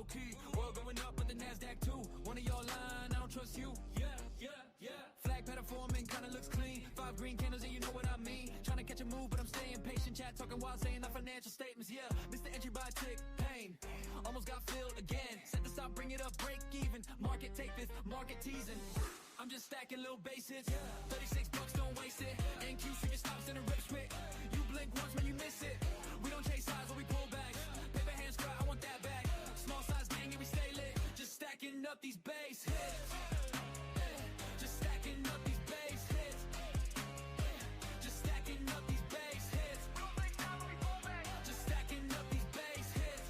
low-key. World going up with the NASDAQ too. One of your line, I don't trust you. Yeah. Flag pattern forming, kinda looks clean. 5 green candles, and you know what I mean. Trying to catch a move, but I'm staying patient. Chat talking while saying the financial statements. Yeah, missed the entry by a tick. Pain. Almost got filled again. Set the stop, bring it up, break even. Market take this, market teasing. I'm just stacking little bases. 36 bucks, don't waste it. MNQ switching stops in a rip quick. You blink once, man, you miss it. We don't chase sides, but we pull back. Paper hands cry, I want that back. Small size gang, and we stay lit. Just stacking up these base hits. Just stacking up these base hits. Just stacking up these base hits. Just stacking up these base hits.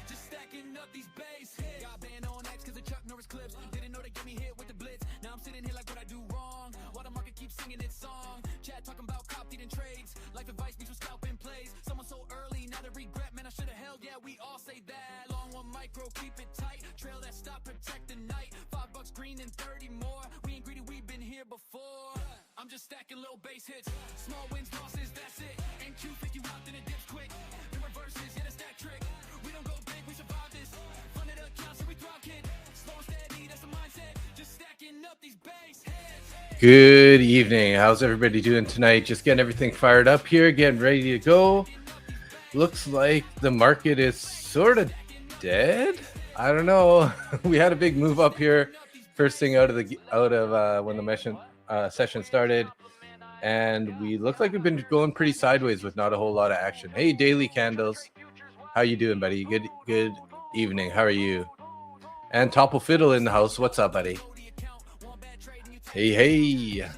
Just stacking up these base hits. Got banned on X cause of Chuck Norris clips. Didn't know they get me hit with the blitz. Now I'm sitting here like what I do wrong. While the market keeps singing its song. Chat talking about cop deed and trades. Life advice meets with scalping plays. Someone so early, now they regret. Man, I should've held, yeah, we all say that. Long one micro, keep it tight. Trail that stop, protect the night. $5 green and 30 more. We ain't greedy, we've been here before. I'm just stacking little base hits. Small wins, losses, that's it. MQ 50 out, then it dips quick. The reverses, yeah, that's that trick. We don't go big, we survive this. Funded accounts, so we thrive, kid. Slow and steady, that's the mindset. Just stacking up these base hits. Good evening. How's everybody doing tonight? Just getting everything fired up here, getting ready to go. Looks like the market is sort of dead. I don't know. We had a big move up here, first thing out of when the session started, and we look like we've been going pretty sideways with not a whole lot of action. Hey, Daily Candles, how you doing, buddy? Good evening. How are you? And Topple Fiddle in the house. What's up, buddy? Hey.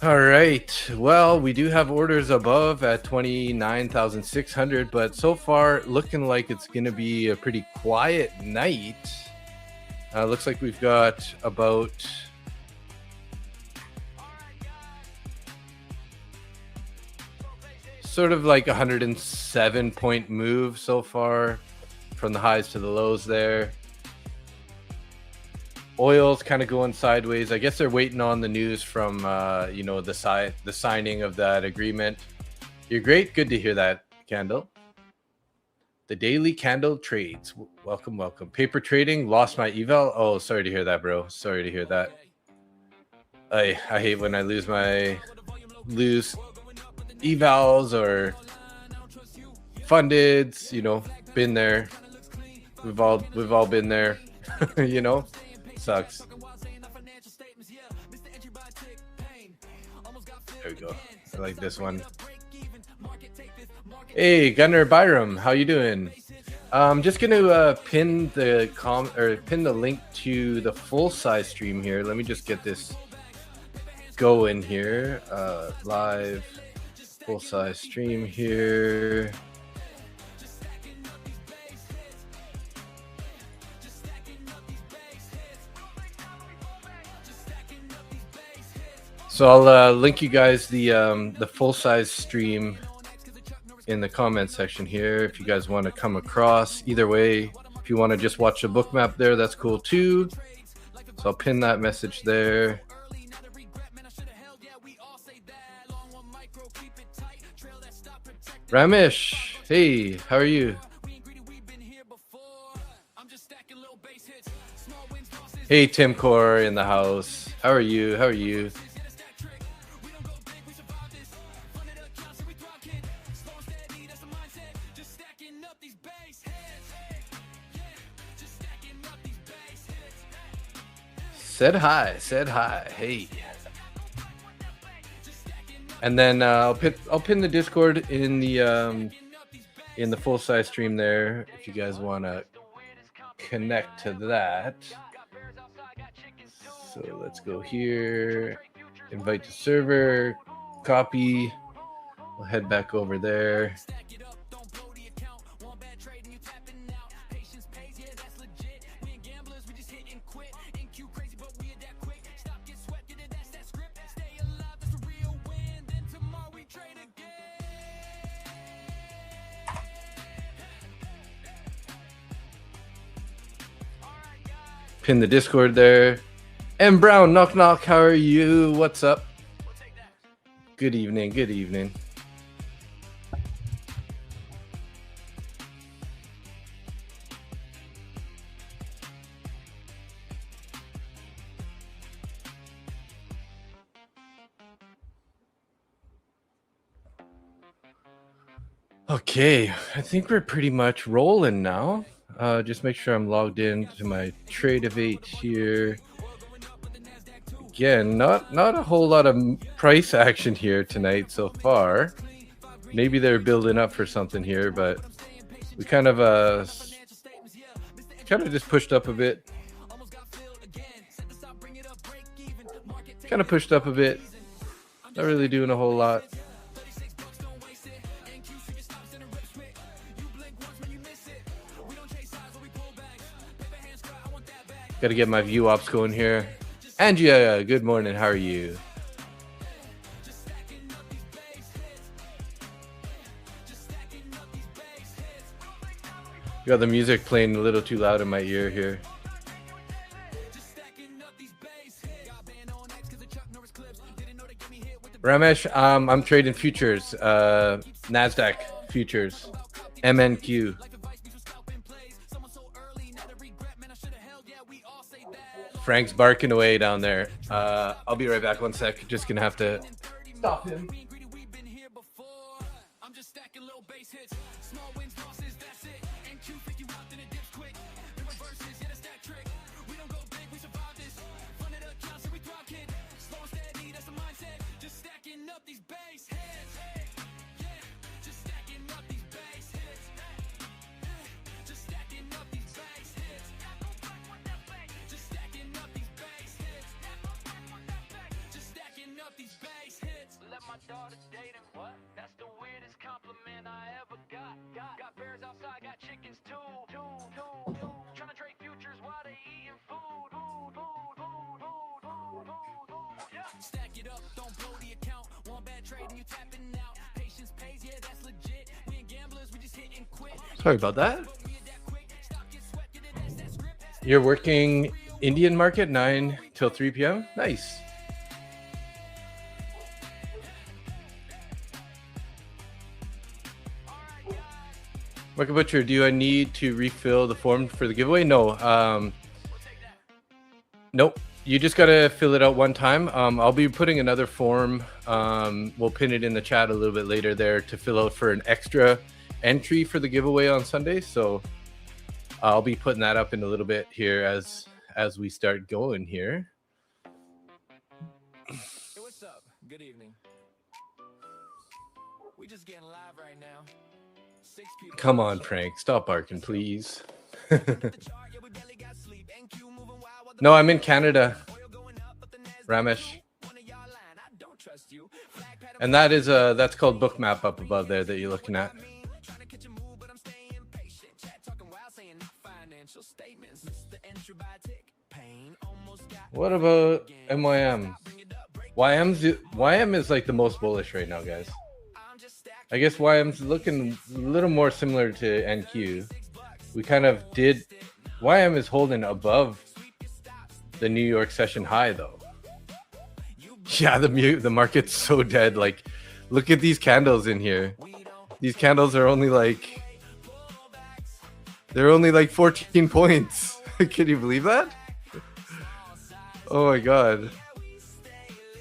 All right. Well, we do have orders above at 29,600, but so far looking like it's going to be a pretty quiet night. Looks like we've got about sort of like 107 point move so far from the highs to the lows there. Oil's kind of going sideways. I guess they're waiting on the news from the signing of that agreement. You're great. Good to hear that, Candle. The Daily Candle trades. Welcome. Paper trading. Lost my eval. Oh, sorry to hear that, bro. Sorry to hear that. I hate when I lose evals or fundeds. Been there. We've all been there. Sucks. There we go. I like this one. Hey, Gunnar Byram, how you doing? I'm just gonna pin the link to the full size stream here. Let me just get this going here. Live full size stream here. So I'll link you guys the full size stream in the comment section here if you guys want to come across. Either way, if you want to just watch the book map there, that's cool too. So I'll pin that message there. Ramesh, hey, how are you? Hey, Tim Core in the house. How are you? Said hi. Hey. And then I'll pin the Discord in the full size stream there if you guys want to connect to that. So let's go here. Invite to server. Copy. We'll head back over there. Pin the Discord there. M Brown, knock, how are you? What's up? Good evening. Okay, I think we're pretty much rolling now. Just make sure I'm logged in to my trade of 8 here. Again, not a whole lot of price action here tonight so far. Maybe they're building up for something here, but we kind of just pushed up a bit. Kind of pushed up a bit. Not really doing a whole lot. Got to get my view ops going here. Angia, good morning. How are you? Got the music playing a little too loud in my ear here. Ramesh, I'm trading futures, NASDAQ futures, MNQ. Frank's barking away down there. I'll be right back 1 sec. Just gonna have to stop him. Sorry about that. You're working Indian market 9 till 3 p.m. Nice. Market Butcher, do I need to refill the form for the giveaway? No. Nope. You just got to fill it out one time. I'll be putting another form. We'll pin it in the chat a little bit later there to fill out for an extra entry for the giveaway on Sunday. So I'll be putting that up in a little bit here as we start going here. Hey, what's up? Good evening. We just getting live right now. Come on, Frank. Stop barking, please. No, I'm in Canada, Ramesh. And that is that's called Bookmap up above there that you're looking at. What about MYM? YM is like the most bullish right now, guys. I guess YM's looking a little more similar to NQ. We kind of did. YM is holding above the New York session high, though. Yeah, the market's so dead. Like, look at these candles in here. These candles are only like 14 points. Can you believe that? Oh my god.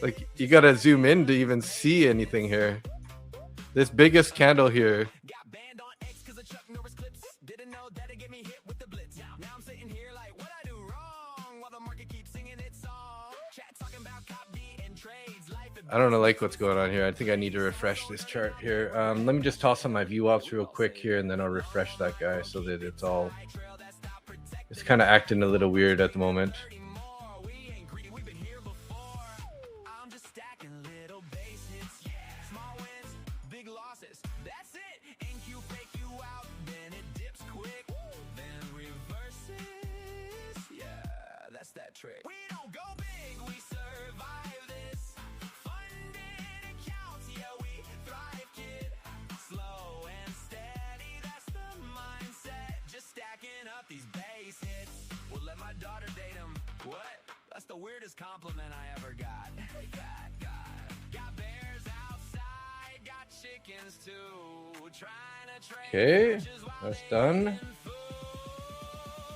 Like, you gotta zoom in to even see anything here. This biggest candle here. I don't know like what's going on here. I think I need to refresh this chart here. Let me just toss on my view ops real quick here, and then I'll refresh that guy so that it's kind of acting a little weird at the moment. Weirdest compliment I ever got. Got bears outside, got chickens too. Okay, that's done.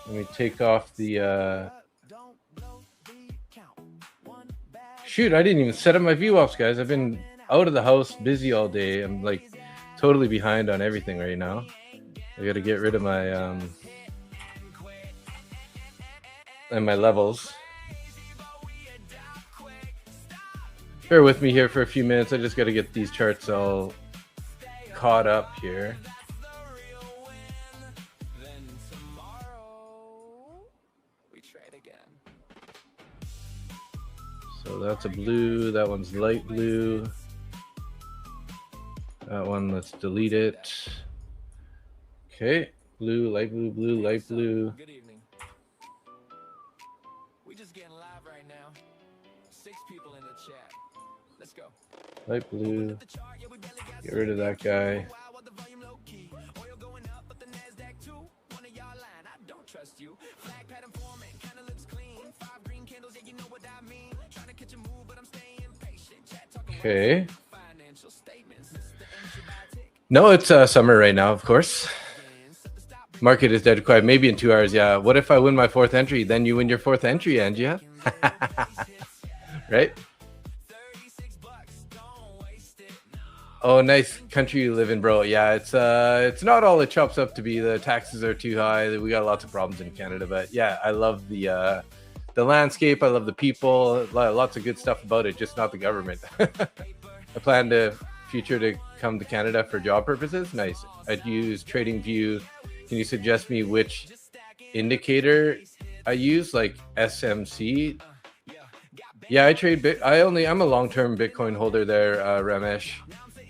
Let me take off the shoot, I didn't even set up my view ops, guys. I've been out of the house busy all day. I'm like totally behind on everything right now. I got to get rid of my and my levels. Bear with me here for a few minutes. I just got to get these charts all caught up here. So that's a blue, that one's light blue. That one, let's delete it. Okay, blue, light blue, blue, light blue. Good evening. We just getting live right now. 6 people in the chat. Let's go. Light blue. Get rid of that guy. Okay. No, it's summer right now, of course. Market is dead quiet. Maybe in 2 hours. Yeah. What if I win my 4th entry? Then you win your 4th entry, Angia. Right? Oh, nice country you live in, bro. Yeah, it's not all it chops up to be. The taxes are too high. We got lots of problems in Canada, but yeah, I love the landscape. I love the people. Lots of good stuff about it, just not the government. I plan to come to Canada for job purposes. Nice. I'd use TradingView. Can you suggest me which indicator I use, like SMC? Yeah, I trade I'm a long-term Bitcoin holder there, Ramesh,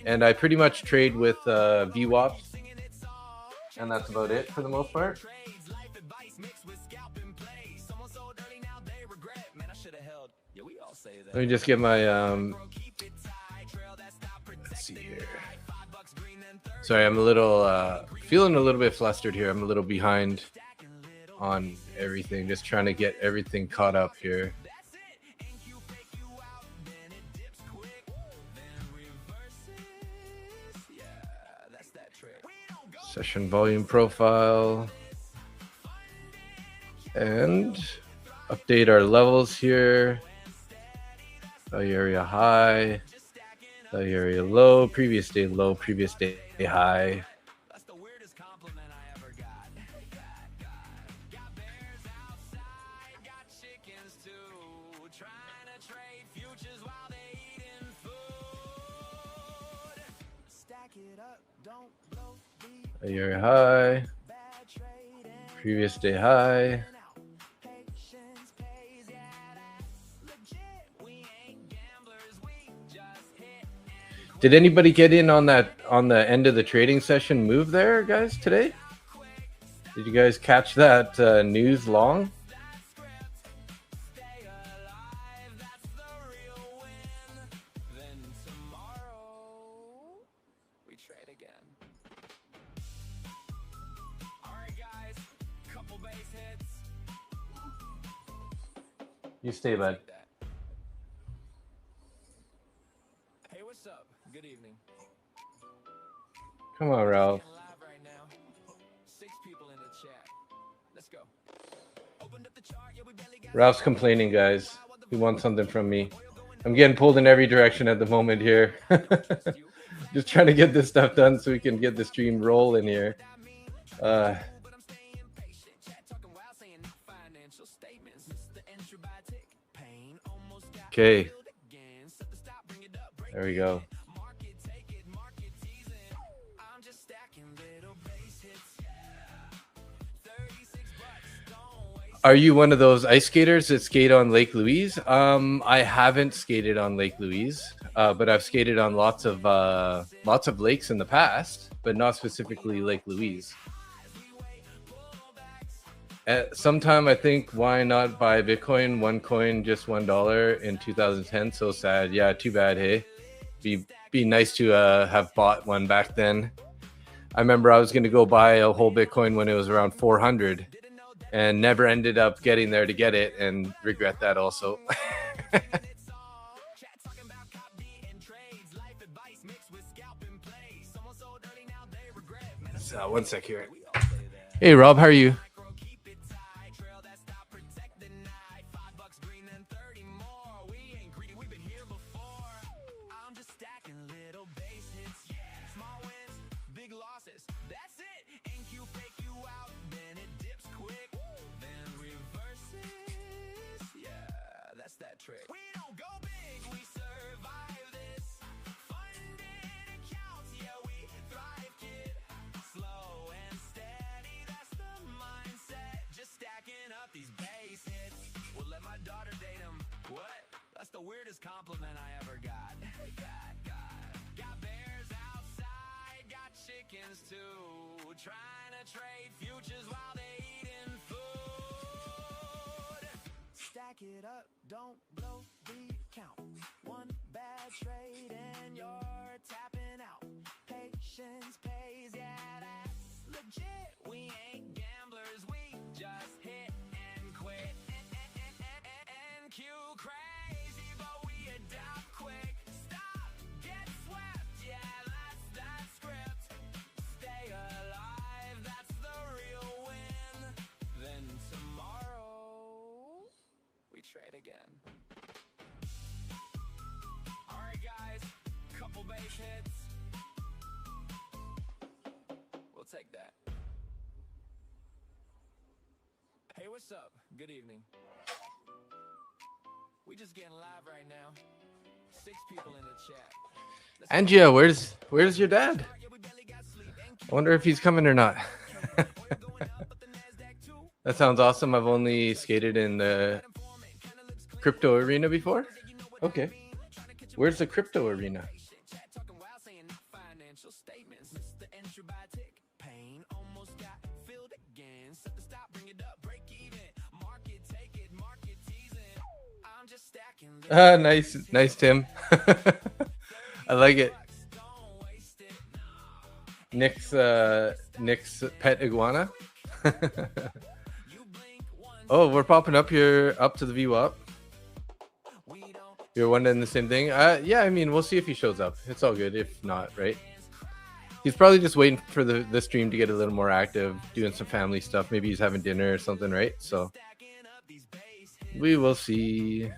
and I pretty much trade with VWAP, and that's about it for the most part. Let me just get my let's see here. Sorry, I'm a little feeling a little bit flustered here. I'm a little behind on everything, just trying to get everything caught up here. Session volume profile and update our levels here. Value area high, value area low, previous day low, previous day high. That's the weirdest compliment I ever got. Bears outside, got chickens too. Trying to trade futures while they eating food. Stack it up, don't blow the Value area high, previous day high. Did anybody get in on the end of the trading session move there, guys, today? Did you guys catch that news long? You stay, bud. Hey, what's up? Good evening. Come on, Ralph. Live right now. 6 people in the chat. Let's go. Opened up the chart, yeah, we barely got Ralph's complaining, guys. He wants something from me. I'm getting pulled in every direction at the moment here. Just trying to get this stuff done so we can get the stream rolling here. Okay. There we go. Are you one of those ice skaters that skate on Lake Louise? I haven't skated on Lake Louise, but I've skated on lots of lakes in the past, but not specifically Lake Louise. At sometime I think, why not buy Bitcoin? One coin, just $1 in 2010. So sad. Yeah, too bad. Hey, be nice to have bought one back then. I remember I was going to go buy a whole Bitcoin when it was around 400. And never ended up getting there to get it, and regret that also. So, one sec here. Hey, Rob, how are you? process. That's it. NQ fake you out, then it dips quick, then reverses. Yeah, that's that trick. We don't go big, we survive this. Funded accounts, yeah, we thrive, kid. Slow and steady, that's the mindset. Just stacking up these base hits. We'll let my daughter date him. What? That's the weirdest compliment I ever got. Got bears outside, got chickens too. Trying to trade futures while they eating food. Stack it up, don't blow the count. One bad trade and you're tapping out. Patience pays, yeah, that's legit. We ain't gamblers, we just hit and quit. NQ crazy, but we adapt quick. Stop, get swept, yeah, that's that script. Stay alive, that's the real win. Then tomorrow, we trade again. Alright guys, couple base hits. We'll take that. Hey, what's up? Good evening. We just getting live right now. 6 people in the chat. Angia, where's your dad? I wonder if he's coming or not. That sounds awesome. I've only skated in the crypto arena before. Okay. Where's the crypto arena? Nice, Tim. I like it. Nick's pet iguana. Oh, we're popping up here, up to the VWAP. You're wondering the same thing? Yeah, I mean, we'll see if he shows up. It's all good if not, right? He's probably just waiting for the stream to get a little more active, doing some family stuff. Maybe he's having dinner or something, right? So we will see.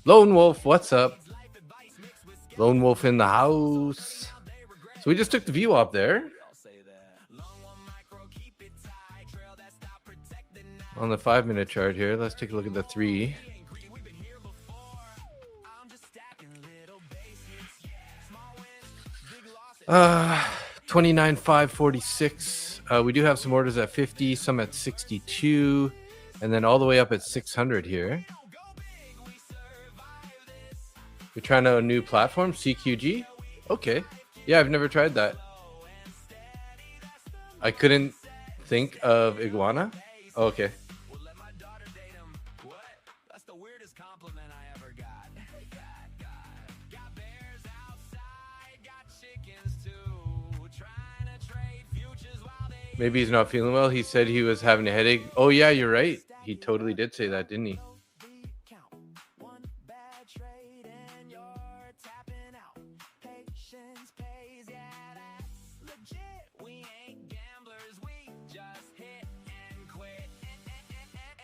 Lone Wolf, what's up? Lone Wolf in the house. So we just took the view up there. On the 5-minute chart here, let's take a look at the 3. 29,546. We do have some orders at 50, some at 62, and then all the way up at 600 here. You're trying out a new platform, CQG? Okay. Yeah, I've never tried that. I couldn't think of Iguana. Oh, okay. Maybe he's not feeling well. He said he was having a headache. Oh, yeah, you're right. He totally did say that, didn't he?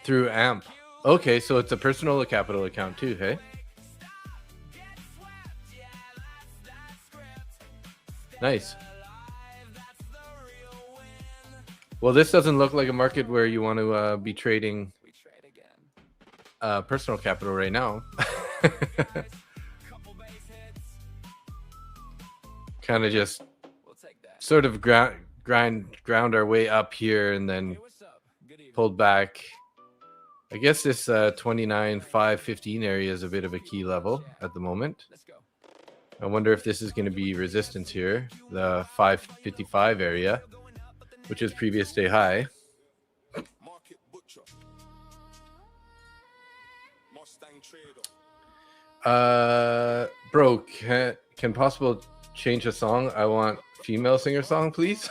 Through AMP. Okay, so it's a personal capital account too, hey? Nice. Well, this doesn't look like a market where you want to be trading personal capital right now. Kind of just sort of ground our way up here and then pulled back. I guess this 29,515 area is a bit of a key level at the moment. I wonder if this is going to be resistance here, the 555 area, which is previous day high. Bro, can possible change a song? I want female singer song, please.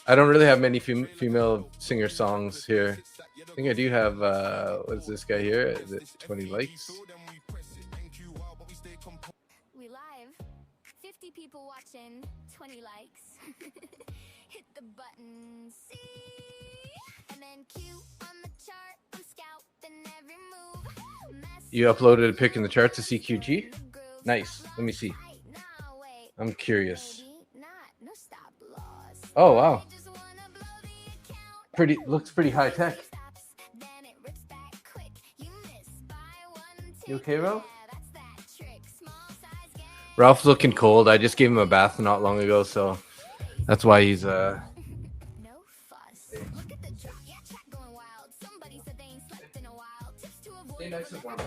I don't really have many female singer songs here. I think I do have, what's this guy here? Is it 20 likes? We live. 50 people watching, 20 likes. Hit the button, see? MNQ on You uploaded a pic in the chart to CQG? Nice. Let me see. I'm curious. Oh, wow. Looks pretty high tech. You okay, Ralph? Ralph's looking cold. I just gave him a bath not long ago, so that's why he's No fuss. Look at the drop. Yeah, chat going wild. Somebody said they ain't slept in a while. Tips to avoid. Stay nice and warm.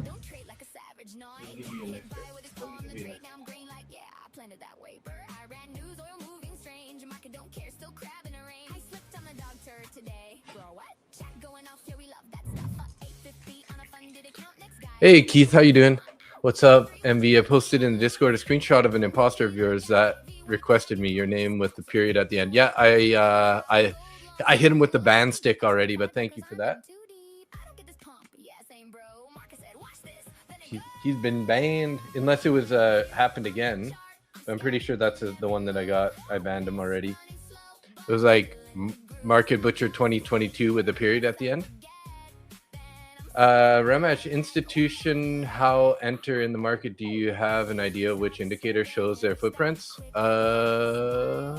Don't trade like a savage. No, I ain't hit by with his paw on the trade. Now I'm green like, yeah, I planned it that way. I ran news, oil moving strange. Market don't care, still crabbing a rain. I slipped on the dog turd today. Bro, what? Chat going off, yeah, we love that stuff. 850 on a funded account. Next guy. Hey, Keith, how you doing? What's up, MV? I posted in the Discord a screenshot of an imposter of yours that requested me your name with the period at the end. Yeah, I hit him with the band stick already, but thank you for that. He's been banned unless it was happened again. I'm pretty sure that's the one that I got. I banned him already. It was like Market Butcher 2022 with the period at the end. Ramesh, institution, how enter in the market? Do you have an idea of which indicator shows their footprints? I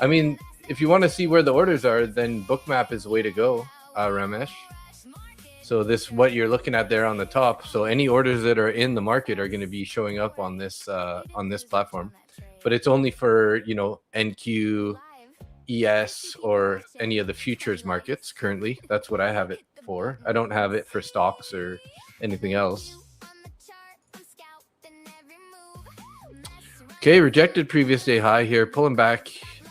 mean, if you want to see where the orders are, then Bookmap is the way to go, Ramesh. So what you're looking at there on the top. So any orders that are in the market are going to be showing up on this platform, but it's only for, you know, NQ, ES, or any of the futures markets currently. That's what I have it for. I don't have it for stocks or anything else. Okay, rejected previous day high here, pulling back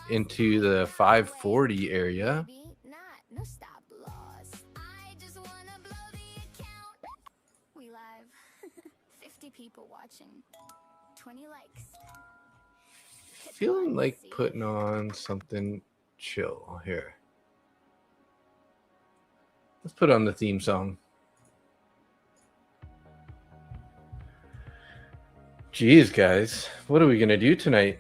into the 540 area. We live. 50 people watching. 20 likes. Feeling like putting on something chill here. Let's put on the theme song. Jeez, guys, what are we going to do tonight?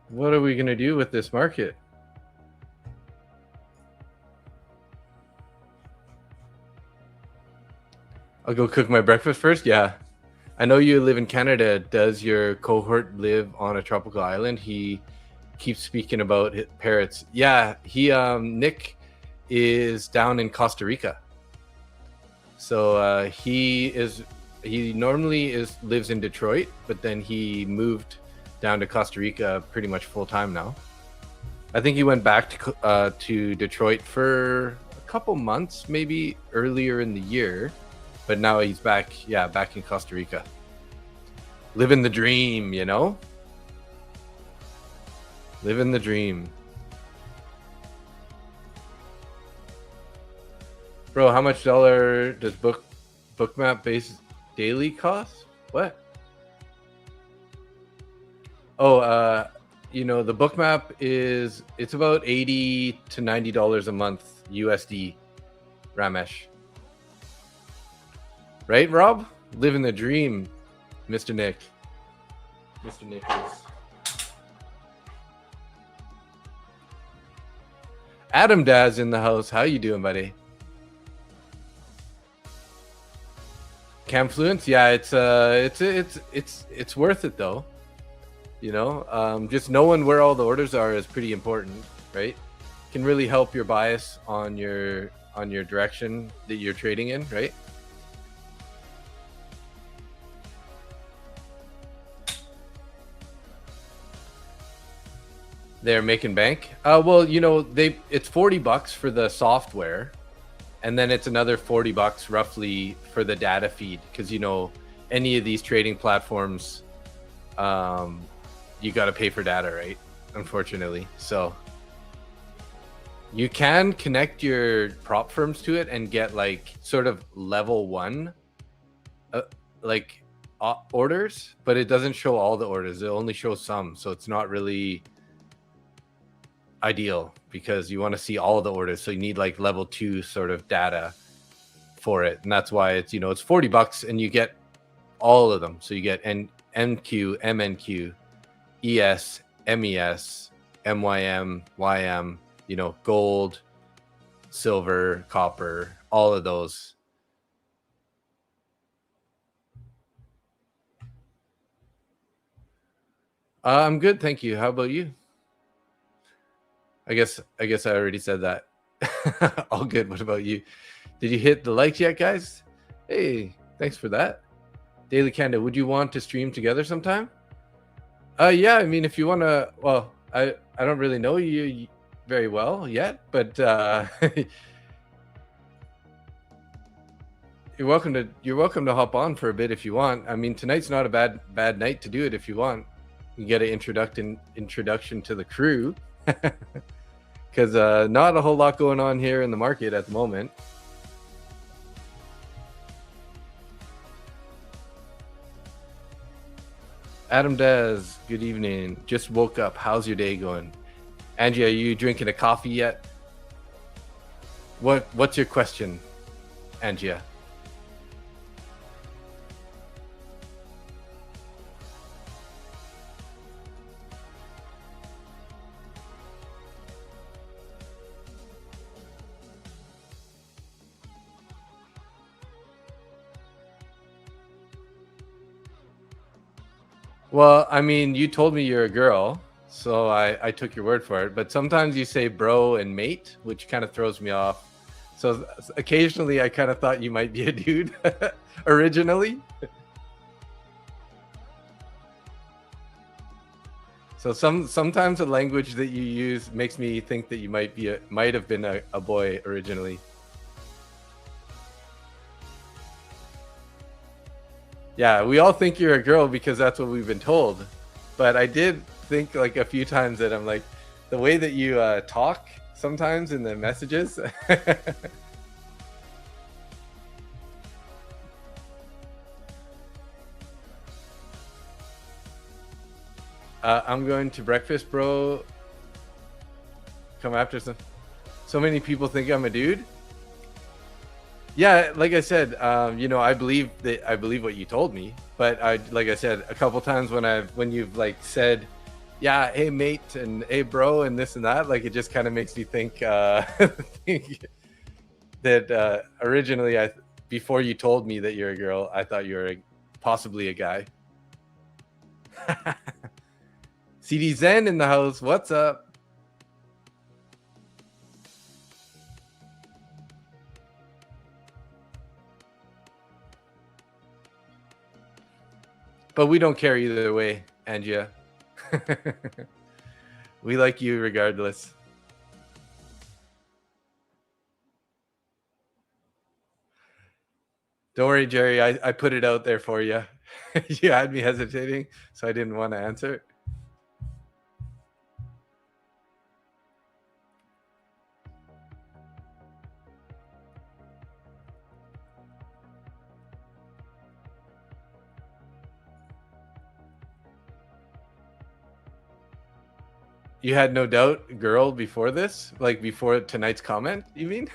What are we going to do with this market? I'll go cook my breakfast first. Yeah. I know you live in Canada. Does your cohort live on a tropical island? He keeps speaking about parrots. Yeah, Nick is down in Costa Rica. So he normally lives in Detroit, but then he moved down to Costa Rica pretty much full time now. I think he went back to Detroit for a couple months, maybe earlier in the year, but now he's back in Costa Rica. Living the dream, you know? Living the dream. Bro, how much dollar does Bookmap base daily cost? What? Oh, you know, the Bookmap it's about $80 to $90 a month USD, Ramesh. Right, Rob? Living the dream, Mr. Nick. Mr. Nichols. Adam Daz in the house. How you doing, buddy? Camfluence, yeah, it's worth it though. You know, just knowing where all the orders are is pretty important, right? Can really help your bias on your direction that you're trading in, right? They're making bank. Well, you know, it's $40 for the software. And then it's another $40 roughly for the data feed, because you know any of these trading platforms, you got to pay for data, right? Unfortunately, so you can connect your prop firms to it and get like sort of level 1, orders, but it doesn't show all the orders. It only shows some, so it's not really ideal because you want to see all of the orders, so you need like level 2 sort of data for it, and that's why it's, you know, it's $40 and you get all of them. So you get MNQ, MNQ, ES, MES, MYM, YM, you know, gold, silver, copper, all of those. I'm good, thank you. How about you? I guess I already said that. All good. What about you? Did you hit the likes yet, guys? Hey, thanks for that. Daily Canada, would you want to stream together sometime? Yeah, I mean, if you want to, well, I don't really know you very well yet, but you're welcome to hop on for a bit if you want. I mean, tonight's not a bad night to do it if you want. You get an introduction to the crew, because not a whole lot going on here in the market at the moment. Adam Dez, good evening. Just woke up. How's your day going? Angie, are you drinking a coffee yet? What's your question, Angia? Well, I mean, you told me you're a girl, so I took your word for it. But sometimes you say bro and mate, which kind of throws me off. So occasionally I kind of thought you might be a dude originally. So sometimes the language that you use makes me think that you might have been a boy originally. Yeah, we all think you're a girl because that's what we've been told. But I did think like a few times that I'm like, the way that you talk sometimes in the messages. I'm going to breakfast, bro. Come after some. So many people think I'm a dude. Yeah, like I said, I believe what you told me, but like I said, a couple times when you've like said, yeah, hey mate, and hey bro, and this and that, like it just kind of makes me think, think that originally before you told me that you're a girl, I thought you were possibly a guy. CD Zen in the house, what's up? But we don't care either way, Angia. We like you regardless. Don't worry, Jerry. I put it out there for you. You had me hesitating, so I didn't want to answer. You had no doubt, girl, before this? Like before tonight's comment, you mean?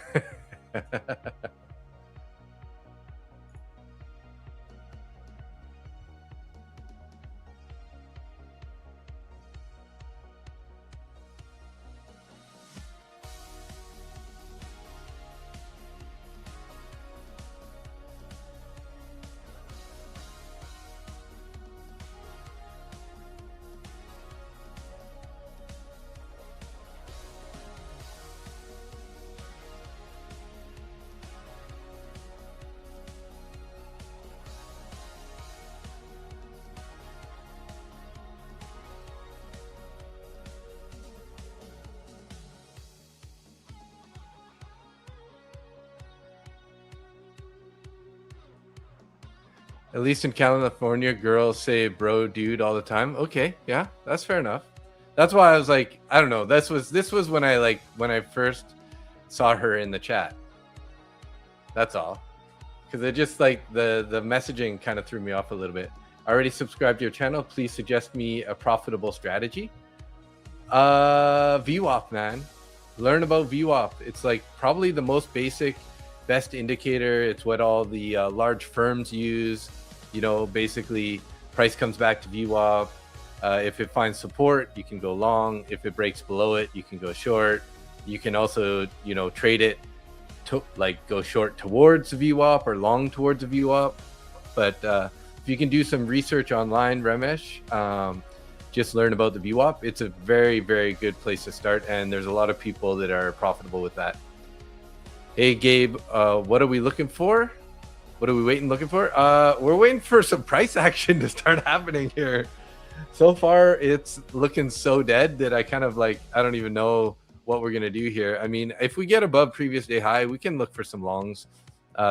At least in California, girls say bro, dude all the time. Okay, yeah, that's fair enough. That's why I was like, I don't know. This was when I first saw her in the chat. That's all. Because it just like the messaging kind of threw me off a little bit. I already subscribed to your channel. Please suggest me a profitable strategy. VWAP, man. Learn about VWAP. It's like probably the most basic, best indicator. It's what all the large firms use. Basically price comes back to VWAP. If it finds support, you can go long. If it breaks below it, you can go short. You can also, trade it to like go short towards the VWAP or long towards the VWAP. But if you can do some research online, Ramesh, just learn about the VWAP, it's a very, very good place to start. And there's a lot of people that are profitable with that. Hey, Gabe, what are we looking for? What are we looking for? We're waiting for some price action to start happening here. So far, it's looking so dead that I kind of like, I don't even know what we're going to do here. I mean, if we get above previous day high, we can look for some longs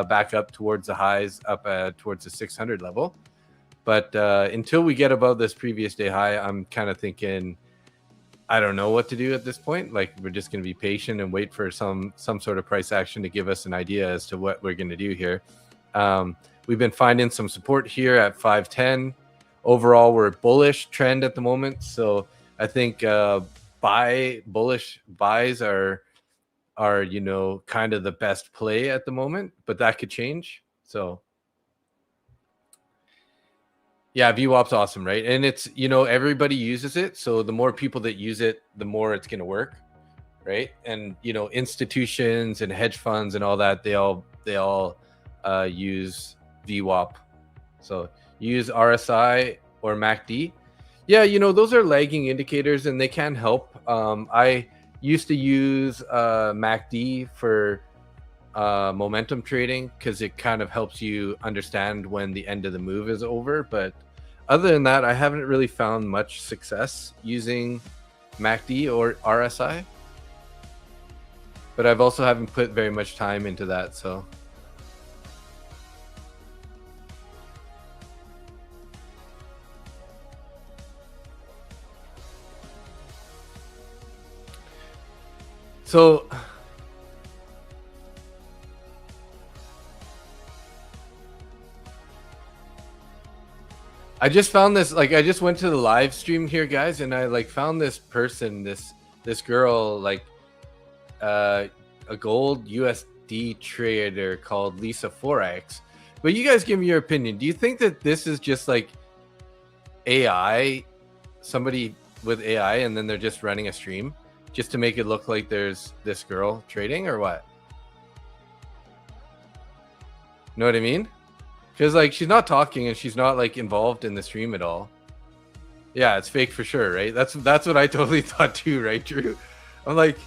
back up towards the highs, up towards the 600 level. But until we get above this previous day high, I'm kind of thinking, I don't know what to do at this point. Like, we're just going to be patient and wait for some sort of price action to give us an idea as to what we're going to do here. We've been finding some support here at 510. Overall, we're bullish trend at the moment. So I think bullish buys are you know, kind of the best play at the moment, but that could change. So yeah, VWAP's awesome, right? And it's, you know, everybody uses it. So the more people that use it, the more it's going to work, right? And, you know, institutions and hedge funds and all that, they all use VWAP. So use RSI or MACD. Yeah, you know, those are lagging indicators and they can help. I used to use MACD for momentum trading because it kind of helps you understand when the end of the move is over. But other than that, I haven't really found much success using MACD or RSI. But I've also haven't put very much time into that, so. So I just found this, like, I just went to the live stream here, guys, and I like found this person, this girl, like a gold USD trader called Lisa Forex. But you guys give me your opinion. Do you think that this is just like AI, somebody with AI, and then they're just running a stream just to make it look like there's this girl trading, or what? Know what I mean? Because like she's not talking and she's not like involved in the stream at all. Yeah, it's fake for sure, right? That's what I totally thought too, right, Drew? I'm like,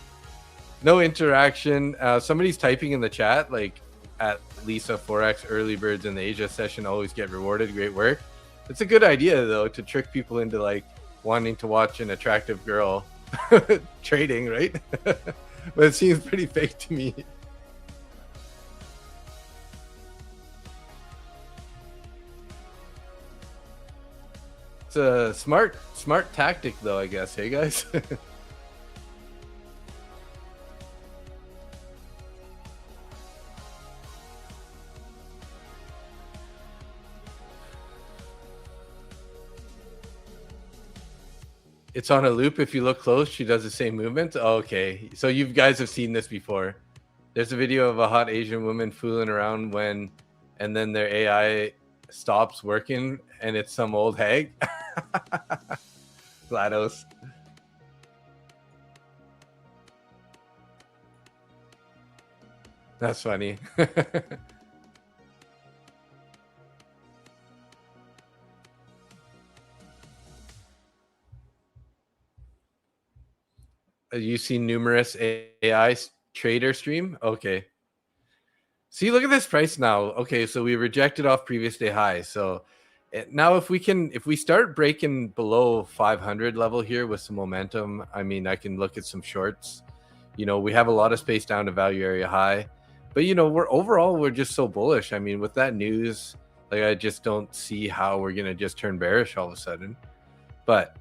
no interaction. Somebody's typing in the chat like, at Lisa Forex, early birds in the Asia session always get rewarded. Great work. It's a good idea though to trick people into like wanting to watch an attractive girl trading, right? But it seems pretty fake to me. It's a smart tactic though, I guess. Hey guys. It's on a loop. If you look close, she does the same movement. Oh, okay, so you guys have seen this before. There's a video of a hot Asian woman fooling around and then their AI stops working and it's some old hag. GLaDOS. That's funny. You seen numerous AI trader stream? Okay. See, look at this price now. Okay, so we rejected off previous day high. So now if we start breaking below 500 level here with some momentum, I mean, I can look at some shorts. You know, we have a lot of space down to value area high. But, you know, we're just so bullish. I mean, with that news, like, I just don't see how we're going to just turn bearish all of a sudden. But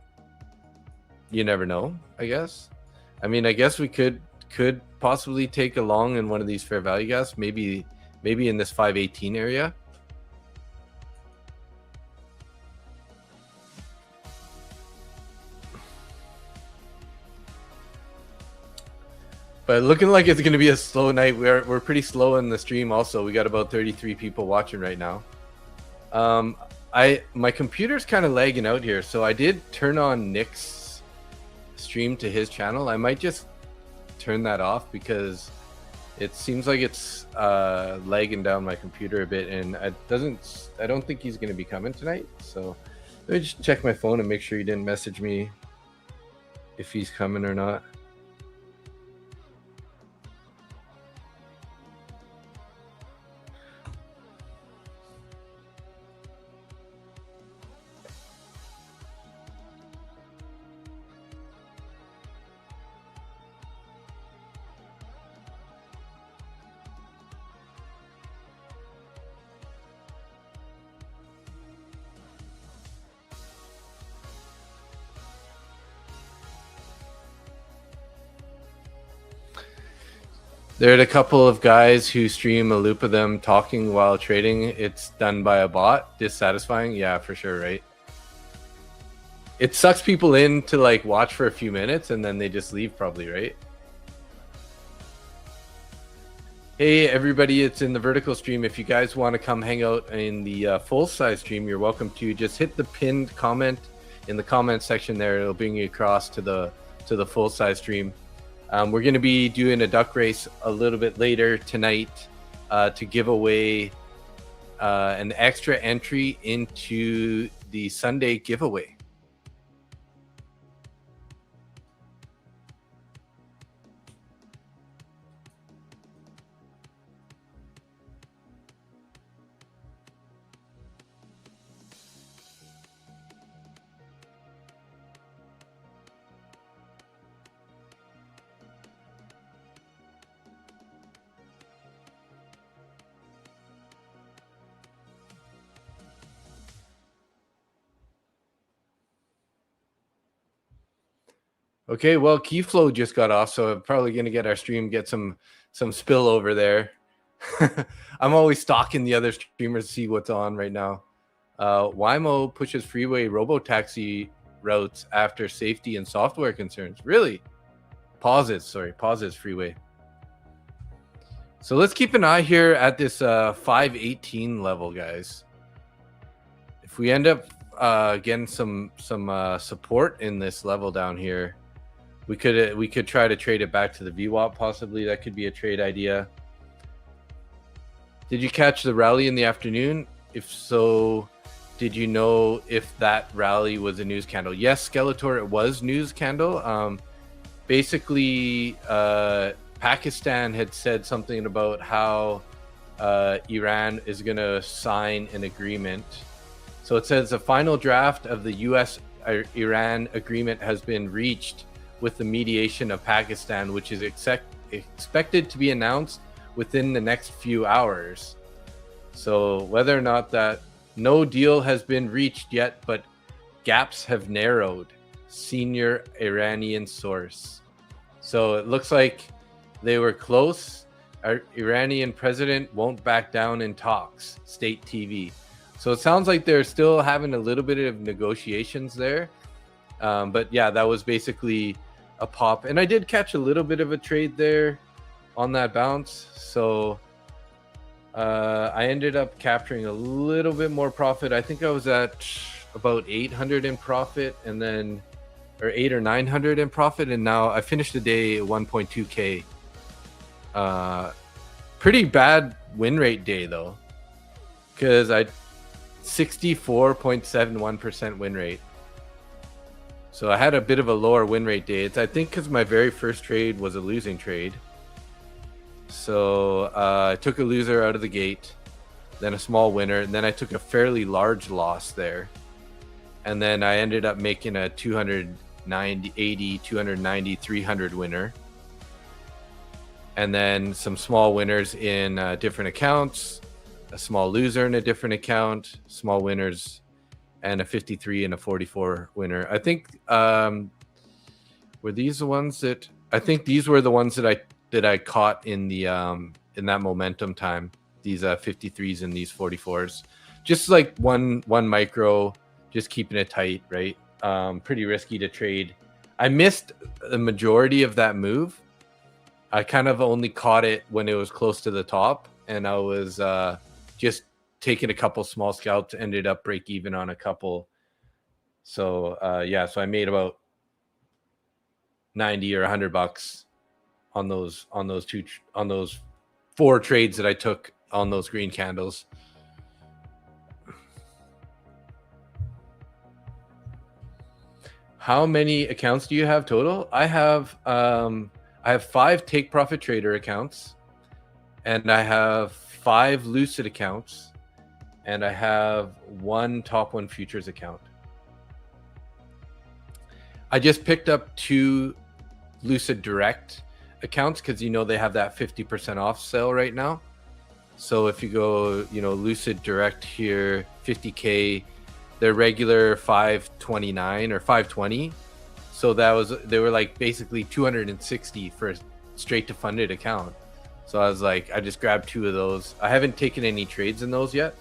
you never know, I guess. I mean, I guess we could possibly take a long in one of these fair value gaps, maybe in this 518 area. But looking like it's going to be a slow night. We're pretty slow in the stream also. We got about 33 people watching right now. My computer's kind of lagging out here, so I did turn on Nick's stream to his channel. I might just turn that off because it seems like it's lagging down my computer a bit, and I don't think he's going to be coming tonight. So Let me just check my phone and make sure he didn't message me if he's coming or not. There are a couple of guys who stream a loop of them talking while trading. It's done by a bot. Dissatisfying? Yeah, for sure, right? It sucks people in to like watch for a few minutes and then they just leave probably, right? Hey, everybody, it's in the vertical stream. If you guys want to come hang out in the full-size stream, you're welcome to. Just hit the pinned comment in the comment section there. It'll bring you across to the full-size stream. We're going to be doing a duck race a little bit later tonight to give away an extra entry into the Sunday giveaway. Okay, well, Keyflow just got off, so I'm probably going to get our stream, get some spillover there. I'm always stalking the other streamers to see what's on right now. Waymo pushes freeway robotaxi routes after safety and software concerns. Really? Pauses freeway. So let's keep an eye here at this 518 level, guys. If we end up getting some support in this level down here, we could try to trade it back to the VWAP possibly. That could be a trade idea. Did you catch the rally in the afternoon? If so, did you know if that rally was a news candle? Yes, Skeletor, it was news candle. Basically, Pakistan had said something about how Iran is going to sign an agreement. So it says the final draft of the U.S.-Iran agreement has been reached with the mediation of Pakistan, which is expected to be announced within the next few hours. So whether or not that, no deal has been reached yet, but gaps have narrowed, senior Iranian source. So it looks like they were close. Our Iranian president won't back down in talks, state TV. So it sounds like they're still having a little bit of negotiations there. But yeah, that was basically a pop. And I did catch a little bit of a trade there on that bounce. So I ended up capturing a little bit more profit. I think I was at about 800 in profit and then, or 800 or 900 in profit. And now I finished the day at 1.2K. Pretty bad win rate day though, because I 64.71% win rate. So I had a bit of a lower win rate day. It's, I think, because my very first trade was a losing trade. So I took a loser out of the gate, then a small winner, and then I took a fairly large loss there. And then I ended up making a 290, 80, 290, 300 winner. And then some small winners in different accounts, a small loser in a different account, small winners, and a 53 and a 44 winner. I think were these the ones that I think these were the ones that I caught in the in that momentum time. These 53s and these 44s, just like one micro, just keeping it tight, right? Pretty risky to trade. I missed the majority of that move. I kind of only caught it when it was close to the top, and I was just taking a couple small scalps, ended up break even on a couple. So yeah, so I made about 90 or $100 on those 4 trades that I took on those green candles. How many accounts do you have total? I have 5 take profit trader accounts, and I have 5 Lucid accounts, and I have 1 top 1 futures account. I just picked up 2 Lucid Direct accounts because they have that 50% off sale right now. So if you go, Lucid Direct here, 50K, their regular 529 or 520. So they were like basically 260 for a straight to funded account. So I was like, I just grabbed 2 of those. I haven't taken any trades in those yet.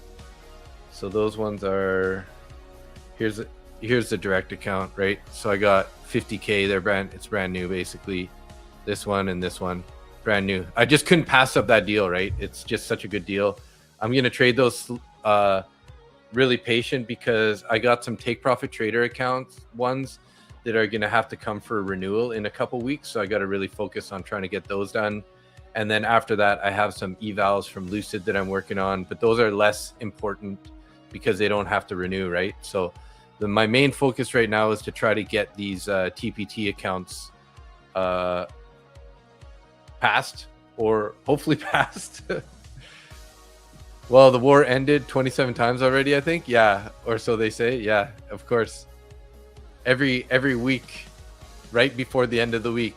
So those ones are, here's the direct account, right? So I got 50K, it's brand new basically. This one and this one, brand new. I just couldn't pass up that deal, right? It's just such a good deal. I'm gonna trade those really patient because I got some take profit trader accounts ones that are gonna have to come for renewal in a couple weeks. So I got to really focus on trying to get those done. And then after that, I have some evals from Lucid that I'm working on, but those are less important because they don't have to renew, right? So my main focus right now is to try to get these TPT accounts passed, or hopefully passed. Well, the war ended 27 times already, I think. Yeah, or so they say. Yeah, of course. Every week, right before the end of the week,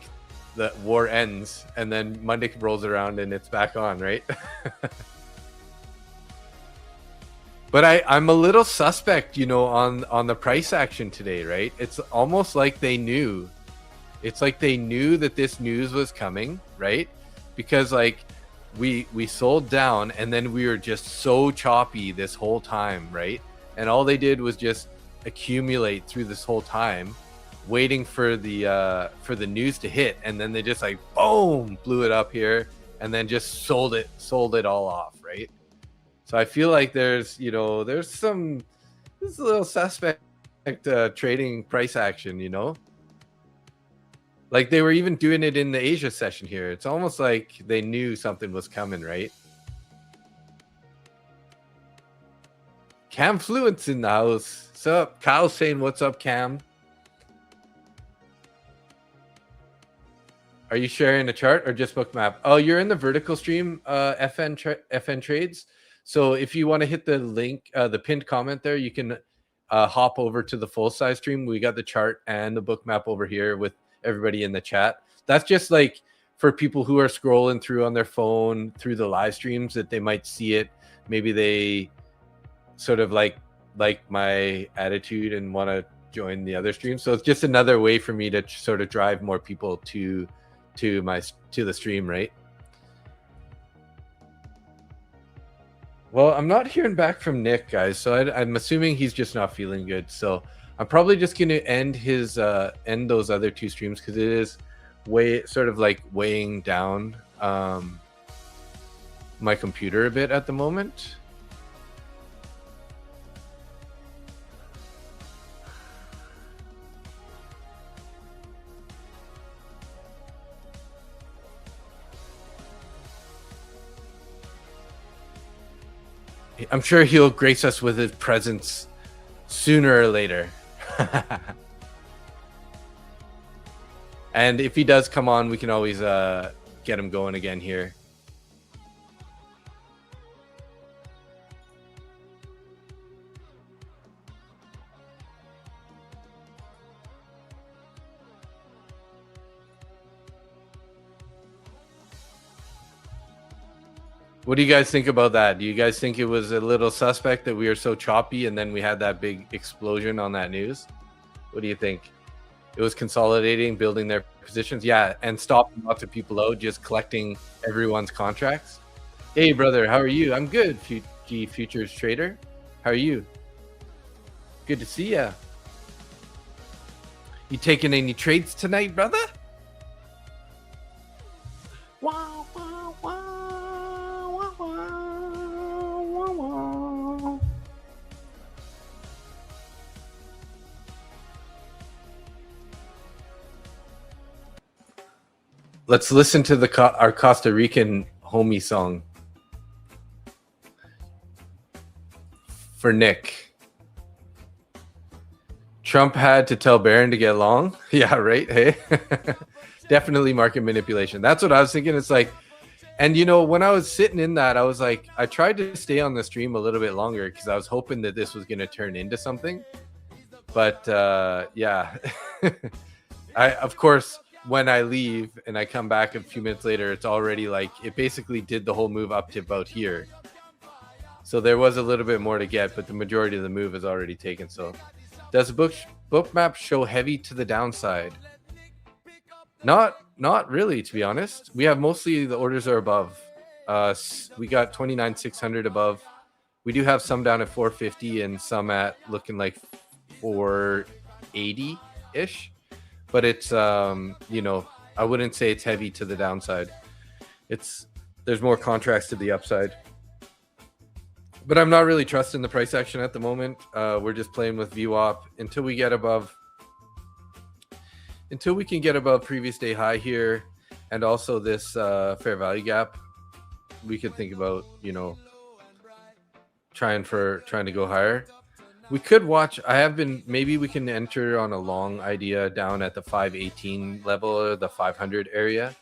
the war ends, and then Monday rolls around and it's back on, right? But I'm a little suspect, on the price action today, right? It's almost like they knew. It's like they knew that this news was coming, right? Because like we sold down, and then we were just so choppy this whole time, right? And all they did was just accumulate through this whole time, waiting for the news to hit, and then they just like boom, blew it up here, and then just sold it all off, right? So I feel like there's a little suspect trading price action, Like they were even doing it in the Asia session here. It's almost like they knew something was coming, right? Cam Fluent's in the house. What's up? Kyle's saying, what's up, Cam? Are you sharing a chart or just Bookmap? Oh, you're in the vertical stream, FN Trades. So if you want to hit the link, the pinned comment there, you can hop over to the full size stream. We got the chart and the Bookmap over here with everybody in the chat. That's just like for people who are scrolling through on their phone through the live streams, that they might see it. Maybe they sort of like my attitude and want to join the other stream. So it's just another way for me to sort of drive more people to the stream, right? Well, I'm not hearing back from Nick, guys, so I'm assuming he's just not feeling good. So I'm probably just going to end those other 2 streams because it is weighing down my computer a bit at the moment. I'm sure he'll grace us with his presence sooner or later. And if he does come on, we can always get him going again here. What do you guys think about that? Do you guys think it was a little suspect that we were so choppy and then we had that big explosion on that news? What do you think? It was consolidating, building their positions. Yeah, and stopping lots of people out, just collecting everyone's contracts. Hey, brother, how are you? I'm good, G Futures Trader. How are you? Good to see ya. You taking any trades tonight, brother? Wow, wow, wow, wow, wow, wow. Let's listen to our Costa Rican homie song for Nick. Trump had to tell Barron to get long. Yeah, right. Hey, definitely market manipulation. That's what I was thinking. It's like, and you know, when I was sitting in that, I was like, I tried to stay on the stream a little bit longer because I was hoping that this was going to turn into something. But yeah, of course, when I leave and I come back a few minutes later, it's already like it basically did the whole move up to about here. So there was a little bit more to get, but the majority of the move is already taken. So does the book map show heavy to the downside? Not really, to be honest. We have mostly the orders are above. We got 29,600 above. We do have some down at 450 and some at looking like 480 ish. But it's you know, I wouldn't say it's heavy to the downside. There's more contracts to the upside. But I'm not really trusting the price action at the moment. We're just playing with VWAP until we get above. Until we can get above previous day high here, and also this fair value gap, we could think about, you know, trying to go higher. We could watch. Maybe we can enter on a long idea down at the 518 level or the 500 area.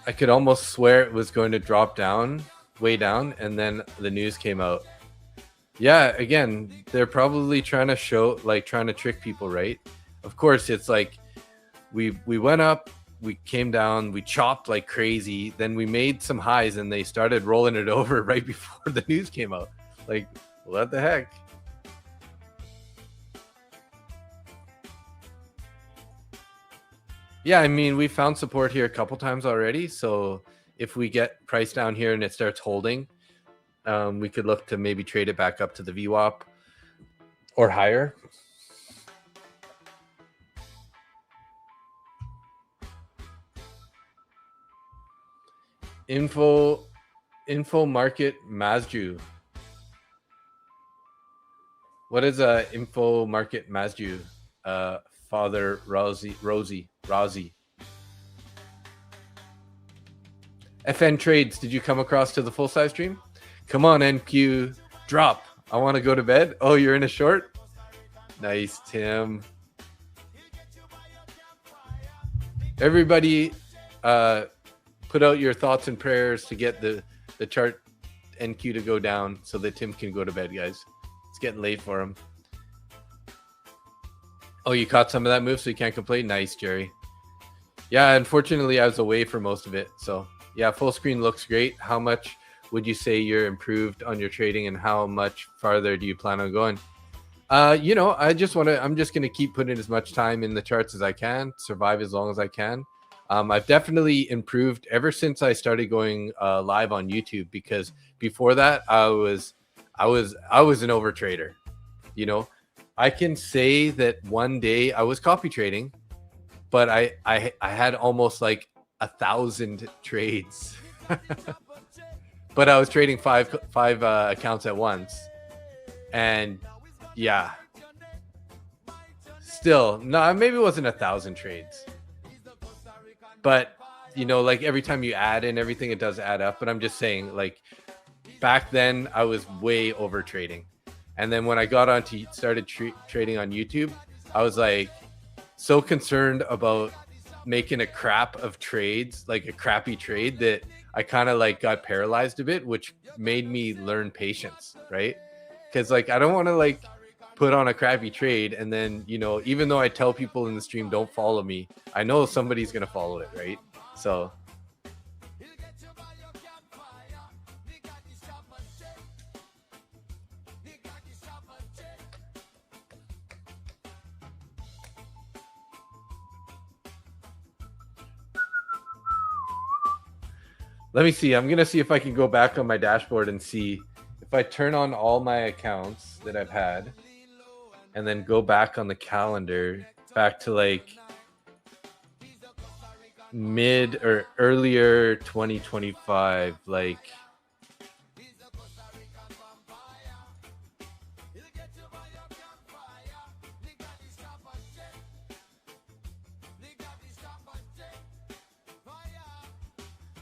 I could almost swear it was going to drop down, way down, and then the news came out. Yeah, again, they're probably trying to trick people, right? Of course, it's like we went up, we came down, we chopped like crazy, then we made some highs and they started rolling it over right before the news came out. Like, what the heck? Yeah, I mean, we found support here a couple times already. So if we get price down here and it starts holding, we could look to maybe trade it back up to the VWAP or higher. Info market Masju. What is info market Masju? Father Rosie. FN Trades, did you come across to the full size stream? Come on, NQ, drop. I want to go to bed. Oh, you're in a short? Nice, Tim. Everybody, put out your thoughts and prayers to get the chart NQ to go down so that Tim can go to bed, guys. It's getting late for him. Oh, you caught some of that move, so you can't complain. Nice, Jerry. Yeah, unfortunately, I was away for most of it. So, yeah, full screen looks great. How much would you say you're improved on your trading, and how much farther do you plan on going? You know, I'm just going to keep putting as much time in the charts as I can, survive as long as I can. I've definitely improved ever since I started going live on YouTube, because before that I was an overtrader. You know, I can say that one day I was copy trading, but I had almost like 1,000 trades, but I was trading five accounts at once, and yeah, still no, maybe it wasn't 1,000 trades. But, you know, like every time you add in everything, it does add up. But I'm just saying, like, back then I was way over trading. And then when I got on to started trading on YouTube, I was like so concerned about making a crap of trades, like a crappy trade, that I kind of like got paralyzed a bit, which made me learn patience, right? Because like I don't want to like put on a crappy trade and then, you know, even though I tell people in the stream don't follow me, I know somebody's gonna follow it, right? So let me see. I'm gonna see if I can go back on my dashboard and see if I turn on all my accounts that I've had and then go back on the calendar back to like mid or earlier 2025, like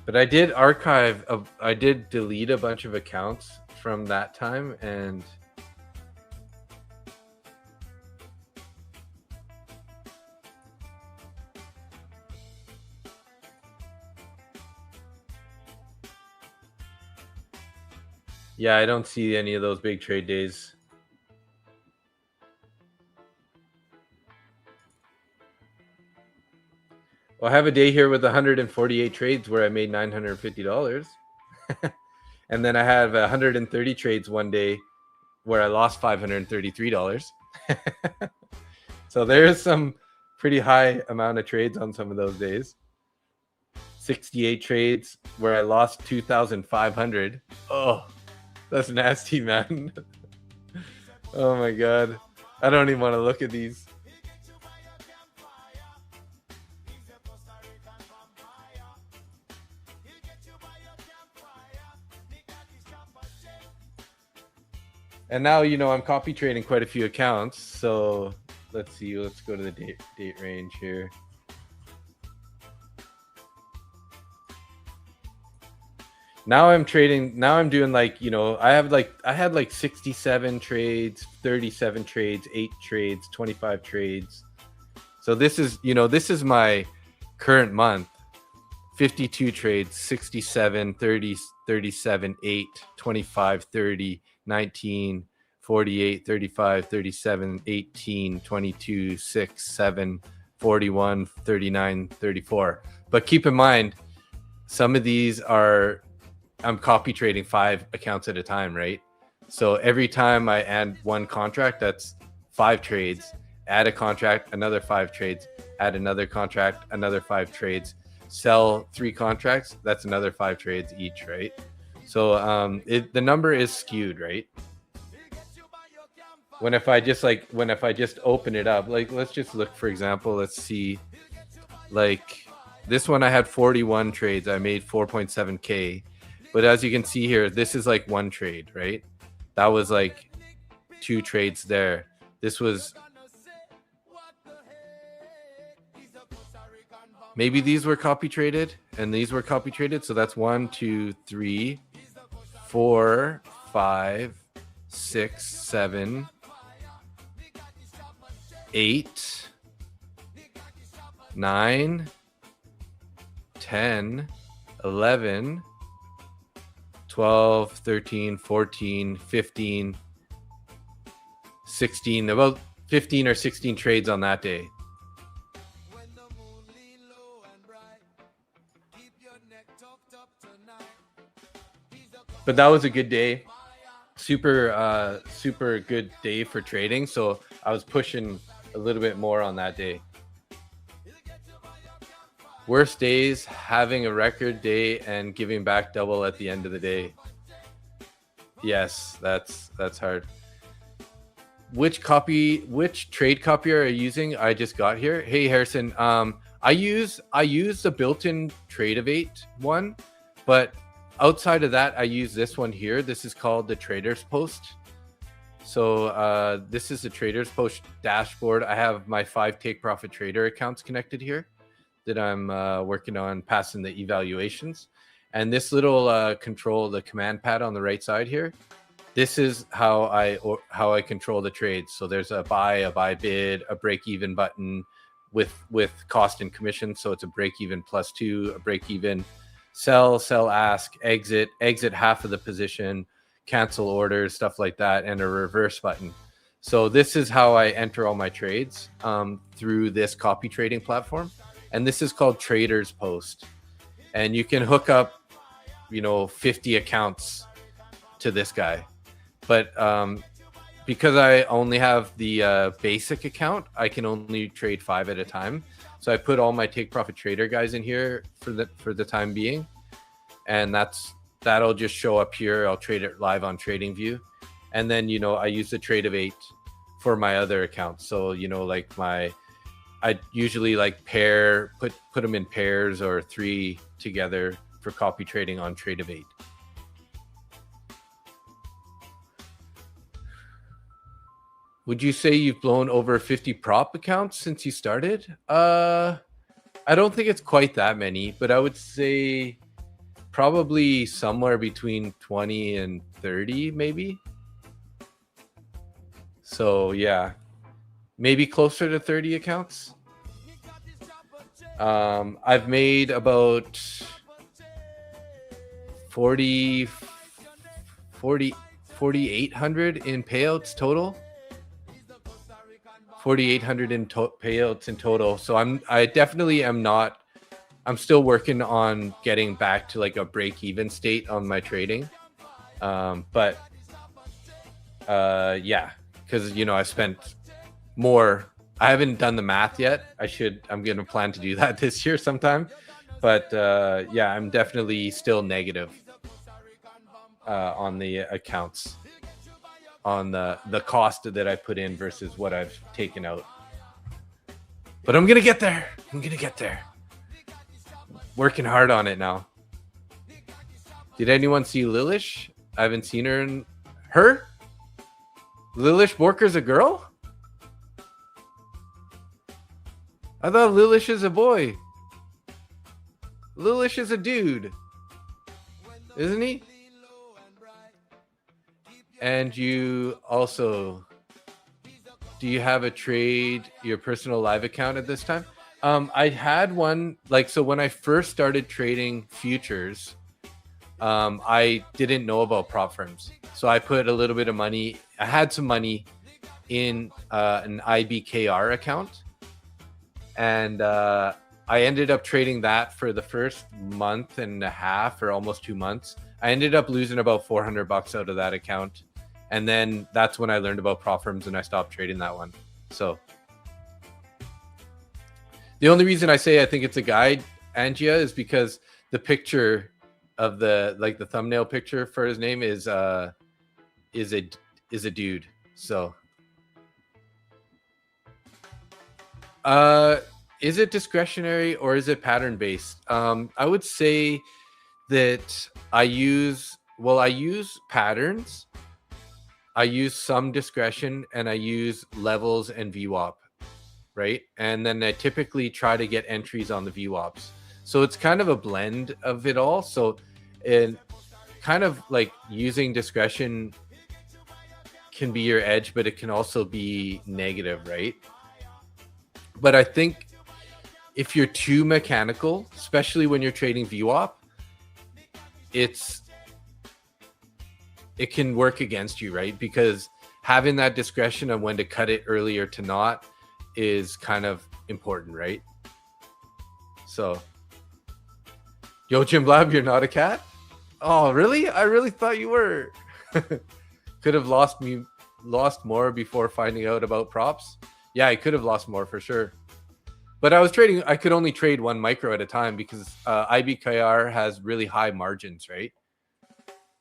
but I did I did delete a bunch of accounts from that time, and Yeah, I don't see any of those big trade days. Well, I have a day here with 148 trades where I made $950. And then I have 130 trades one day where I lost $533. So there's some pretty high amount of trades on some of those days. 68 trades where I lost 2,500. Oh, that's nasty, man. Oh my God. I don't even want to look at these. And now, you know, I'm copy trading quite a few accounts. So let's see. Let's go to the date range here. Now I'm trading. Now I'm doing like, you know, I had like 67 trades, 37 trades, 8 trades, 25 trades. So this is, you know, this is my current month. 52 trades, 67, 30, 37, 8, 25, 30, 19, 48, 35, 37, 18, 22, 6, 7, 41, 39, 34. But keep in mind, some of these are, I'm copy trading 5 accounts at a time, right? So every time I add one contract, that's 5 trades. Add a contract, another 5 trades. Add another contract, another 5 trades. Sell 3 contracts, that's another 5 trades each, right? So the number is skewed, right? When if I just open it up, like let's just look, for example, let's see, like this one I had 41 trades, I made 4.7K. But as you can see here, this is like 1 trade, right? That was like 2 trades there. This was, maybe these were copy traded and these were copy traded. So that's 1, 2, 3, 4, 5, 6, 7, 8, 9, 10, 11, 12, 13, 14, 15, 16, about 15 or 16 trades on that day. But that was a good day. Super good day for trading. So I was pushing a little bit more on that day. Worst days, having a record day and giving back double at the end of the day. Yes, that's hard. Which trade copier are you using? I just got here. Hey Harrison, I use the built-in Tradeovate one, but outside of that, I use this one here. This is called the Traders Post. So this is the Traders Post dashboard. I have my 5 take profit trader accounts connected here that I'm working on passing the evaluations. And this little control, the command pad on the right side here, this is how I control the trades. So there's a buy bid, a break even button with cost and commission. So it's a break even +2, a break even, sell, ask, exit half of the position, cancel orders, stuff like that, and a reverse button. So this is how I enter all my trades through this copy trading platform. And this is called Traders Post. And you can hook up, 50 accounts to this guy. But because I only have the basic account, I can only trade 5 at a time. So I put all my take profit trader guys in here for the time being. And that'll just show up here. I'll trade it live on TradingView. And then, I use the Tradeovate for my other accounts. So, I usually put them in pairs or 3 together for copy trading on Tradeovate. Would you say you've blown over 50 prop accounts since you started? I don't think it's quite that many, but I would say probably somewhere between 20 and 30 maybe. So yeah, maybe closer to 30 accounts. I've made about 40 4,800 in payouts total. 4,800 in payouts in total. So I definitely am not. I'm still working on getting back to like a break-even state on my trading. But yeah, because I spent more. I haven't done the math yet. I'm gonna plan to do that this year sometime. But yeah, I'm definitely still negative on the accounts, on the cost that I put in versus what I've taken out. But I'm gonna get there. Working hard on it now. Did anyone see Lilish? I haven't seen her. Her? Lilish Borker's a girl? I thought Lilish is a boy. Lilish is a dude. Isn't he? And you also, do you have a trade, your personal live account at this time? I had one, so when I first started trading futures, I didn't know about prop firms. So I put a little bit of money. I had some money in an IBKR account. And I ended up trading that for the first month and a half, or almost 2 months. I ended up losing about $400 out of that account. And then that's when I learned about prop firms and I stopped trading that one. So the only reason I say I think it's a guy, Angia, is because the picture of the thumbnail picture for his name is a dude. So is it discretionary or is it pattern based? I would say that I use patterns. I use some discretion, and I use levels and VWAP, right? And then I typically try to get entries on the VWAPs. So it's kind of a blend of it all. So in kind of like using discretion can be your edge, but it can also be negative, right? But I think if you're too mechanical, especially when you're trading VWAP, it can work against you, right? Because having that discretion on when to cut it early or to not is kind of important, right? So, yo, Jim Blab, you're not a cat? Oh, really? I really thought you were. Could have lost more before finding out about props. Yeah, I could have lost more for sure. But I could only trade one micro at a time because IBKR has really high margins, right?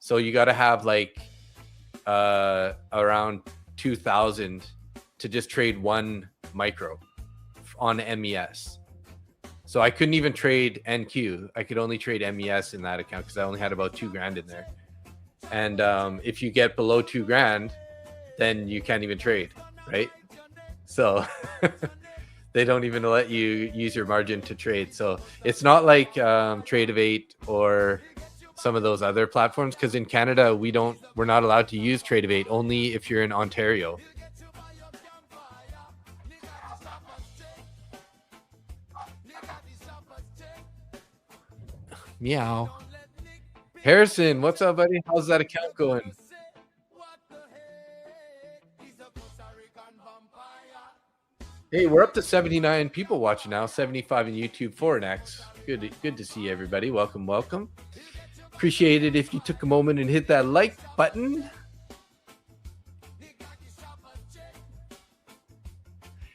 So you got to have around 2,000 to just trade one micro on MES. So I couldn't even trade NQ. I could only trade MES in that account because I only had about $2,000 in there. And if you get below $2,000, then you can't even trade, right? So they don't even let you use your margin to trade. So it's not like Trade-of-8 or some of those other platforms, because in Canada we're not allowed to use Trade-of-8, only if you're in Ontario. Meow. Harrison, what's up, buddy? How's that account going? Hey, we're up to 79 people watching now, 75 in YouTube, 4X. Good to see everybody. Welcome. Appreciate it if you took a moment and hit that like button.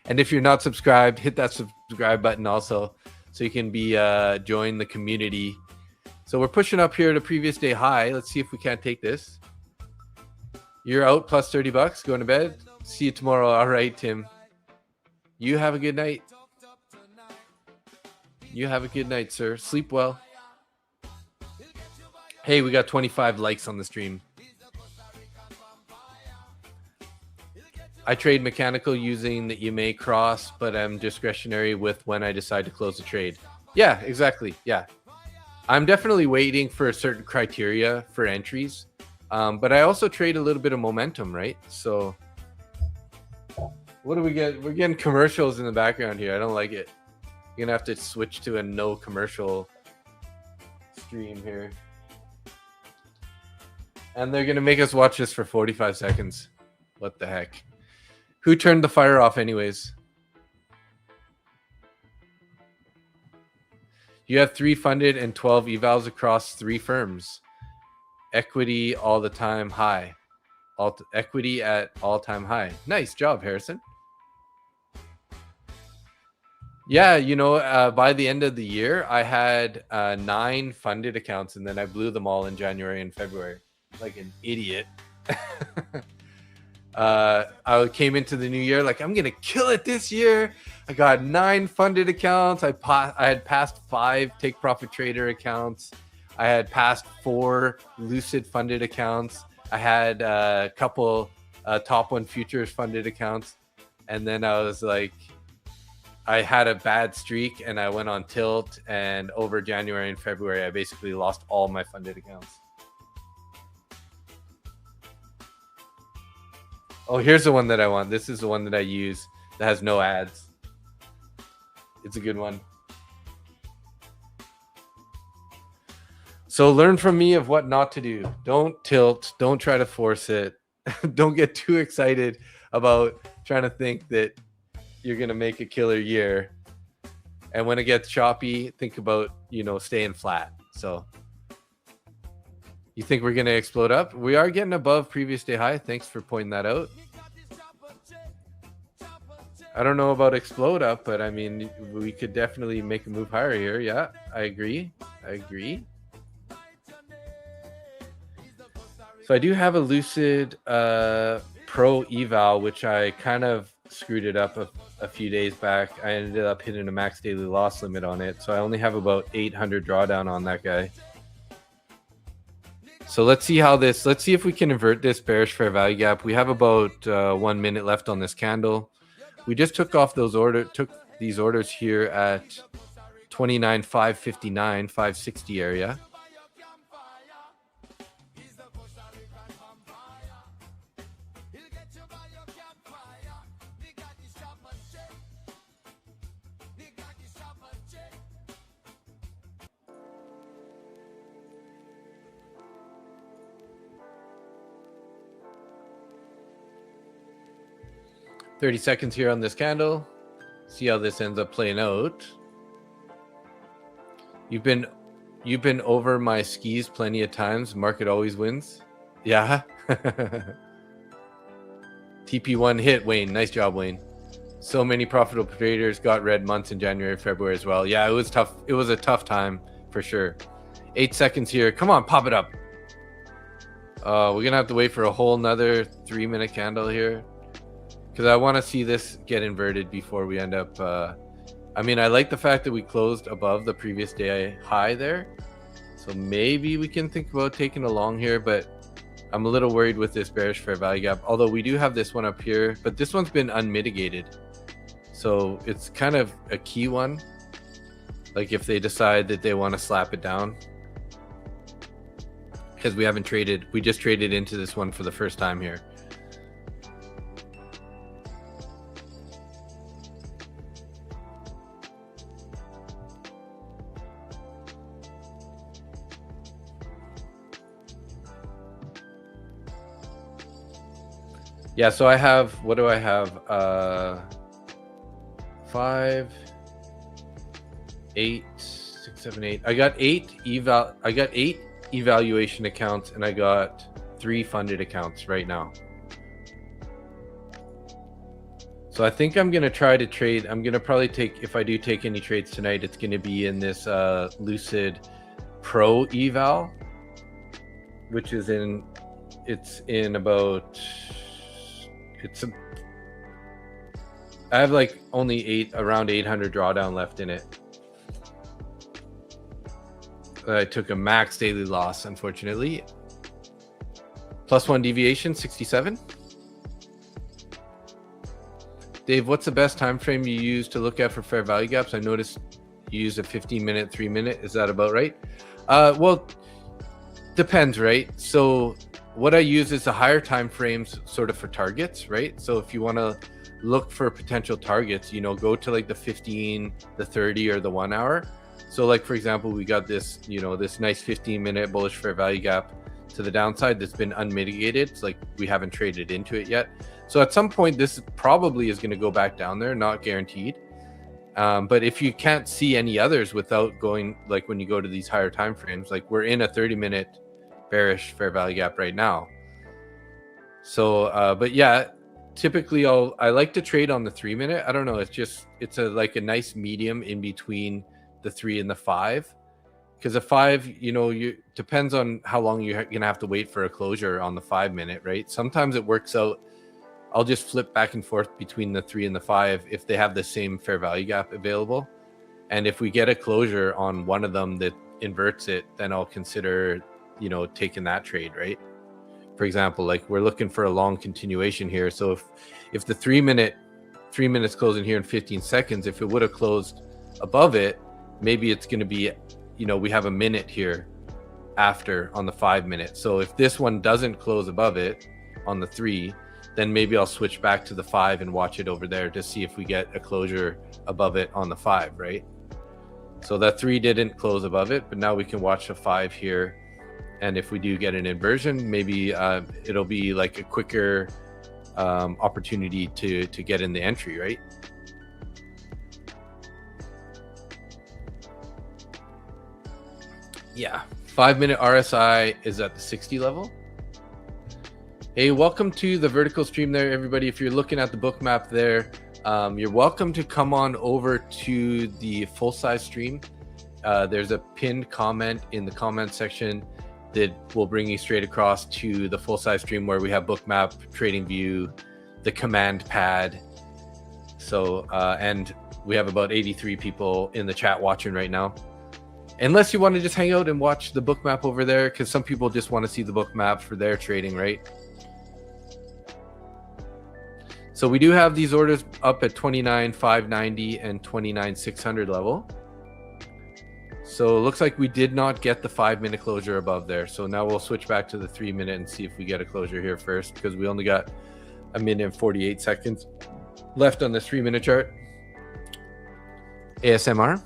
And if you're not subscribed, hit that subscribe button also, so you can be join the community. So we're pushing up here to previous day high. Let's see if we can't take this. You're out plus $30. Going to bed. See you tomorrow. All right, Tim. You have a good night. You have a good night, sir. Sleep well. Hey, we got 25 likes on the stream. I trade mechanical using the EMA cross, but I'm discretionary with when I decide to close the trade. Yeah, exactly. Yeah. I'm definitely waiting for a certain criteria for entries. But I also trade a little bit of momentum, right? So what do we get? We're getting commercials in the background here. I don't like it. You're going to have to switch to a no commercial stream here. And they're going to make us watch this for 45 seconds. What the heck? Who turned the fire off anyways? You have 3 funded and 12 evals across 3 firms. Equity all the time high. Equity at all-time high. Nice job, Harrison. Yeah, you know, by the end of the year, I had 9 funded accounts, and then I blew them all in January and February. Like an idiot. I came into the new year like, I'm gonna kill it this year. I got 9 funded accounts. I had passed 5 take profit trader accounts. I had passed 4 Lucid funded accounts. I had a couple top 1 futures funded accounts, and then I was like, I had a bad streak and I went on tilt, and over January and February I basically lost all my funded accounts. Oh, here's the one that I want. This is the one that I use that has no ads. It's a good one. So learn from me of what not to do. Don't tilt. Don't try to force it. Don't get too excited about trying to think that you're going to make a killer year. And when it gets choppy, think about, you know, staying flat. So you think we're going to explode up? We are getting above previous day high. Thanks for pointing that out. I don't know about explode up, but I mean, we could definitely make a move higher here. Yeah, I agree. So I do have a Lucid Pro eval, which I kind of screwed it up a few days back. I ended up hitting a max daily loss limit on it. So I only have about 800 drawdown on that guy. So let's see if we can invert this bearish fair value gap. We have about 1 minute left on this candle. We just took these orders here at 29,559, 560 area. $30 seconds here on this candle. See how this ends up playing out. You've been over my skis plenty of times. Market always wins. Yeah. TP1 hit, Wayne. Nice job, Wayne. So many profitable traders got red months in January, February as well. Yeah, it was tough. It was a tough time for sure. 8 seconds here. Come on, pop it up. We're gonna have to wait for a whole nother 3-minute candle here, because I want to see this get inverted before we end up. I mean, I like the fact that we closed above the previous day high there. So maybe we can think about taking a long here, but I'm a little worried with this bearish fair value gap. Although we do have this one up here, but this one's been unmitigated. So it's kind of a key one. Like if they decide that they want to slap it down. Because we just traded into this one for the first time here. Yeah, so I have, what do I have? 5, 8, 6, 7, 8. I got 8 evaluation accounts, and I got 3 funded accounts right now. So I think I'm gonna try to trade. I'm gonna probably take, if I do take any trades tonight, it's gonna be in this Lucid Pro eval, which is I have like only around 800 drawdown left in it. I took a max daily loss, unfortunately. +1 deviation, 67. Dave, what's the best time frame you use to look at for fair value gaps? I noticed you use a 15-minute, 3-minute. Is that about right? Well, depends, right? So what I use is the higher time frames sort of for targets, right? So if you want to look for potential targets, you know, go to like the 15, the 30, or the 1 hour. So like, for example, we got this, you know, this nice 15-minute bullish fair value gap to the downside that's been unmitigated. It's like we haven't traded into it yet. So at some point, this probably is going to go back down there, not guaranteed. But if you can't see any others without going, like when you go to these higher time frames, like we're in a 30-minute bearish fair value gap right now. So, but yeah, typically I like to trade on the 3-minute. I don't know. It's like a nice medium in between the 3 and the 5. Because a 5, depends on how long you're going to have to wait for a closure on the 5-minute, right? Sometimes it works out. I'll just flip back and forth between the 3 and the 5 if they have the same fair value gap available. And if we get a closure on one of them that inverts it, then I'll consider, taking that trade, right? For example, like we're looking for a long continuation here. So if the 3 minutes closing here in 15 seconds, if it would have closed above it, maybe it's going to be, we have a minute here after on the 5-minute. So if this one doesn't close above it on the 3, then maybe I'll switch back to the 5 and watch it over there to see if we get a closure above it on the 5, right? So that 3 didn't close above it, but now we can watch the 5 here. And if we do get an inversion, maybe it'll be like a quicker opportunity to get in the entry, right? Yeah, 5-minute RSI is at the 60 level. Hey, welcome to the vertical stream there, everybody. If you're looking at the book map there, you're welcome to come on over to the full-size stream. There's a pinned comment in the comment section that will bring you straight across to the full-size stream where we have book map, trading view, the command pad. So, and we have about 83 people in the chat watching right now. Unless you want to just hang out and watch the book map over there, because some people just want to see the book map for their trading, right? So we do have these orders up at 29,590 and 29,600 level. So it looks like we did not get the 5-minute closure above there. So now we'll switch back to the 3-minute and see if we get a closure here first, because we only got a minute and 48 seconds left on this 3-minute chart. ASMR.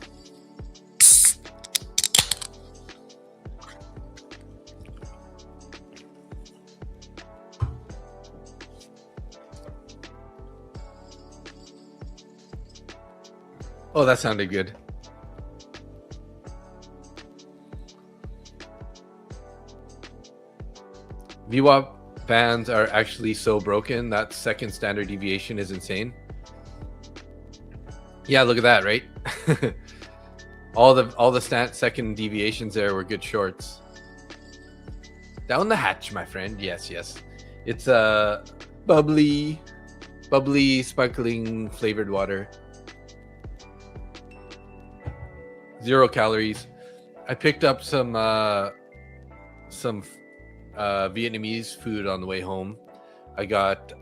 Oh, that sounded good. VWAP bands are actually so broken. That second standard deviation is insane. Yeah, look at that, right? all the second deviations there were good shorts. Down the hatch, my friend. Yes. It's a bubbly, sparkling flavored water. 0 calories. I picked up some Vietnamese food on the way home. I got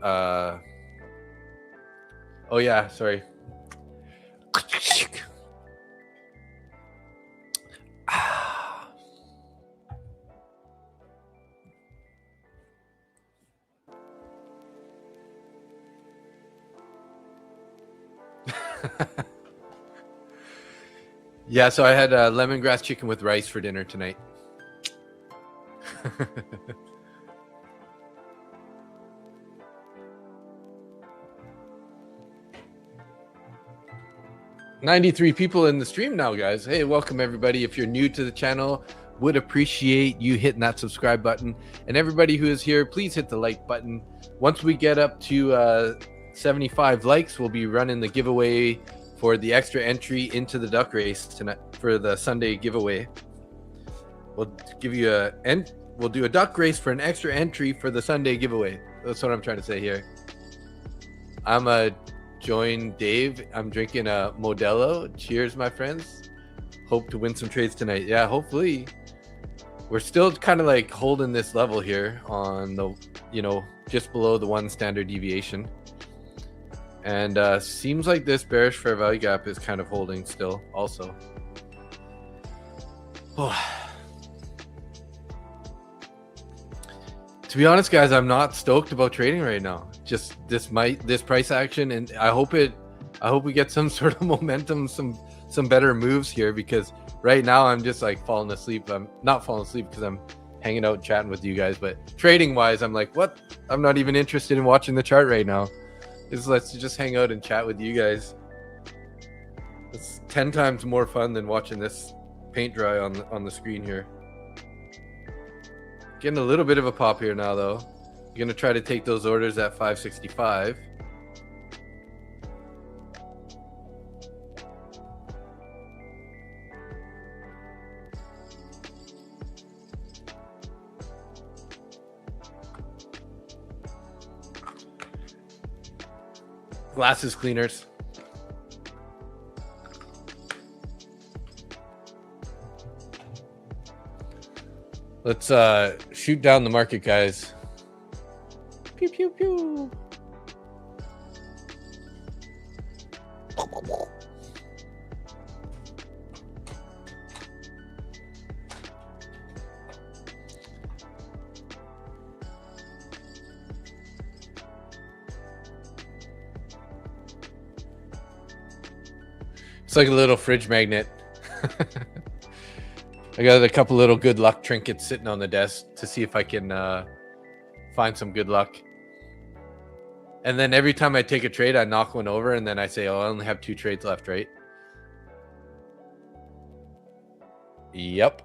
oh yeah, sorry. Yeah, so I had lemongrass chicken with rice for dinner tonight. 93 people in the stream now, guys. Hey, welcome everybody. If you're new to the channel, would appreciate you hitting that subscribe button. And everybody who is here, please hit the like button. Once we get up to 75 likes, we'll be running the giveaway for the extra entry into the duck race tonight for the Sunday giveaway. We'll give you we'll do a duck race for an extra entry for the Sunday giveaway. That's what I'm trying to say here. I'm join Dave. I'm drinking a Modelo. Cheers, my friends. Hope to win some trades tonight. Yeah, hopefully. We're still kind of like holding this level here on the, just below the 1 standard deviation. And seems like this bearish fair value gap is kind of holding still also. Oh. To be honest, guys, I'm not stoked about trading right now. Just this price action, and I hope we get some sort of momentum, some better moves here, because right now I'm just like falling asleep. I'm not falling asleep because I'm hanging out, chatting with you guys. But trading wise, I'm like, what? I'm not even interested in watching the chart right now. Let's just hang out and chat with you guys. It's 10 times more fun than watching this paint dry on the screen here. Getting a little bit of a pop here now, though. I'm gonna try to take those orders at 565. Glasses cleaners. Let's shoot down the market, guys. Pew pew pew. It's like a little fridge magnet. I got a couple little good luck trinkets sitting on the desk to see if I can find some good luck. And then every time I take a trade, I knock one over, and then I say, oh, I only have 2 trades left, right? Yep.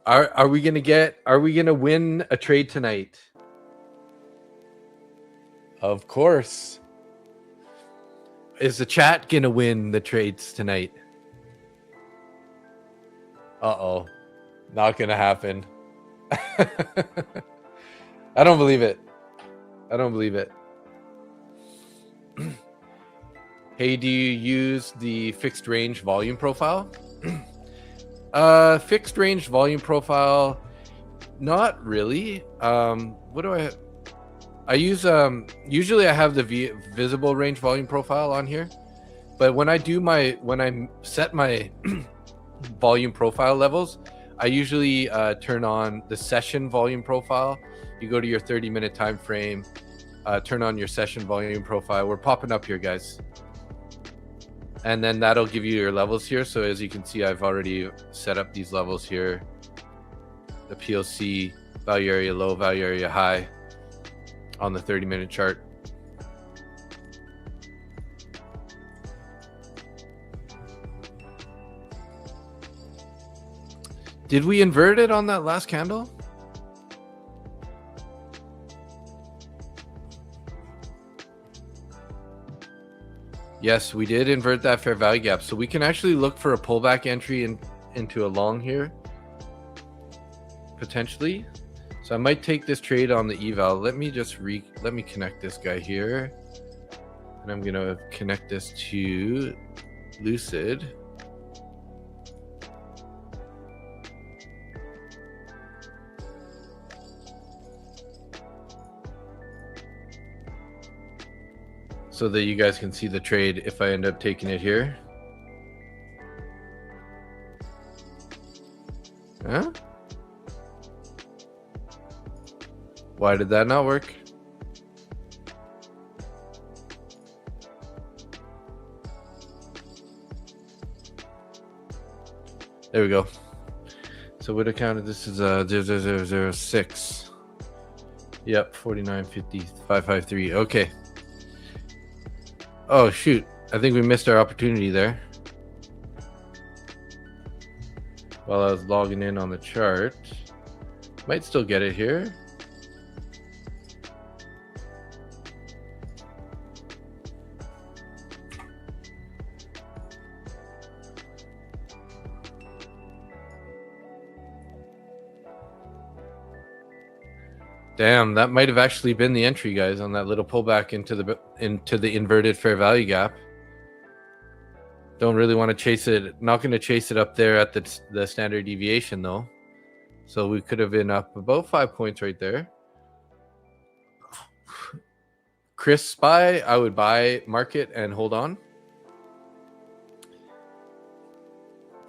Are we gonna win a trade tonight? Of course. Is the chat gonna win the trades tonight? Uh-oh. Not gonna happen. I don't believe it. I don't believe it. Hey, do you use the fixed range volume profile? Fixed range volume profile, not really. What do I use? Usually I have the visible range volume profile on here, but when I set my volume profile levels, I usually turn on the session volume profile. You go to your 30-minute time frame, turn on your session volume profile. We're popping up here, guys. And then that'll give you your levels here. So as you can see, I've already set up these levels here. The POC, value area low, value area high on the 30-minute chart. Did we invert it on that last candle? Yes, we did invert that fair value gap. So we can actually look for a pullback entry into a long here, potentially. So I might take this trade on the eval. Let me connect this guy here. And I'm going to connect this to Lucid. So that you guys can see the trade if I end up taking it here. Huh? Why did that not work? There we go. So what account this is 00006. Yep, 49.50, 553. Okay. Oh shoot, I think we missed our opportunity there. While I was logging in on the chart. Might still get it here. Damn, that might have actually been the entry, guys, on that little pullback into the inverted fair value gap. Don't really want to chase it. Not going to chase it up there at the standard deviation, though. So we could have been up about 5 points right there. Chris buy, I would buy market and hold on.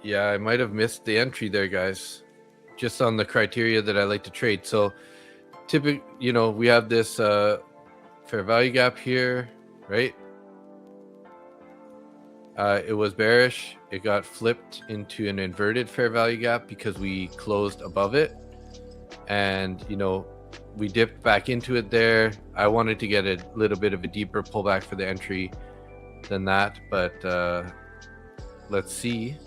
Yeah, I might have missed the entry there, guys. Just on the criteria that I like to trade. So typically, you know, we have this fair value gap here, right? It was bearish. It got flipped into an inverted fair value gap because we closed above it. And, you know, we dipped back into it there. I wanted to get a little bit of a deeper pullback for the entry than that, but let's see.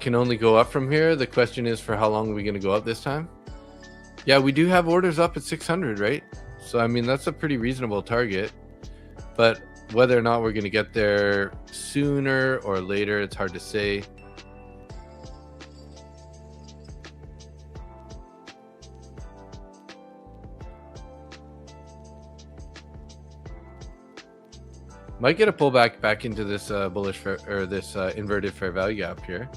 Can only go up from here. The question is, for how long are we going to go up this time? Yeah, we do have orders up at 600, right? So I mean, that's a pretty reasonable target, but whether or not we're going to get there sooner or later, it's hard to say. Might get a pullback back into this bullish or this inverted fair value gap here.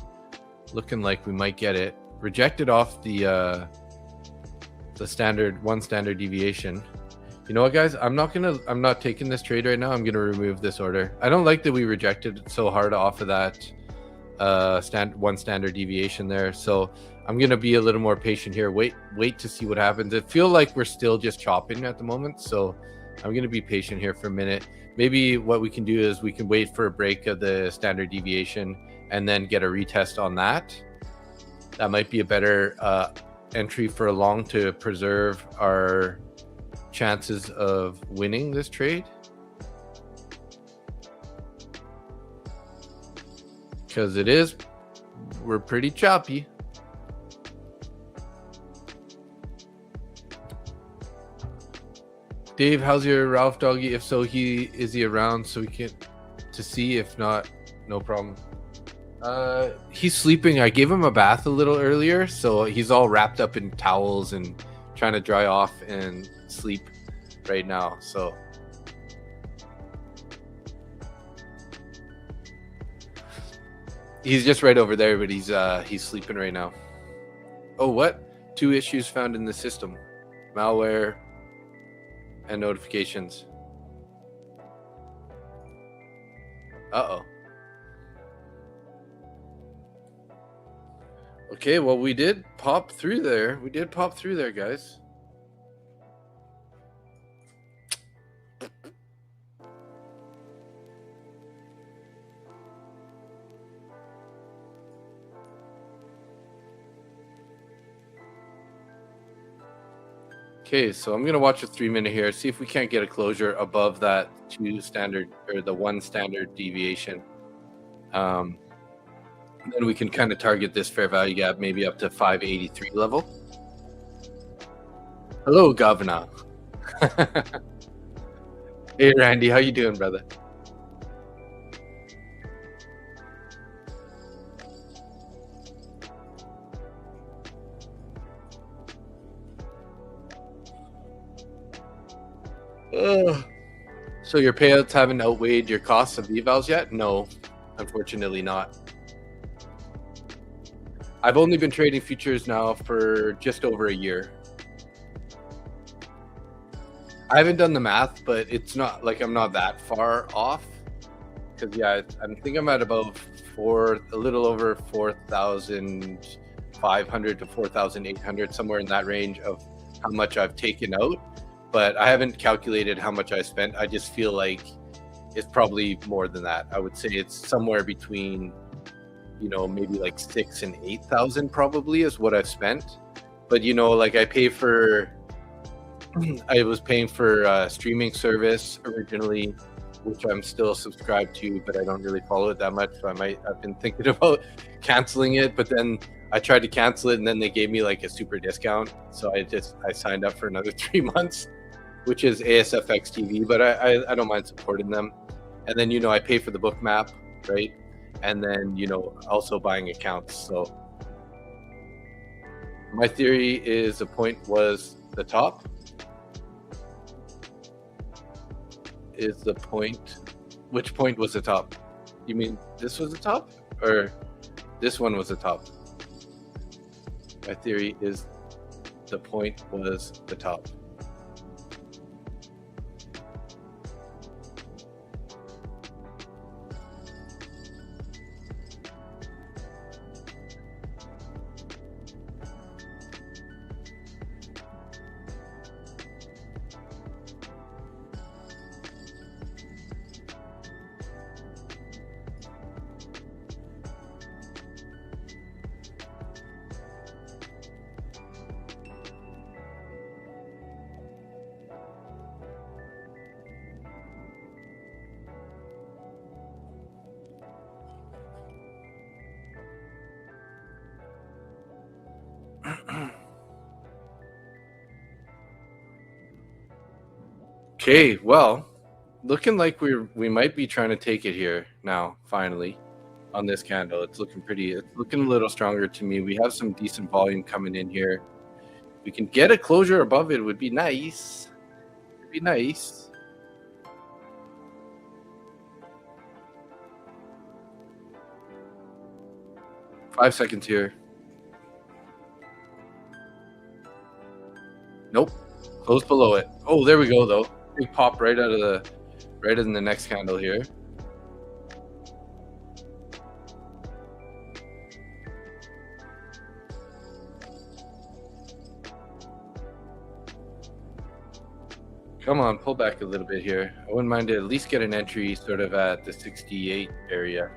Looking like we might get it. Rejected off the standard one standard deviation. You know what, guys? I'm not taking this trade right now. I'm gonna remove this order. I don't like that we rejected it so hard off of that one standard deviation there. So I'm gonna be a little more patient here. Wait to see what happens. It feels like we're still just chopping at the moment. So I'm gonna be patient here for a minute. Maybe what we can do is we can wait for a break of the standard deviation and then get a retest on that. That might be a better entry for a long to preserve our chances of winning this trade. Because we're pretty choppy. Dave, how's your Ralph doggy? If so, is he around so we can to see? If not, no problem. He's sleeping. I gave him a bath a little earlier, so he's all wrapped up in towels and trying to dry off and sleep right now. So he's just right over there, but he's sleeping right now. Oh, what? 2 issues found in the system: malware and notifications. Uh-oh. Okay, well, we did pop through there. We did pop through there, guys. Okay, so I'm gonna watch a 3-minute here, see if we can't get a closure above that 2 standard or the 1 standard deviation. Then we can kind of target this fair value gap, maybe up to 583 level. Hello, Governor. Hey, Randy, how you doing, brother? So your payouts haven't outweighed your costs of evals yet? No, unfortunately not. I've only been trading futures now for just over a year. I haven't done the math, but it's not like I'm not that far off. Because yeah, I think I'm at about a little over 4,500 to 4,800, somewhere in that range of how much I've taken out. But I haven't calculated how much I spent. I just feel like it's probably more than that. I would say it's somewhere between, you know, maybe like 6,000 and 8,000 probably is what I've spent. But you know, like I was paying for streaming service originally, which I'm still subscribed to, but I don't really follow it that much. So I've been thinking about canceling it, but then I tried to cancel it and then they gave me like a super discount. So I signed up for another 3 months, which is ASFX TV, but I don't mind supporting them. And then, you know, I pay for the book map, right? And then, you know, also buying accounts. So my theory is the point was the top. Which point was the top? You mean this was the top or this one was the top? My theory is the point was the top. Okay, well, looking like we might be trying to take it here now, finally, on this candle. It's looking a little stronger to me. We have some decent volume coming in here. We can get a closure above it would be nice. It'd be nice. Five seconds here. Nope. Close below it. Oh, there we go though. Big pop right in the next candle here. Come on, pull back a little bit here. I wouldn't mind to at least get an entry sort of at the 68 area.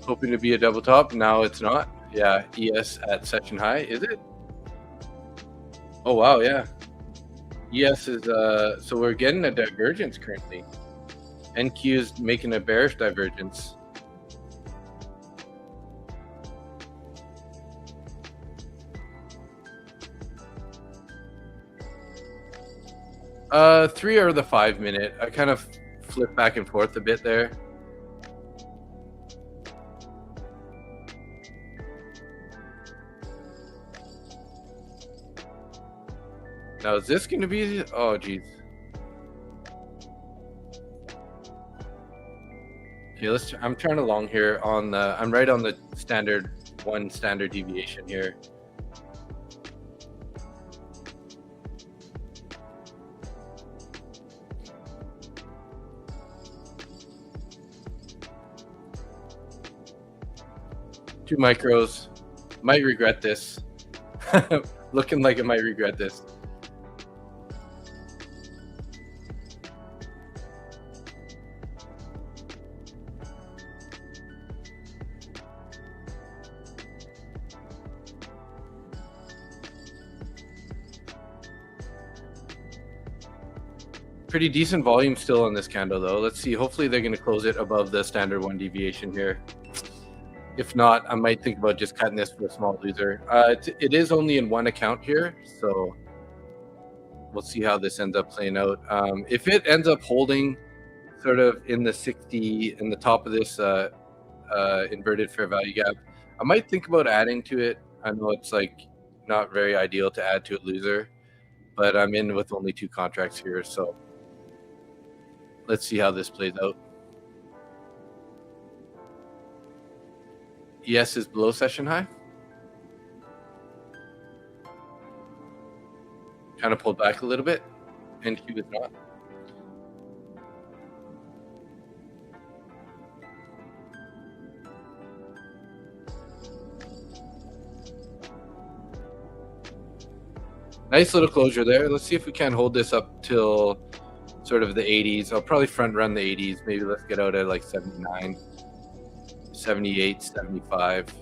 Hoping to be a double top. Now it's not. Yeah, ES at session high. Is it? Oh, wow, yeah. ES is, so we're getting a divergence currently. NQ is making a bearish divergence. Three or the 5 minute. I kind of flip back and forth a bit there. Now, is this going to be... Oh, geez. Okay, I'm trying along here on the... I'm right on the standard deviation here. Two micros. Might regret this. Looking like I might regret this. Pretty decent volume still on this candle though. Let's see, hopefully they're going to close it above the standard 1 deviation here. If not, I might think about just cutting this for a small loser. It is only in one account here, so we'll see how this ends up playing out. If it ends up holding sort of in the 60, in the top of this inverted fair value gap, I might think about adding to it. I know it's like not very ideal to add to a loser, but I'm in with only 2 contracts here, so let's see how this plays out. ES is below session high. Kind of pulled back a little bit. NQ is not. Nice little closure there. Let's see if we can hold this up till sort of the 80s. I'll probably front run the 80s. Maybe let's get out at like 79, 78, 75.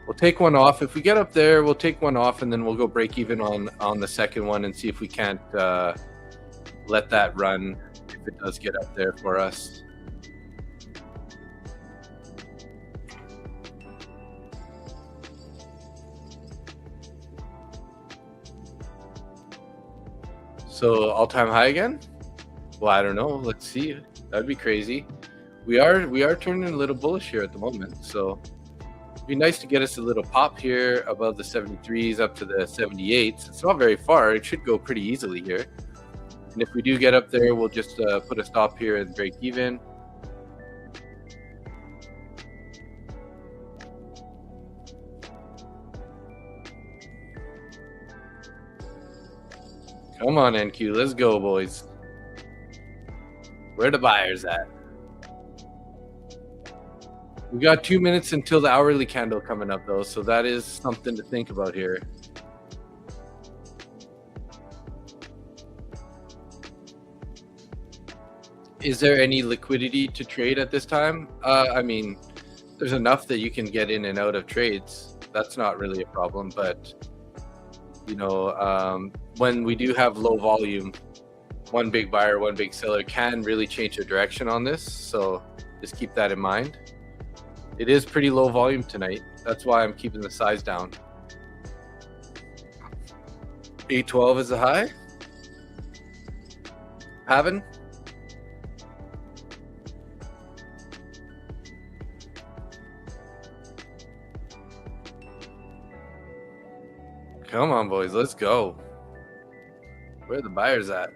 We'll take one off. If we get up there, we'll take one off, and then we'll go break even on the second one and see if we can't let that run if it does get up there for us. So all-time high again? Well, I don't know. Let's see. That'd be crazy. We are turning a little bullish here at the moment, so it'd be nice to get us a little pop here above the 73s up to the 78s. It's not very far. It should go pretty easily here. And if we do get up there, we'll just put a stop here and break even. Come on, NQ. Let's go, boys. Where the buyers at? We got 2 minutes until the hourly candle coming up, though, so that is something to think about here. Is there any liquidity to trade at this time? I mean, there's enough that you can get in and out of trades. That's not really a problem, but you know, when we do have low volume, one big buyer, one big seller can really change the direction on this. So just keep that in mind. It is pretty low volume tonight. That's why I'm keeping the size down. 812 is the high. Having. Come on, boys, let's go. Where are the buyers at?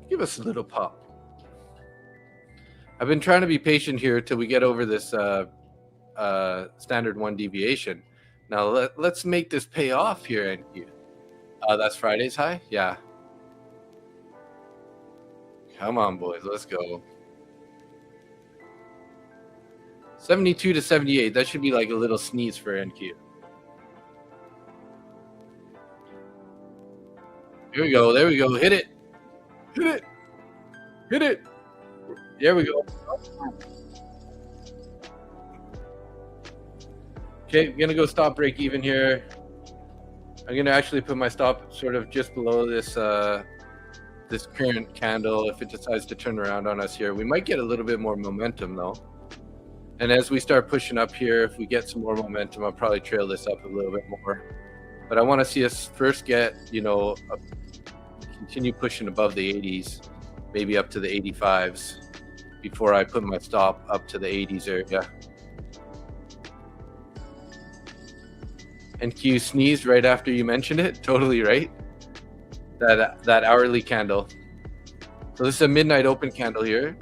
Give us a little pop. I've been trying to be patient here till we get over this standard 1 deviation. Now let's make this pay off here, NQ. That's Friday's high? Yeah. Come on, boys, let's go. 72 to 78. That should be like a little sneeze for NQ. Here we go. There we go. Hit it. Hit it. Hit it. There we go. Okay, I'm going to go stop break even here. I'm going to actually put my stop sort of just below this this current candle if it decides to turn around on us here. We might get a little bit more momentum though. And as we start pushing up here, if we get some more momentum, I'll probably trail this up a little bit more. But I want to see us first get, you know, continue pushing above the 80s, maybe up to the 85s, before I put my stop up to the 80s area. And Q sneezed right after you mentioned it. Totally right. That hourly candle. So this is a midnight open candle here.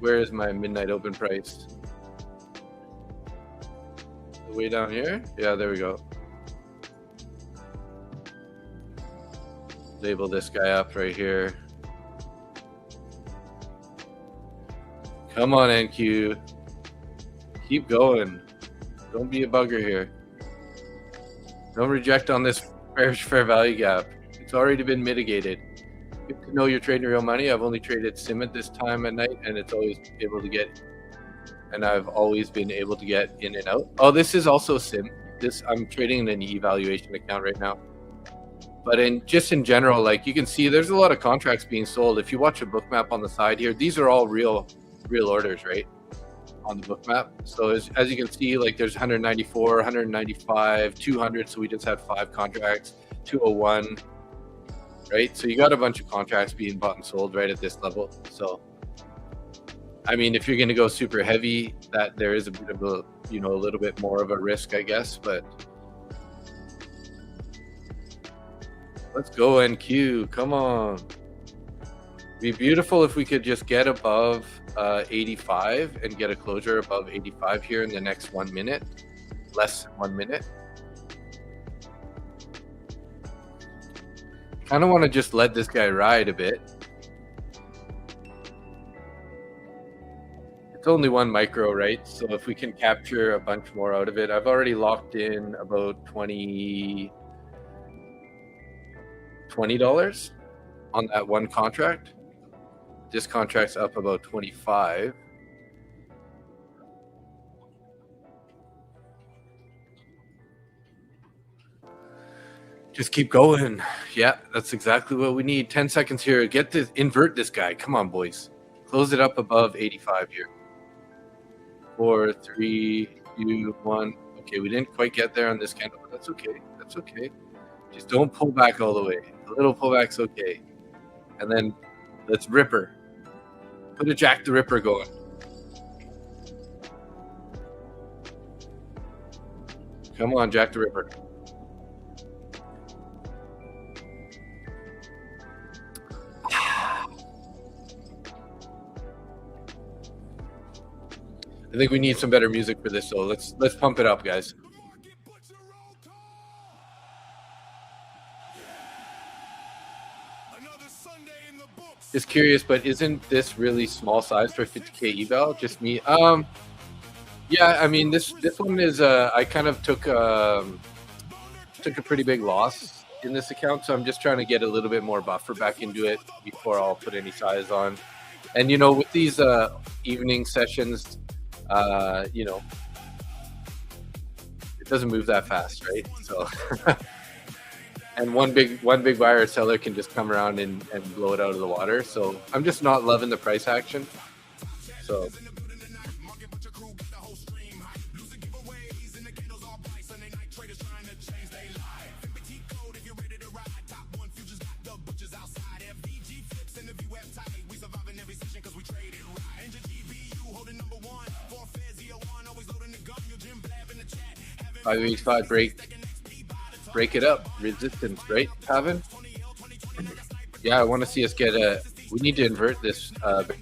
Where is my midnight open price? Way down here? Yeah, there we go. Label this guy up right here. Come on, NQ. Keep going. Don't be a bugger here. Don't reject on this fair value gap. It's already been mitigated. Good to know you're trading real money. I've only traded sim at this time at night, and it's always able to get, and I've always been able to get in and out. Oh, this is also sim. This I'm trading in an evaluation account right now. But in general, like you can see, there's a lot of contracts being sold. If you watch a book map on the side here, these are all real orders, right? On the book map. So as you can see, like there's 194, 195, 200. So we just had 5 contracts, 201. Right, so you got a bunch of contracts being bought and sold right at this level. So, I mean, if you're going to go super heavy, that there is a bit of a, you know, a little bit more of a risk, I guess. But let's go, NQ. Come on. It'd be beautiful if we could just get above 85 and get a closure above 85 here in the next 1 minute, less than 1 minute. I don't want to just let this guy ride a bit. It's only 1 micro, right? So if we can capture a bunch more out of it, I've already locked in about $20 on that 1 contract. This contract's up about 25. Just keep going. Yeah, that's exactly what we need. 10 seconds here. Get this, invert this guy. Come on, boys. Close it up above 85 here. 4, 3, 2, 1. Okay, we didn't quite get there on this candle, but that's okay. That's okay. Just don't pull back all the way. A little pullback's okay. And then let's Ripper. Put a Jack the Ripper going. Come on, Jack the Ripper. I think we need some better music for this, so let's pump it up, guys. Just curious, but isn't this really small size for 50K eval? Just me. Yeah, I mean this one is I kind of took a pretty big loss in this account, so I'm just trying to get a little bit more buffer back into it before I'll put any size on. And you know, with these evening sessions, you know, it doesn't move that fast, right? So and one big buyer or seller can just come around and blow it out of the water. So I'm just not loving the price action. So $585 break it up, resistance, right, Pavan? Yeah, I want to see us get we need to invert this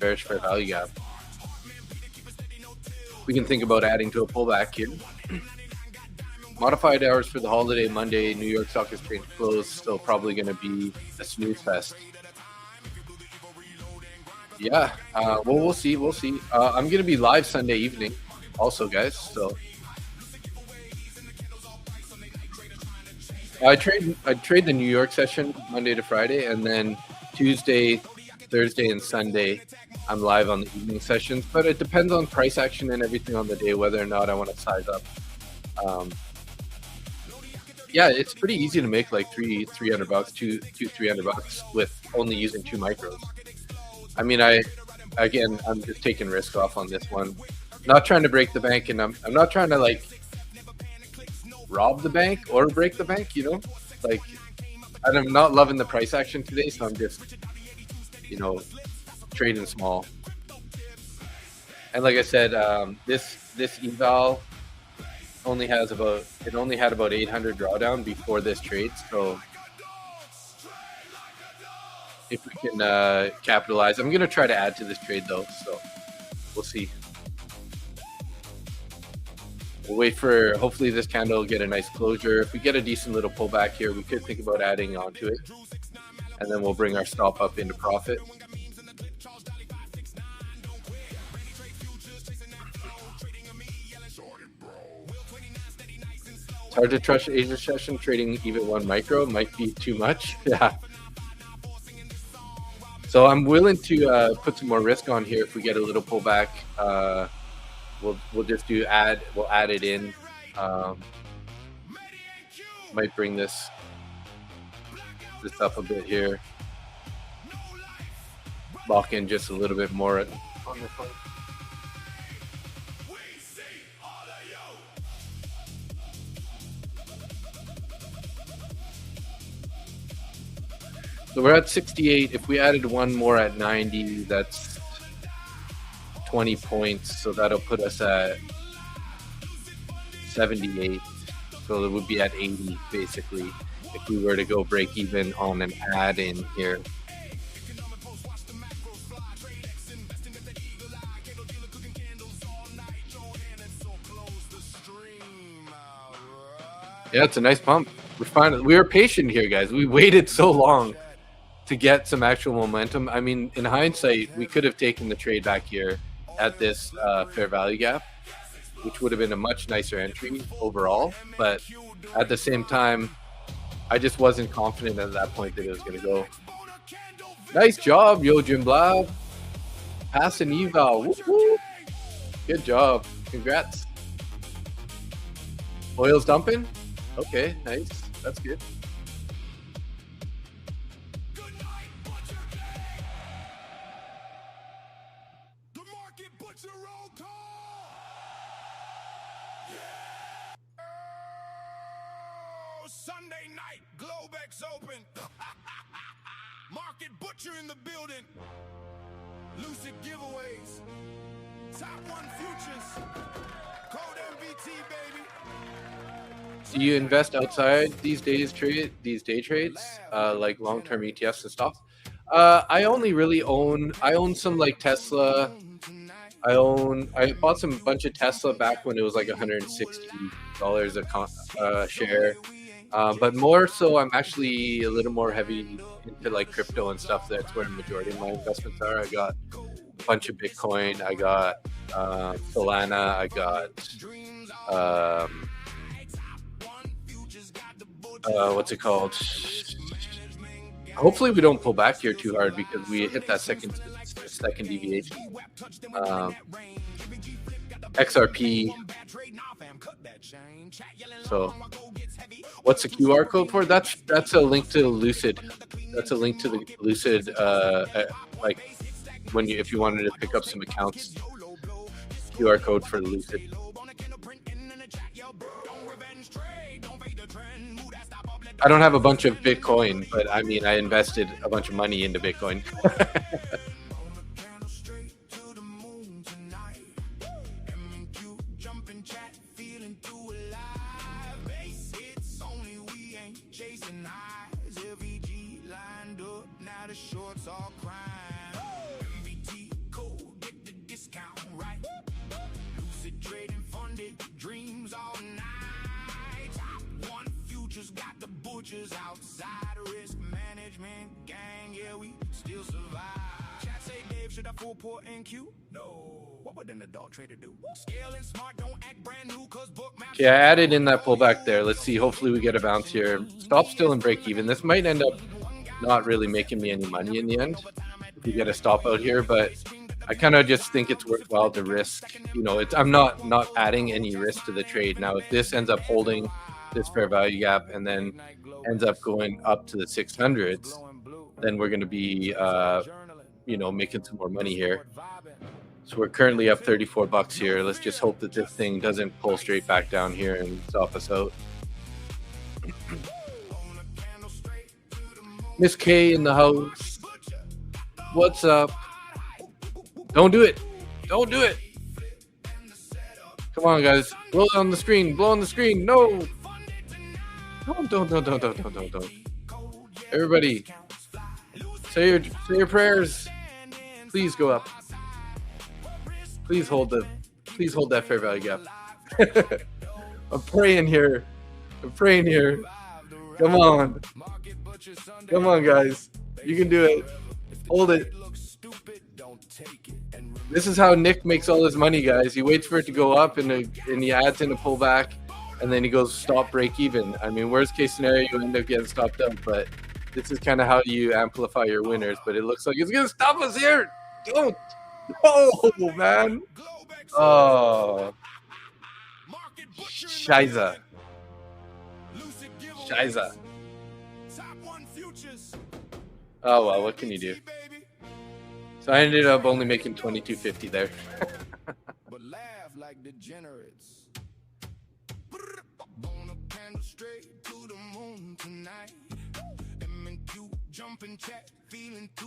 bearish fair value gap. We can think about adding to a pullback here. Modified hours for the holiday Monday, New York Stock Exchange closed, so probably going to be a snooze fest. Yeah, well, we'll see. I'm going to be live Sunday evening also, guys, so I trade the New York session Monday to Friday, and then Tuesday, Thursday, and Sunday I'm live on the evening sessions. But it depends on price action and everything on the day, whether or not I want to size up. Yeah, it's pretty easy to make like $300, $300 with only using 2 micros. I mean, I'm just taking risk off on this one. Not trying to break the bank, and I'm not trying to like rob the bank or break the bank, you know, like, and I'm not loving the price action today, so I'm just, you know, trading small. And like I said, this eval only had about 800 drawdown before this trade, so if we can capitalize, I'm gonna try to add to this trade though, so we'll see. We'll wait for, hopefully this candle will get a nice closure. If we get a decent little pullback here, we could think about adding onto it, and then we'll bring our stop up into profit. It's hard to trust Asia session. Trading even 1 micro might be too much. Yeah. So I'm willing to put some more risk on here if we get a little pullback. We'll just do we'll add it in. Might bring this up a bit here. Lock in just a little bit more on this one. So we're at 68. If we added one more at 90, that's 20 points. So that'll put us at 78. So it would be at 80, basically, if we were to go break even on an add in here. Yeah, it's a nice pump. We were patient here, guys. We waited so long to get some actual momentum. I mean, in hindsight, we could have taken the trade back here at this fair value gap, which would have been a much nicer entry overall. But at the same time, I just wasn't confident at that point that it was going to go. Nice job, Yo Jim Blau. Pass an eval. Woo-hoo. Good job. Congrats. Oil's dumping? Okay, nice. That's good. Sunday night, Globex open. Market Butcher in the building. Lucid giveaways. Top 1 futures. Code MVT, baby. Do you invest outside these day trades, like long-term ETFs and stuff? I only really own some like Tesla. I bought some bunch of Tesla back when it was like $160 a share. But more so, I'm actually a little more heavy into like crypto and stuff. That's where the majority of my investments are. I got a bunch of Bitcoin. I got Solana. I got what's it called? Hopefully we don't pull back here too hard because we hit that second deviation. XRP. So what's the QR code for? That's a link to Lucid. That's a link to the Lucid like when you, if you wanted to pick up some accounts, QR code for Lucid. I don't have a bunch of Bitcoin, but I mean, I invested a bunch of money into Bitcoin. Outside risk management gang, yeah, we still survive. Chat say, Dave, should I full port NQ? No. What would an adult trader do? Scaling smart, don't act brand new, cause book maps. Yeah, I added in that pullback there. Let's see. Hopefully we get a bounce here. Stop still and break even. This might end up not really making me any money in the end if you get a stop out here, but I kind of just think it's worthwhile to risk. You know, I'm not adding any risk to the trade. Now, if this ends up holding this fair value gap and then ends up going up to the 600s, then we're going to be you know, making some more money here. So we're currently up $34 here. Let's just hope that this thing doesn't pull straight back down here and stop us out. Miss K in the house. What's up? Don't do it. Don't do it. Come on, guys. Blow it on the screen. Blow on the screen. No. Don't. Everybody, say your prayers. Please go up. Please hold that fair value gap. I'm praying here. Come on, guys. You can do it. Hold it. This is how Nick makes all his money, guys. He waits for it to go up and he adds in a pullback. And then he goes stop, break even. I mean, worst case scenario, you end up getting stopped up, but this is kind of how you amplify your winners. But it looks like it's going to stop us here. Don't. Oh, man. Oh. Scheiße. Oh, well, what can you do? So I ended up only making $22.50 there. But laugh like degenerates.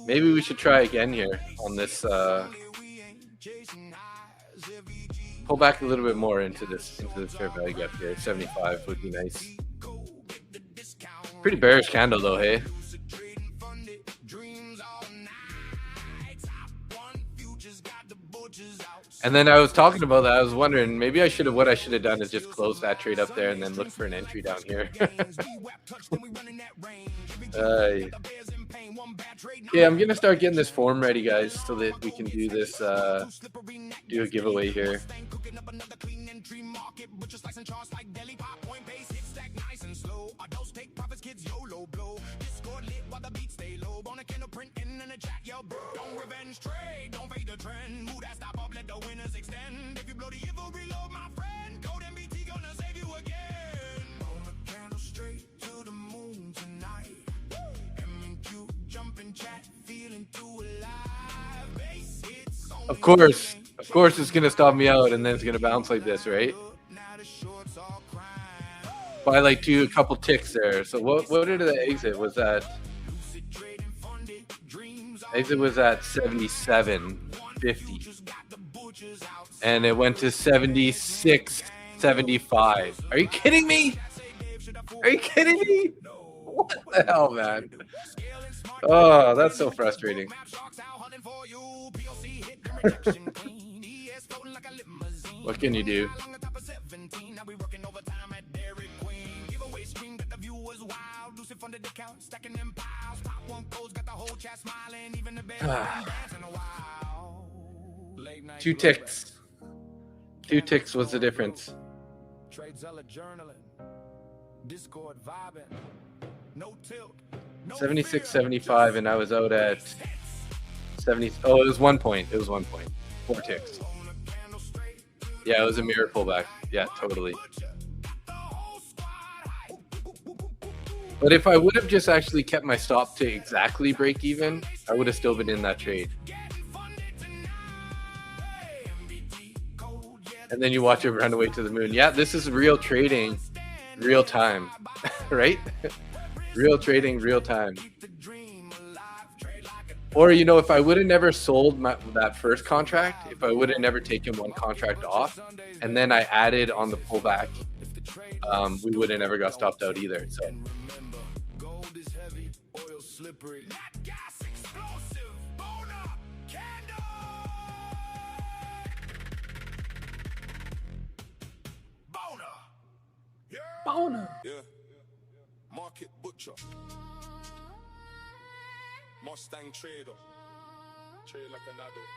Maybe we should try again here on this. Pull back a little bit more into this fair value gap here. 75 would be nice. Pretty bearish candle though, hey. And then I was talking about that. I was wondering maybe what I should have done is just close that trade up there and then look for an entry down here. Yeah, I'm gonna start getting this form ready, guys, so that we can do this. Do a giveaway here. Of course it's gonna stop me out and then it's gonna bounce like this, right? By like a couple ticks there. So what did the exit was that? Exit was at 77.50 and it went to 76.75. Are you kidding me? What the hell, man? Oh, that's so frustrating. What can you do? Two ticks. 2 ticks was the difference. Discord vibing. No tilt. 76.75, and I was out at 70. Oh, it was 1 point. It was 1 point. 4 ticks. Yeah, it was a mirror pullback. Yeah, totally. But if I would have just actually kept my stop to exactly break even, I would have still been in that trade. And then you watch it run away to the moon. Yeah, this is real trading, real time, right? Real trading, real time. Or, you know, if I would have never sold that first contract, if I would have never taken one contract off, and then I added on the pullback, we would have never got stopped out either. So. Boner. Yeah. Market butcher. Mustang trader. Trade like an adult.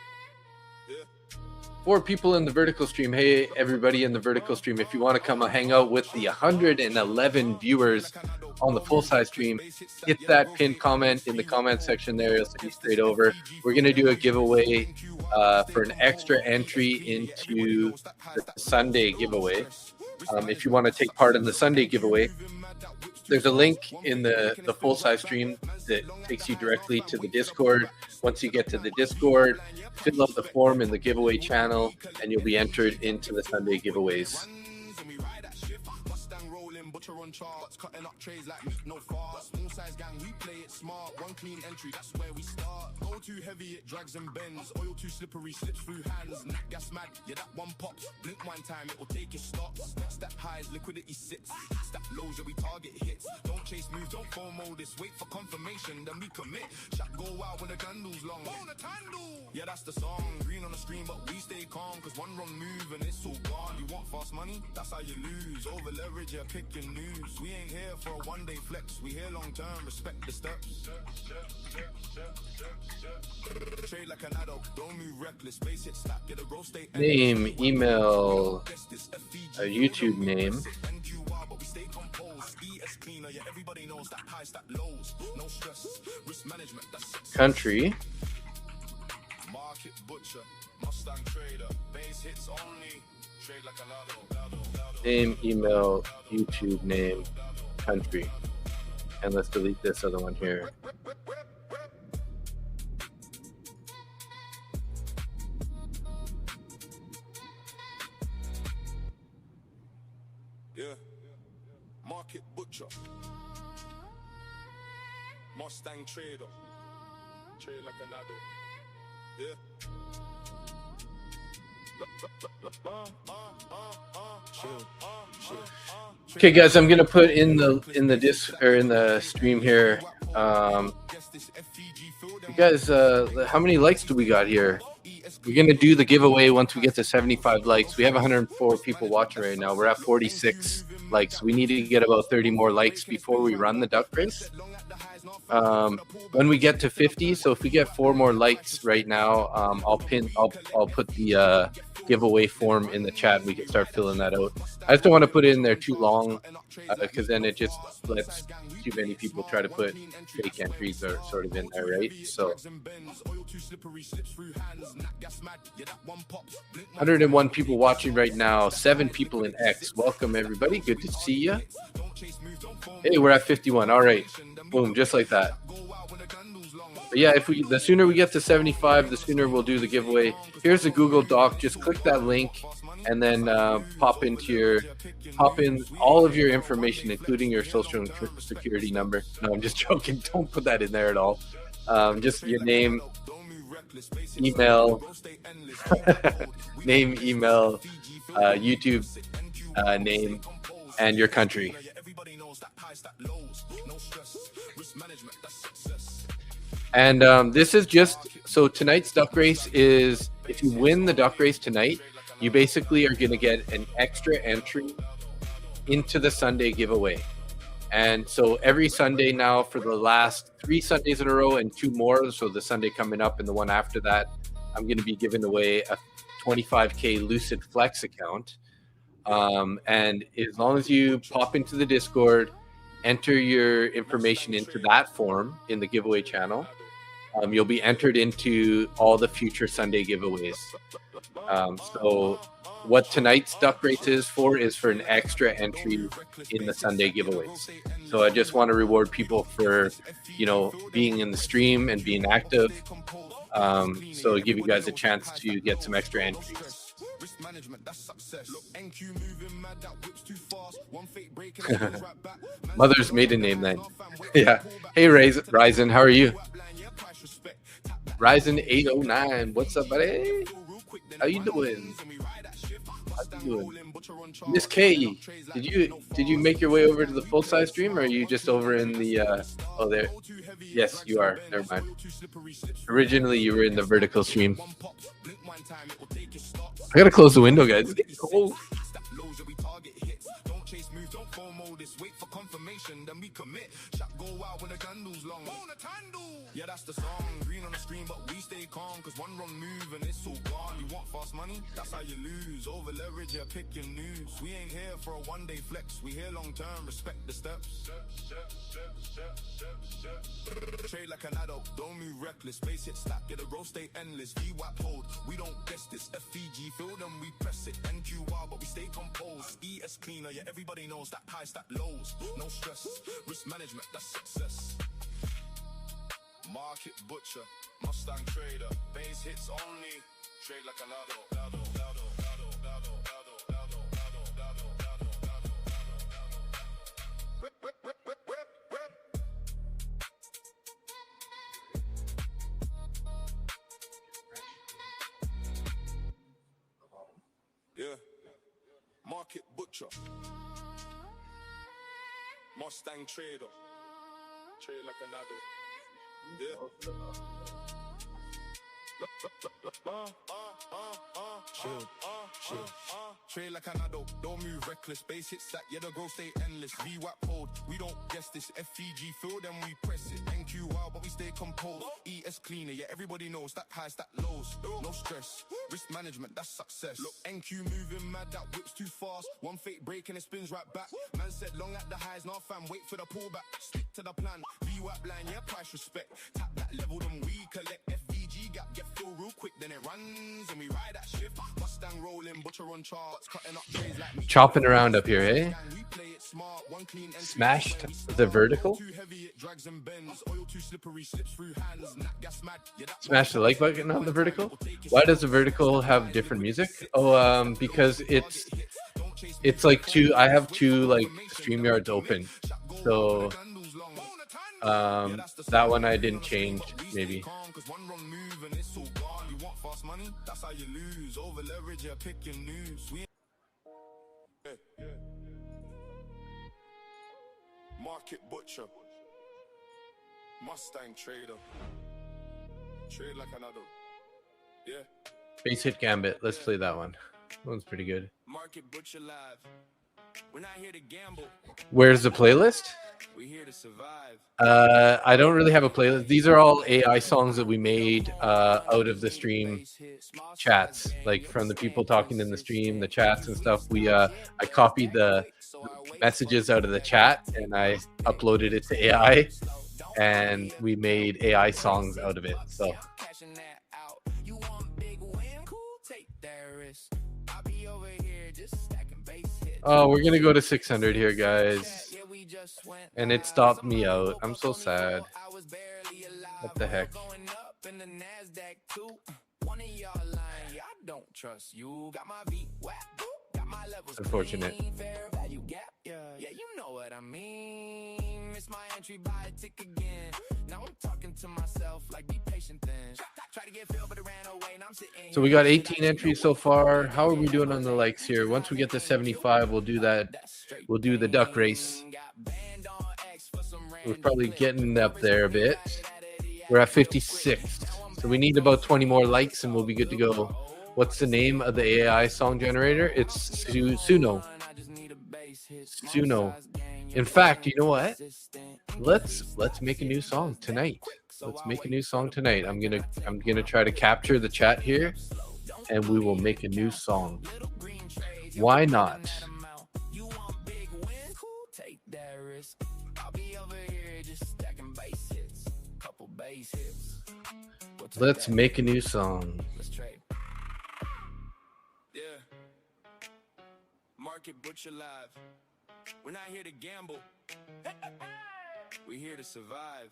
Yeah. 4 people in the vertical stream. Hey, everybody in the vertical stream, if you want to come hang out with the 111 viewers on the full-size stream, hit that pinned comment in the comment section there. It'll send you straight over. We're going to do a giveaway for an extra entry into the Sunday giveaway. If you want to take part in the Sunday giveaway, there's a link in the full-size stream that takes you directly to the Discord. Once you get to the Discord, fill out the form in the giveaway channel, and you'll be entered into the Sunday giveaways. Butcher on charts, cutting up trays like no fast. Small size gang, we play it smart. One clean entry, that's where we start. Go too heavy, it drags and bends. Oil too slippery, slips through hands. Nat gas mad, yeah, that one pops. Blink one time, it will take your stops. Step highs, liquidity sits. Step lows, yeah, we target hits. Don't chase moves, don't FOMO this. Wait for confirmation, then we commit. Shot go wild when the candle's long. Yeah, that's the song. Green on the screen, but we stay calm. Cause one wrong move and it's all gone. You want fast money? That's how you lose. Over leverage, yeah, pick your news. We ain't here for a one-day flex. We here long term, respect the steps. Trade like an adult, don't move reckless. Base it, stack, get a growth state. Name, email, a YouTube name. Country. Market butcher, Mustang trader, base hits only. Trade like an adult. Name, email, YouTube name, country. And let's delete this other one here. Yeah. Market butcher. Mustang trader. Trade like an adult. Yeah. Okay, guys, I'm gonna put in the disc or in the stream here. You guys, how many likes do we got here? We're gonna do the giveaway once we get to 75 likes. We have 104 people watching right now. We're at 46 likes. We need to get about 30 more likes before we run the duck race. When we get to 50, so if we get 4 more likes right now, I'll put the giveaway form in the chat. We can start filling that out. I just don't want to put it in there too long because then it just lets too many people try to put fake entries or sort of in there, right? So 101 people watching right now, 7 people in X. Welcome everybody, good to see you. Hey, we're at 51. All right, boom, just like that. But yeah, the sooner we get to 75, the sooner we'll do the giveaway. Here's the Google Doc. Just click that link and then pop in all of your information, including your social security number. No, I'm just joking. Don't put that in there at all. Just your name, email, YouTube name, and your country. And this is just, so tonight's duck race is, if you win the duck race tonight, you basically are going to get an extra entry into the Sunday giveaway. And so every Sunday now for the last 3 Sundays in a row and 2 more, so the Sunday coming up and the one after that, I'm going to be giving away a 25K Lucid Flex account. And as long as you pop into the Discord, enter your information into that form in the giveaway channel, you'll be entered into all the future Sunday giveaways. So what tonight's duck race is for an extra entry in the Sunday giveaways. So I just want to reward people for, being in the stream and being active. So give you guys a chance to get some extra entries. Mother's maiden name then. Yeah. Hey, Ryzen, how are you? Ryzen 809, what's up, buddy? How you doing? Miss K, did you make your way over to the full size stream, or are you just over in the oh there? Yes, you are. Never mind. Originally you were in the vertical stream. I gotta close the window, guys. It's getting cold. Yeah, that's the song. Green on the screen, but we stay calm. Cause one wrong move and it's all gone. You want fast money? That's how you lose. Over leverage, yeah, pick your news. We ain't here for a one-day flex. We here long term, respect the steps. Trade like an adult, don't move reckless. Base hit stack, get a roll, stay endless. VWAP hold, we don't guess this. FVG, feel them, we press it. MQ wild, but we stay composed. ES cleaner, yeah, everybody knows that high, stack lows. No stress, risk management, that's success. Market butcher, Mustang trader, base hits only. Trade like an adult. Yeah, market butcher, Mustang trader, trade like an adult. Yeah. Trade like an adult, don't move reckless. Base hit stack, yeah, the growth stay endless. VWAP hold, we don't guess this. FVG, feel them, we press it. NQ wild, but we stay composed. ES cleaner, yeah, everybody knows. Stack high, stack lows. No stress, risk management, that's success. Look, NQ moving mad, that whip's too fast. One fake break and it spins right back. Man said long at the highs, now fam, wait for the pullback. Stick to the plan, VWAP line, yeah, price respect. Tap that level, then we collect. FVG gap, get full real quick, then it runs and we ride that shift. Mustang rolling, butcher on charts, cutting up trades like me. Chopping around up here, eh? Smashed the vertical. Smash the like button on the vertical. Why does the vertical have different music? Oh, because it's like two. I have two like StreamYards open, so that one I didn't change. Maybe. Market butcher, Mustang trader, trade like an adult. Yeah. Base hit gambit. Let's play that one. That one's pretty good. Market butcher live. We're not here to gamble. Where's the playlist? We're here to survive. I don't really have a playlist. These are all AI songs that we made out of the stream chats, like from the people talking in the stream, the chats and stuff. I copied the messages out of the chat and I uploaded it to AI, and we made AI songs out of it. So. Oh, we're gonna go to 600 here, guys. And it stopped me out. I'm so sad. What the heck? It's unfortunate. Yeah, you know what I mean. Miss my entry, buy a ticket again. Now I'm talking to myself like be patient then. Try to get filled, but it ran away and I'm sitting. So we got 18 entries so far. How are we doing on the likes here? Once we get to 75, we'll do that. We'll do the duck race. We're probably getting up there a bit. We're at 56. So we need about 20 more likes and we'll be good to go. What's the name of the AI song generator? It's Suno. Suno. In fact, you know what? Let's make a new song tonight. Let's make a new song tonight. I'm gonna try to capture the chat here, and we will make a new song. Why not? Let's make a new song. Yeah. Market butcher live. We're not here to gamble. We're here to survive.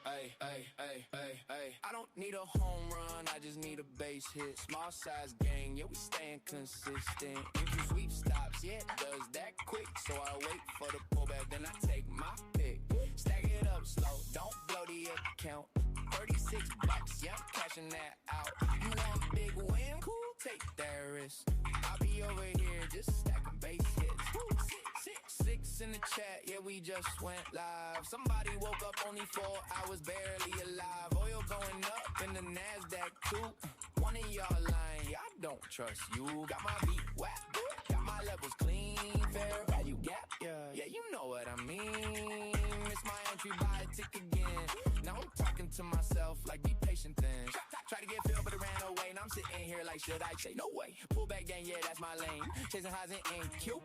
Ay, ay, ay, ay, ay. I don't need a home run, I just need a base hit. Small size gang, yeah, we staying consistent. If you sweep stops, yeah, it does that quick. So I wait for the pullback, then I take my pick. Stack it up slow, don't blow the account. 36 bucks, yeah, I'm cashing that out. You want big win? Cool, take that risk. I'll be over here just stacking base hits. Six in the chat, yeah, we just went live. Somebody woke up only 4 hours, barely alive. Oil going up in the NASDAQ too. One of y'all lying, yeah, I don't trust you. Got my beat wet, got my levels clean. Fair value gap, yeah, you know what I mean. It's my entry, buy a tick again. Now I'm talking to myself like be patient then. Try to get filled but it ran away. And I'm sitting here like should I say no way. Pull back gang, yeah, that's my lane. Chasing highs in MNQ.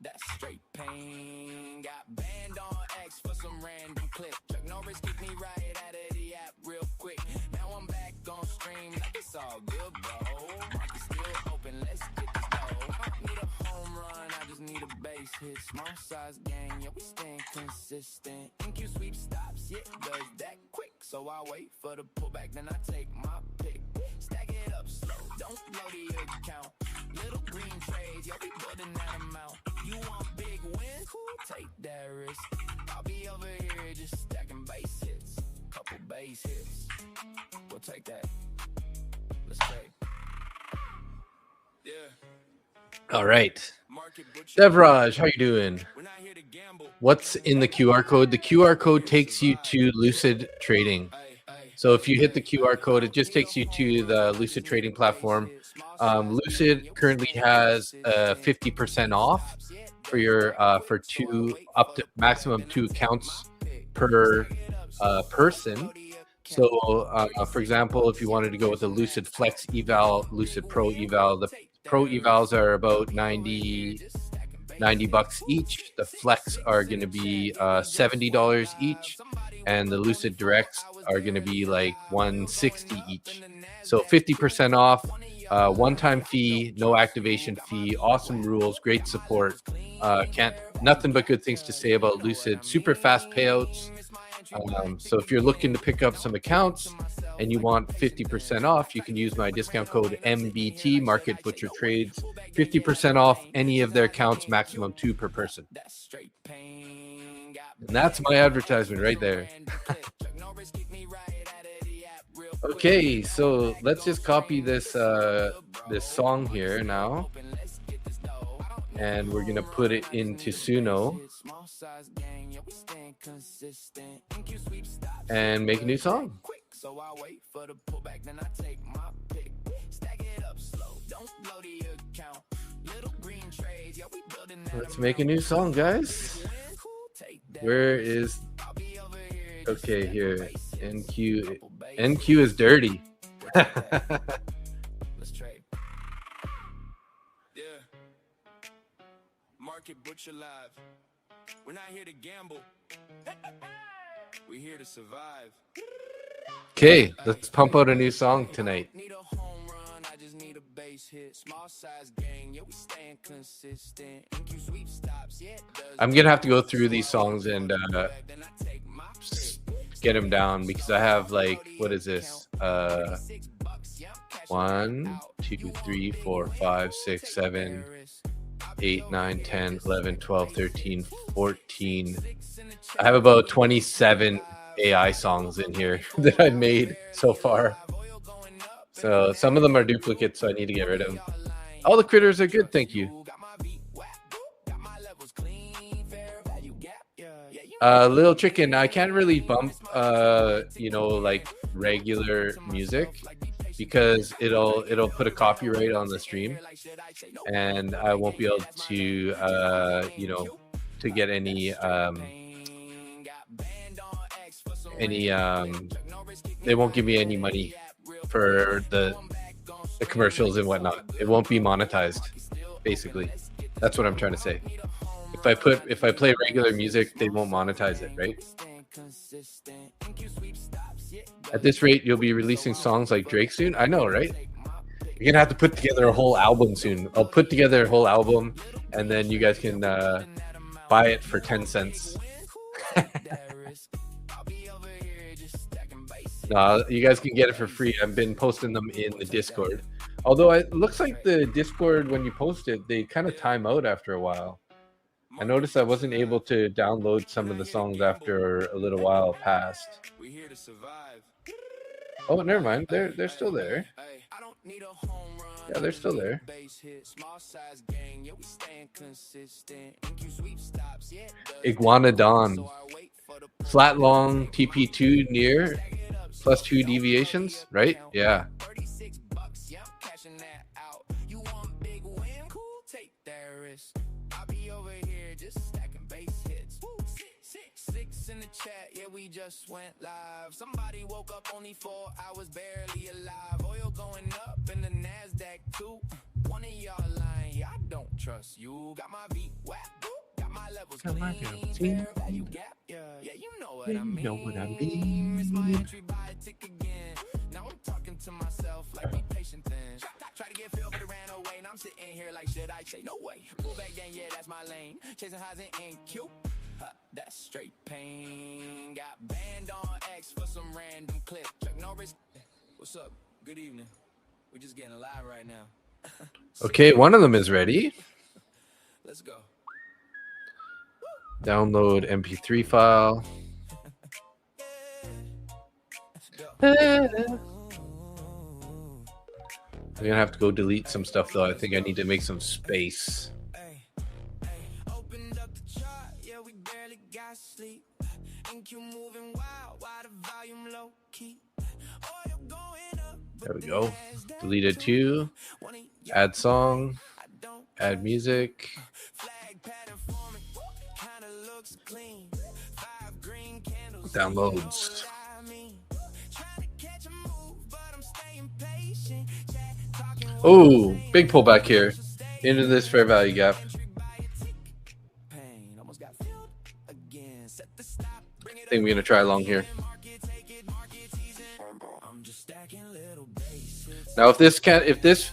That's straight pain. Got banned on X for some random clip. Chuck Norris kicked me right out of the app real quick. Now I'm back on stream like it's all good, bro. Market still open, let's get this dough. I don't need a home run, I just need a base hit. Small size gang, yeah, we staying consistent. MQ sweep stops, yeah, does that quick. So I wait for the pullback, then I take my pick. Stack it up slow, don't blow the account. Little green trades, yo, we building that amount. You want big wins? Cool, take that risk. I'll be over here just stacking base hits. Couple base hits. We'll take that. Let's trade. Yeah. All right. Devraj, how you doing? What's in the QR code? The QR code takes you to Lucid Trading. So if you hit the QR code, it just takes you to the Lucid Trading platform. Lucid currently has 50% off for your for up to maximum 2 accounts per person. So for example, if you wanted to go with the Lucid Flex Eval, Lucid Pro Eval, the Pro Evals are about 90 bucks each. The Flex are going to be $70 each, and the Lucid Directs are going to be like $160 each. So 50% off, one-time fee, no activation fee, awesome rules, great support. Nothing but good things to say about Lucid. Super fast payouts. So if you're looking to pick up some accounts and you want 50% off, you can use my discount code MBT, Market Butcher Trades. 50% off any of their accounts, maximum 2 per person. And that's my advertisement right there. Okay, so let's just copy this this song here now, and we're gonna put it into Suno and make a new song. Let's make a new song, guys. Where is... Okay, here. NQ is dirty. Let's trade. Yeah. Market butcher live. We're not here to gamble. We're here to survive. Okay, let's pump out a new song tonight. Need a home run, I just need a base hit. Small size gang, yeah, we staying consistent. MQ sweep stops, yeah. I'm gonna have to go through these songs and get them down, because I have like, what is this? 1, 2, 3, 4, 5, 6, 7, 8, 9, 10, 11, 12, 13, 14. I have about 27 AI songs in here that I've made so far. So some of them are duplicates, so I need to get rid of them. All the critters are good, thank you. Little Chicken, I can't really bump like regular music, because it'll put a copyright on the stream, and I won't be able to to get any they won't give me any money for the commercials and whatnot. It won't be monetized, basically. That's what I'm trying to say. If I play regular music, they won't monetize it, right? At this rate, you'll be releasing songs like Drake soon. I know, right? You're gonna have to put together a whole album soon. I'll put together a whole album, and then you guys can buy it for 10 cents. No, you guys can get it for free. I've been posting them in the Discord. Although it looks like the Discord, when you post it, they kind of time out after a while. I noticed I wasn't able to download some of the songs after a little while passed. Oh, never mind. They're still there. Yeah, they're still there. Iguanodon. Flat long TP2 near plus 2 deviations, right? Yeah. In the chat, yeah, we just went live. Somebody woke up only 4 hours, barely alive. Oil going up in the NASDAQ too. One of y'all lying, yeah, I don't trust you. Got my beat whacked, got my levels clean. Fair value gap, yeah, you know what I mean. You know what I mean. It's my entry, buy a tick again. Now I'm talking to myself, like be patient then. Try to get filled, but it ran away. And I'm sitting here like, should I say no way? Pull back then, yeah, that's my lane. Chasing highs in MNQ. That's straight pain. Got banned on X for some random clip. Chuck Norris. What's up? Good evening. We're just getting live right now. Okay, one of them is ready. Let's go. Download MP3 file. I'm gonna have to go delete some stuff though. I think I need to make some space. Sleep. MNQ moving wild, why the volume low key. Oil going up. There we go. Deleted 2. Add song. Add music. Downloads. Oh, big pullback here into this fair value gap. I think we're gonna try long here. Now, if this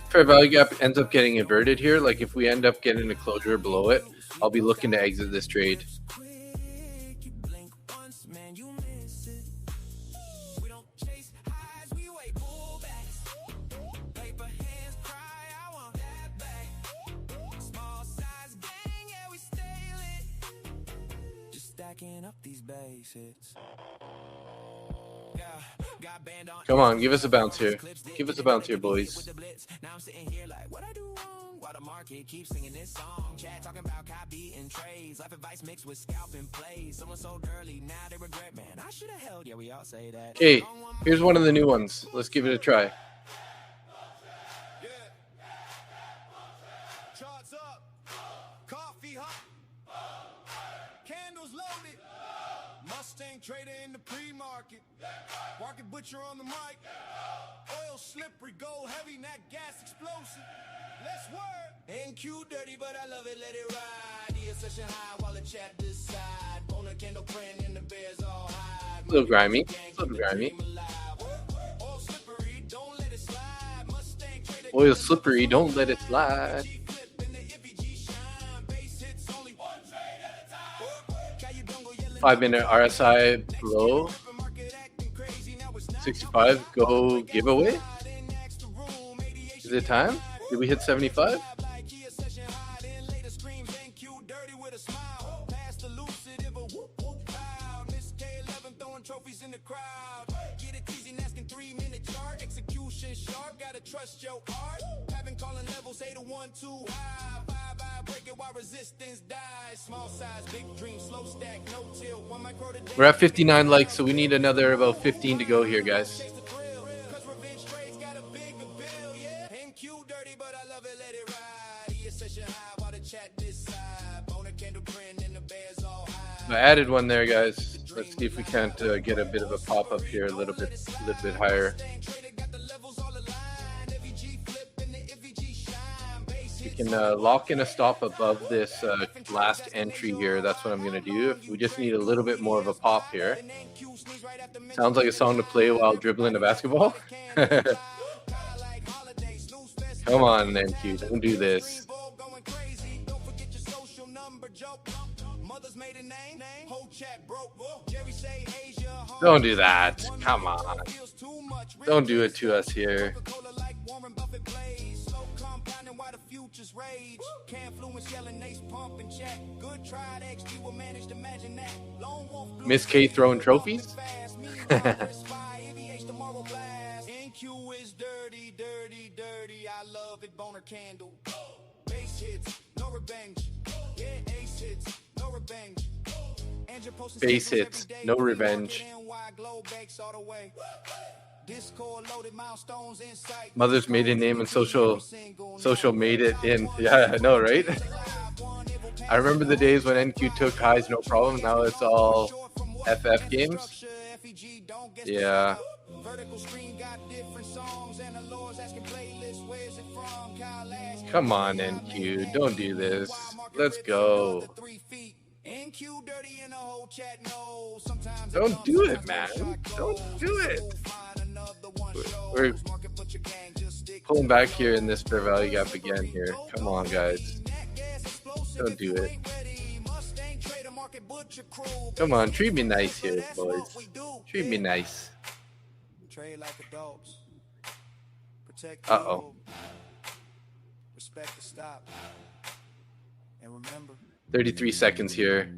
fair value gap ends up getting inverted here, like if we end up getting a closure below it, I'll be looking to exit this trade. Up these basics. Come on, give us a bounce here. Give us a bounce here, boys. Now I'm sitting here like, what I do wrong? Why the market keeps singing this song? Chat talking about copy and trades. Life advice mixed with scalping plays. Someone sold early, now they regret. Man, I should have held. Yeah, we all say that. Okay, here's one of the new ones. Let's give it a try. Charts up, coffee hot, candles loaded, Mustang trader in the pre-market, market butcher on the mic, oil slippery, gold heavy, nat gas explosive. Let's work. MNQ dirty, but I love it, let it ride. The session high while the chat decide. On a candle print and the bears all high. A little grimy. A little grimy. Oil slippery, don't let it slide. Mustang trader. Oil slippery, don't let it slide. 5-minute RSI below 65. Go giveaway. Is it time? Did we hit 75? Trust your art. Having calling levels 8 to 1 too high. Break it while resistance dies. Small size, big dream, slow stack, no till. 1 micro to We're at 59 likes, so we need another about 15 to go here, guys. Cause revenge trades got a bigger bill, yeah. MNQ dirty, but I love it, let it ride. Session high while the chat decide. I added one there, guys. Let's see if we can't get a bit of a pop up here, a little bit higher. We can lock in a stop above this last entry here. That's what I'm going to do. We just need a little bit more of a pop here. Sounds like a song to play while dribbling a basketball. Come on, MQ, don't do this. Don't do that. Come on. Don't do it to us here. Miss K throwing trophies? MNQ is dirty, dirty, dirty. I love it, boner candle. Base hits, no revenge. Yeah, ace hits, no revenge. Base hits, no revenge. Mother's maiden name and social made it in. Yeah, I know, right? I remember the days when NQ took highs no problem. Now it's all FF games. Yeah. Come on, NQ, don't do this. Let's go. Don't do it, man. Don't do it. We're pulling back here in this fair value gap again here. Come on, guys. Don't do it. Come on, treat me nice here, boys. Treat me nice. Uh-oh. Respect the stop. And remember, 33 seconds here.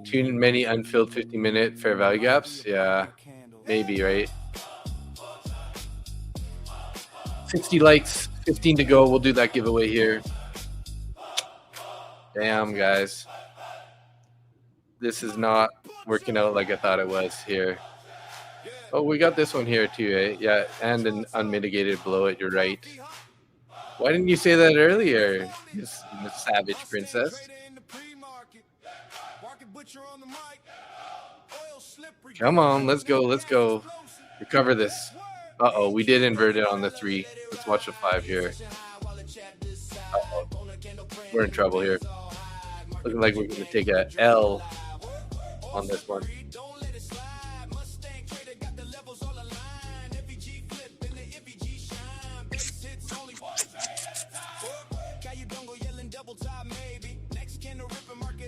Too many unfilled 50-minute fair value gaps. Yeah, maybe, right? 60 likes, 15 to go. We'll do that giveaway here. Damn, guys. This is not working out like I thought it was here. Oh, we got this one here too, eh? Yeah, and an unmitigated below it. You're right. Why didn't you say that earlier, Miss Savage Princess? Come on, let's go, let's go. Recover this. Uh-oh, we did invert it on the 3. Let's watch the 5 here. Uh-oh. We're in trouble here. Looking like we're going to take a L on this one.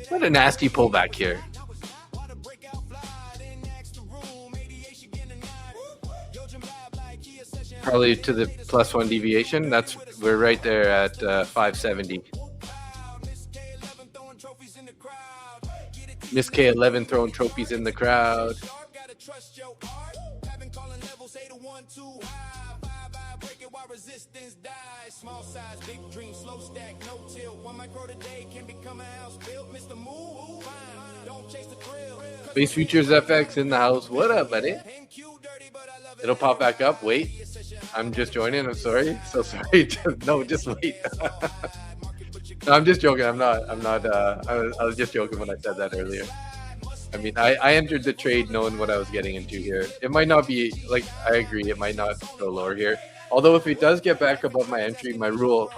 What a nasty pullback here. Probably to the +1 deviation. We're right there at 570. Miss K11 throwing trophies in the crowd. Small size, big dream, slow stack, no tilt. 1 micro today can become a house built. Mr. Move, don't chase the thrill. Base Futures FX in the house. What up, buddy? It'll pop back up. Wait, I'm just joining. I'm sorry. So sorry. Just wait. No, I'm just joking. I'm not. I was just joking when I said that earlier. I mean, I entered the trade knowing what I was getting into here. It might not be like, I agree, it might not go lower here. Although if it does get back above my entry, my rule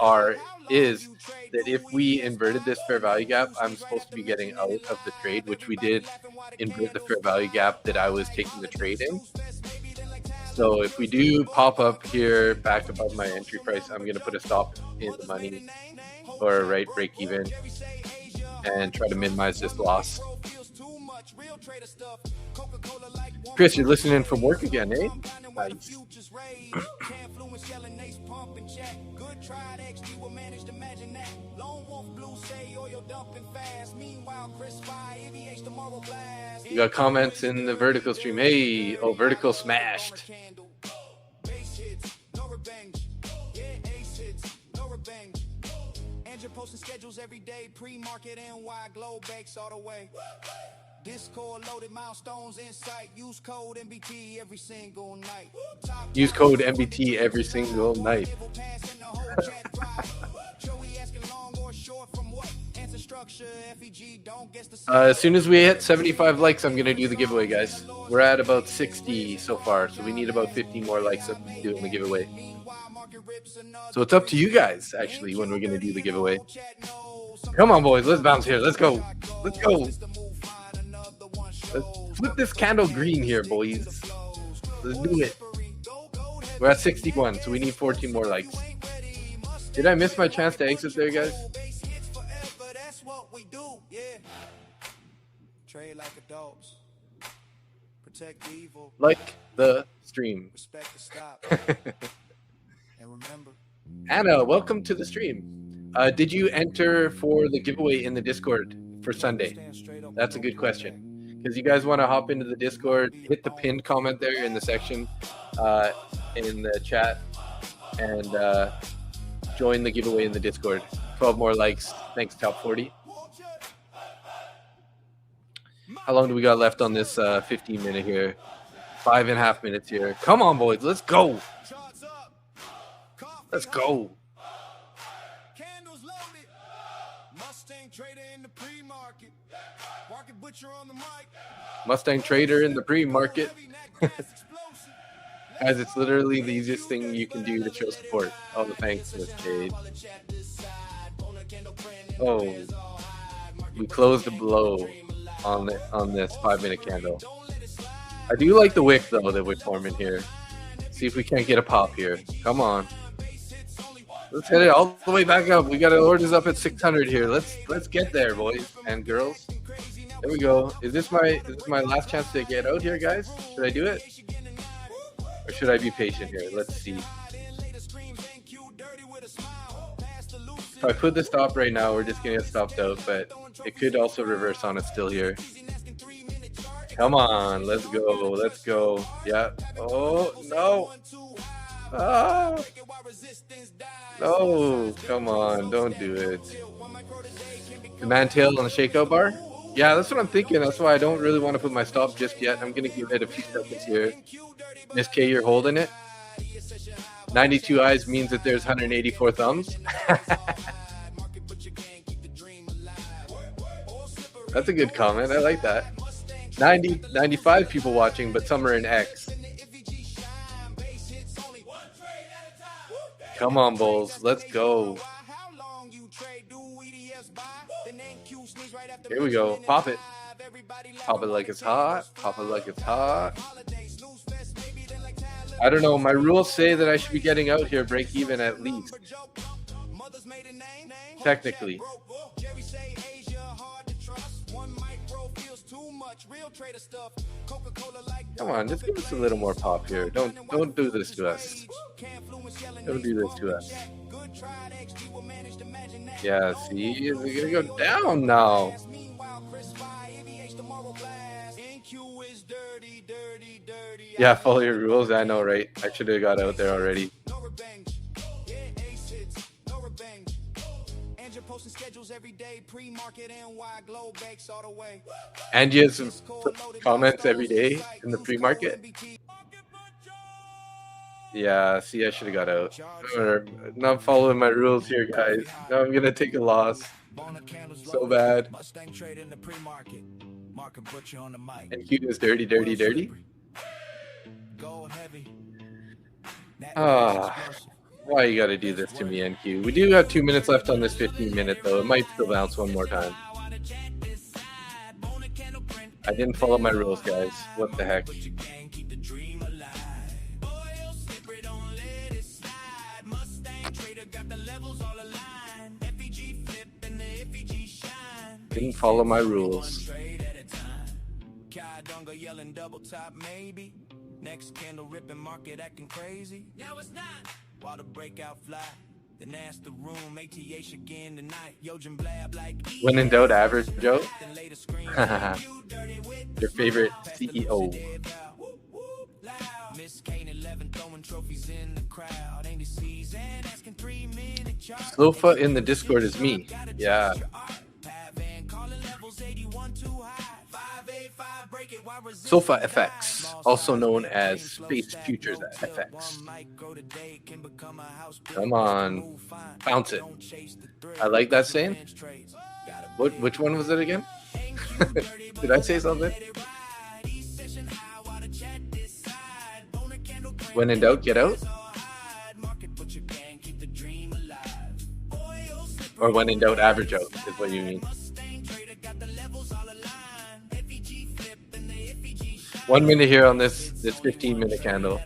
is that if we inverted this fair value gap, I'm supposed to be getting out of the trade, which we did invert the fair value gap that I was taking the trade in. So if we do pop up here back above my entry price, I'm going to put a stop in the money or break even and try to minimize this loss. Chris, you're listening from work again, eh? Nice. You got comments in the vertical stream. Hey, oh, vertical smashed. Posting schedules every day, pre-market NY, Globex all the way. Discord loaded, milestones in sight. Use code MBT every single night. Use code MBT every single night. As soon as we hit 75 likes, I'm gonna do the giveaway, guys. We're at about 60 so far, so we need about 50 more likes of doing the giveaway. So it's up to you guys, actually, when we're gonna do the giveaway. Come on, boys, let's bounce here. Let's go. Let's go. Let's flip this candle green here, boys. Let's do it. We're at 61, so we need 14 more likes. Did I miss my chance to exit there, guys? Trade like adults. Protect evil. Like the stream. Respect the stop. And remember. Anna, welcome to the stream. Did you enter for the giveaway in the Discord for Sunday? That's a good question. Because you guys want to hop into the Discord, hit the pinned comment there in the section in the chat, and join the giveaway in the Discord. 12 more likes. Thanks, Top 40. How long do we got left on this 15 minute here? 5.5 minutes here. Come on, boys. Let's go. Let's go. Candles loaded. Mustang trader in the pre-market. Market butcher on the mic. Mustang trader in the pre-market. Guys, it's literally the easiest thing you can do to show support. All the thanks to Jade. Oh, we closed the blow on this 5-minute candle. I do like the wick though that we're forming here. See if we can't get a pop here. Come on. Let's hit it all the way back up. We got our orders up at 600 here. Let's get there, boys and girls. There we go. Is this my last chance to get out here, guys? Should I do it? Or should I be patient here? Let's see. If I put the stop right now, we're just gonna get stopped out, but it could also reverse on us still here. Come on, let's go, let's go. Yeah. Oh no. Ah. No, come on, don't do it. Command tail on the shakeout bar? Yeah, that's what I'm thinking. That's why I don't really want to put my stop just yet. I'm gonna give it a few seconds here. Miss K, you're holding it. 92 eyes means that there's 184 thumbs. That's a good comment. I like that. 95 people watching, but some are in X. Come on, Bulls. Let's go. Here we go. Pop it. Pop it like it's hot. Pop it like it's hot. I don't know. My rules say that I should be getting out here break even at least. Technically. Come on, just give us a little more pop here. Don't do this to us. Don't do this to us. Yeah, see, we're gonna go down now. Yeah, follow your rules. I know, right? I should have got out there already. And you have some comments every day in the pre-market. Yeah, see, I should have got out. I'm not following my rules here, guys. Now I'm gonna take a loss. So bad. MQ is dirty, dirty, dirty. Ah, why you gotta do this to me, NQ? We do have 2 minutes left on this 15-minute, though. It might still bounce one more time. I didn't follow my rules, guys. What the heck? Didn't follow my rules. Next candle ripping market acting crazy. Now it's not. While the breakout fly, then ask the room ATH again tonight. Yojin blab like when in doubt, average Joe. Your favorite CEO. Slofa in the Discord is me. Yeah. SOFA FX, also known as Space Futures FX. Come on, bounce it. I like that saying. Which one was it again? Did I say something? When in doubt, get out? Or when in doubt, average out is what you mean. 1 minute here on this 15-minute candle.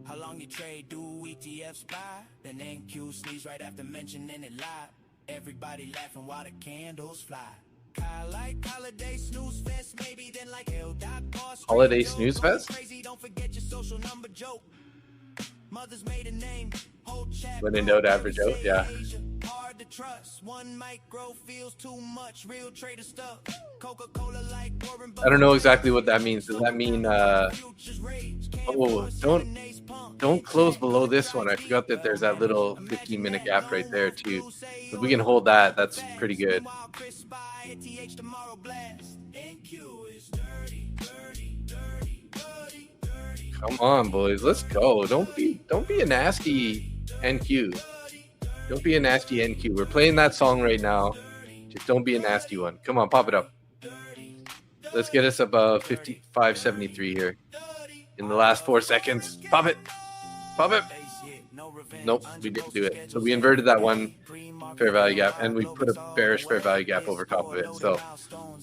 How long you trade, do ETFs buy? Then NQ sneeze right after mentioning it live. Everybody laughing while the candles fly. Like holiday snooze fest, maybe then like Holiday snooze fest? Don't forget your social number joke. Mother's maiden name, whole chat. When in doubt, average out, yeah. Hard to trust. One micro feels too much. Real trader stuff. Coca-Cola like Warren Buffett. I don't know exactly what that means. Does that mean don't close below this one? I forgot that there's that little 15-minute gap right there too. If we can hold that, that's pretty good. Come on, boys, let's go. Don't be a nasty NQ. Don't be a nasty NQ. We're playing that song right now. Just don't be a nasty one. Come on, pop it up. Let's get us above 55.73 here in the last 4 seconds. Pop it. Pop it. Nope, we didn't do it. So we inverted that one fair value gap, and we put a bearish fair value gap over top of it. So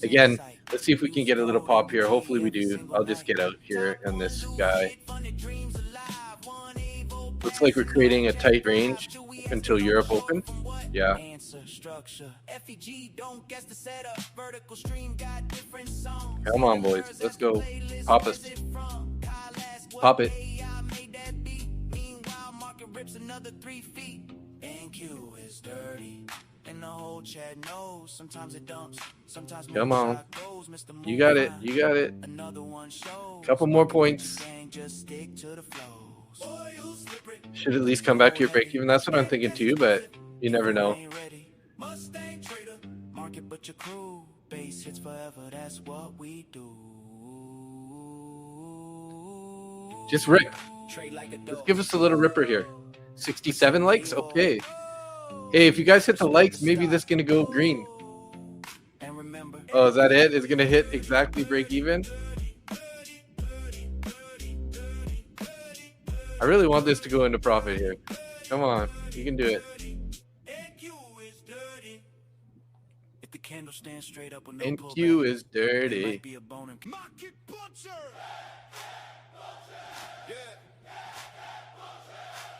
again, let's see if we can get a little pop here. Hopefully we do. I'll just get out here on this guy. Looks like we're creating a tight range until Europe open. Yeah. Come on, boys. Let's go. Pop us. Pop it. Another 3 feet. NQ is dirty. And the whole chat knows. Sometimes it dumps. Sometimes come on. You got it. You got it. Couple more points. Should at least come back to your break even. That's what I'm thinking too, but you never know. Market but your crew. Base hits forever. That's what we do. Just rip. Let's give us a little ripper here. 67 likes? Okay. Hey, if you guys hit the likes, maybe this is going to go green. Oh, is that it? It's going to hit exactly break even? I really want this to go into profit here. Come on. You can do it. NQ is dirty.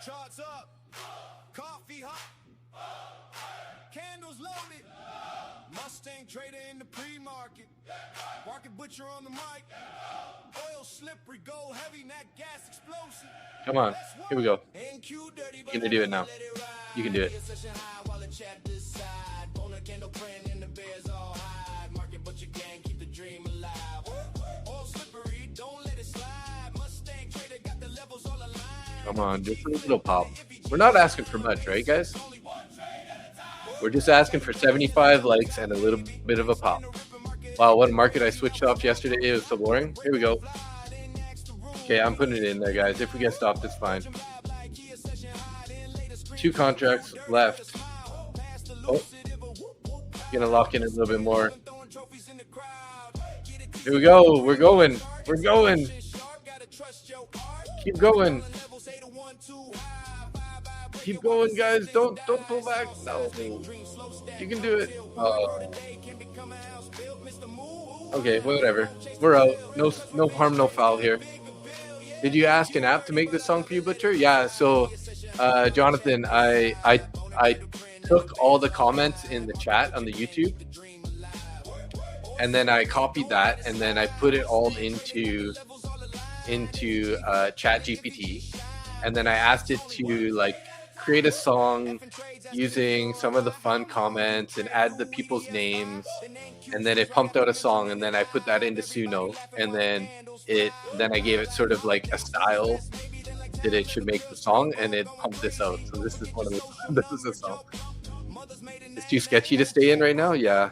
Charts up, coffee hot, candles loaded, Mustang trader in the pre-market, market butcher on the mic, oil slippery, gold heavy, nat gas explosive. Come on, here we go. You're gonna do it now. You can do it. Come on, just a little pop. We're not asking for much, right, guys? We're just asking for 75 likes and a little bit of a pop. Wow, what a market I switched off yesterday. It was so boring. Here we go. Okay, I'm putting it in there, guys. If we get stopped, it's fine. 2 contracts left. Oh, gonna lock in a little bit more. Here we go. We're going. We're going. Keep going. Keep going, guys. Don't pull back. No. You can do it. Okay, whatever. We're out. No harm, no foul here. Did you ask an app to make this song for you, Butcher? Yeah, so Jonathan, I took all the comments in the chat on the YouTube, and then I copied that, and then I put it all into ChatGPT, and then I asked it to like create a song using some of the fun comments and add the people's names, and then it pumped out a song, and then I put that into Suno, and then I gave it sort of like a style that it should make the song, and it pumped this out. So this is one of the this is a song. It's too sketchy to stay in right now. Yeah.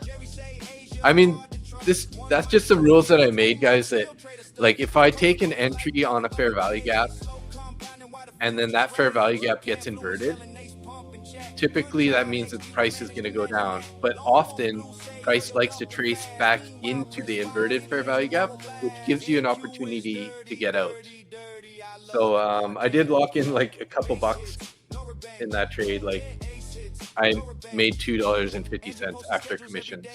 I mean, that's just the rules that I made, guys, that like if I take an entry on a fair value gap and then that fair value gap gets inverted, typically that means that the price is going to go down. But often price likes to trace back into the inverted fair value gap, which gives you an opportunity to get out. So I did lock in like a couple bucks in that trade. Like I made $2.50 after commissions.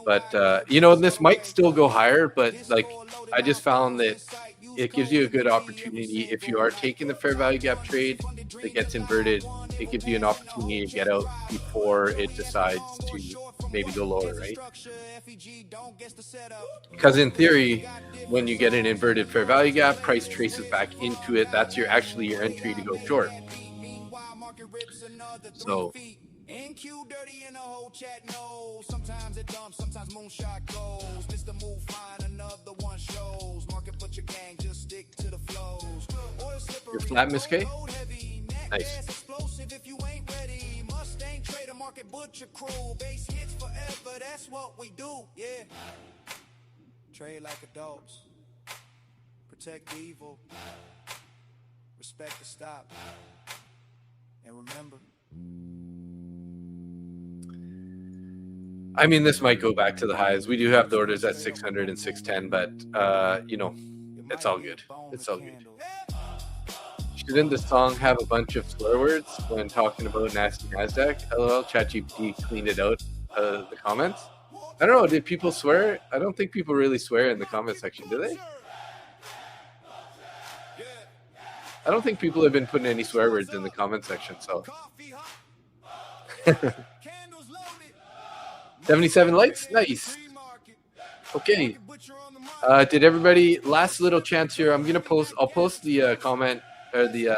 But you know, this might still go higher, but like I just found that it gives you a good opportunity. If you are taking the fair value gap trade that gets inverted, it gives you an opportunity to get out before it decides to maybe go lower, right? Because in theory, when you get an inverted fair value gap, price traces back into it. That's actually your entry to go short. So NQ dirty in the whole chat knows. Sometimes it dumps, sometimes moonshot goes. Mr. Move fine, another one shows. Market put your gang, just stick to the flows. You're flat, Miss K? Nice. Explosive if you ain't ready. Mustang trader, market butcher crew. Base hits forever, that's what we do, yeah. Trade like adults. Protect the evil. Respect the stop. And remember. I mean, this might go back to the highs. We do have the orders at 600 and 610, but you know, it's all good. It's all good. Shouldn't the song have a bunch of swear words when talking about nasty NASDAQ? LOL, ChatGPT cleaned it out of the comments. I don't know. Did people swear? I don't think people really swear in the comment section, do they? I don't think people have been putting any swear words in the comment section, so. 77 likes? Nice. Okay. Did everybody, last little chance here, I'm going to post, I'll post the comment, or the,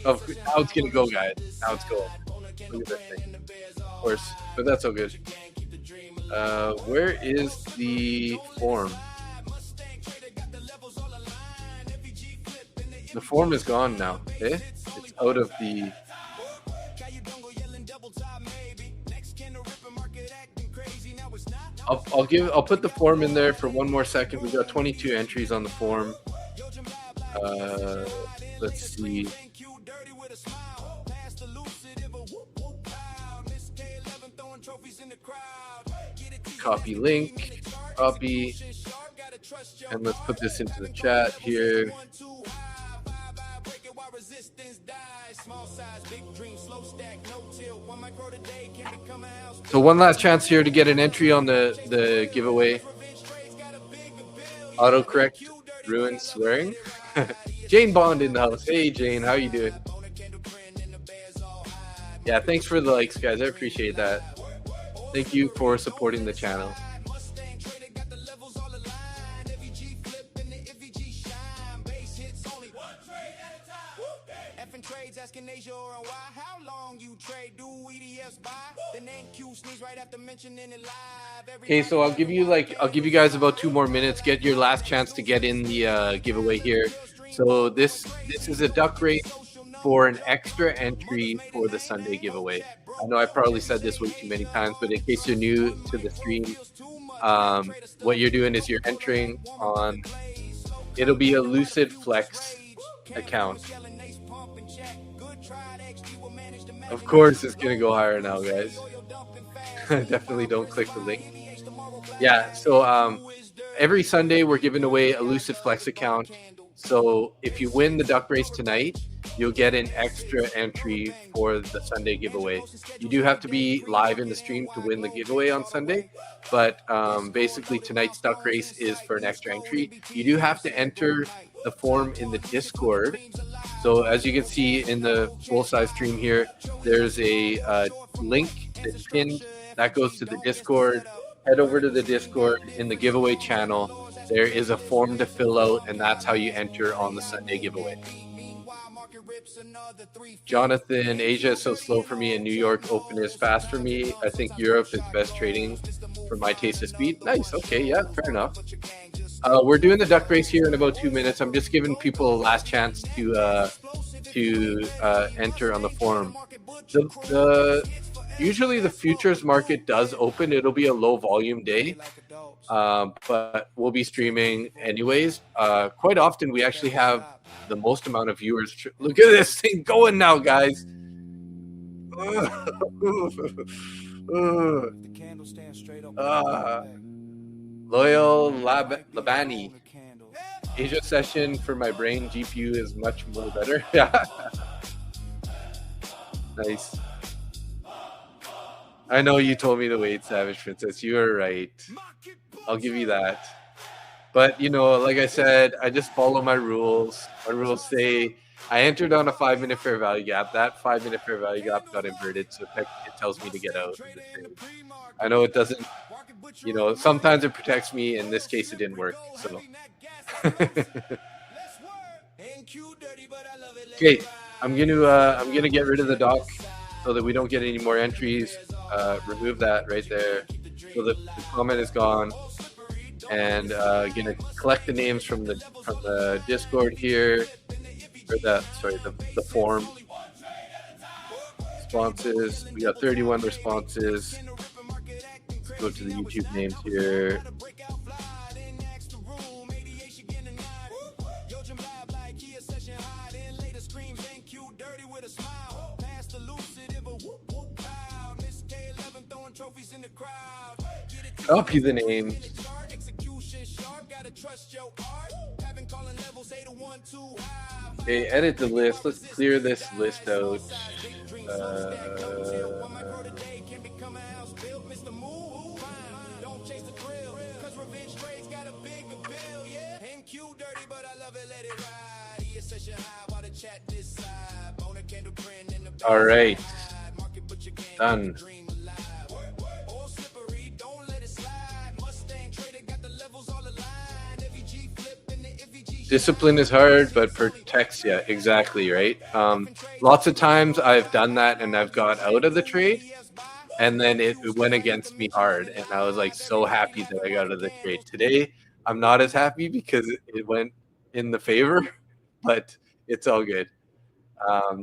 of how it's going to go, guys. How it's going. Look at that thing. Of course, but that's all good. Where is the form? The form is gone now. Okay? It's out of the. I'll put the form in there for one more second. We got 22 entries on the form. Let's see. Copy link. Copy. And let's put this into the chat here. So one last chance here to get an entry on the giveaway. Autocorrect ruins swearing. Jane Bond in the house. Hey Jane, how you doing? Yeah, thanks for the likes, guys. I appreciate that. Thank you for supporting the channel. Okay, so I'll give you guys about 2 more minutes. Get your last chance to get in the giveaway here. So this is a duck rate for an extra entry for the Sunday giveaway. I know I probably said this way too many times, but in case you're new to the stream, what you're doing is you're entering on, it'll be a Lucid Flex account. Of course it's gonna go higher now, guys. Definitely don't click the link. Yeah, so every Sunday we're giving away a Lucid Flex account. So if you win the duck race tonight, you'll get an extra entry for the Sunday giveaway. You do have to be live in the stream to win the giveaway on Sunday, but basically tonight's duck race is for an extra entry. You do have to enter the form in the Discord. So as you can see in the full-size stream here, there's a link that's pinned that goes to the Discord. Head over to the Discord in the giveaway channel. There is a form to fill out, and that's how you enter on the Sunday giveaway. Jonathan, Asia is so slow for me, and New York open is fast for me. I think Europe is best trading for my taste of speed. Nice. Okay, yeah, fair enough. We're doing the duck race here in about 2 minutes. I'm just giving people a last chance to to enter on the forum. Usually the futures market does open. It'll be a low volume day, but we'll be streaming anyways. Quite often we actually have the most amount of viewers. Look at this thing going now, guys. Loyal Labani. Asia session for my brain GPU is much more better. Yeah. Nice. I know you told me to wait, Savage Princess. You are right. I'll give you that. But, you know, like I said, I just follow my rules. My rules say I entered on a 5-minute fair value gap. That 5-minute fair value gap got inverted, so it tells me to get out. I know it doesn't, you know, sometimes it protects me. In this case, it didn't work. So, okay, I'm gonna get rid of the doc so that we don't get any more entries. Remove that right there, so that the comment is gone. And gonna collect the names from the Discord here, or the forum. Responses. We got 31 responses. Let's go to the YouTube names here. Copy the name. Okay, edit the list. Let's clear this list out. All right, done. Discipline is hard, but protects you. Exactly, right? Lots of times I've done that and I've got out of the trade, and then it went against me hard, and I was like so happy that I got out of the trade. Today, I'm not as happy because it went in the favor, but it's all good.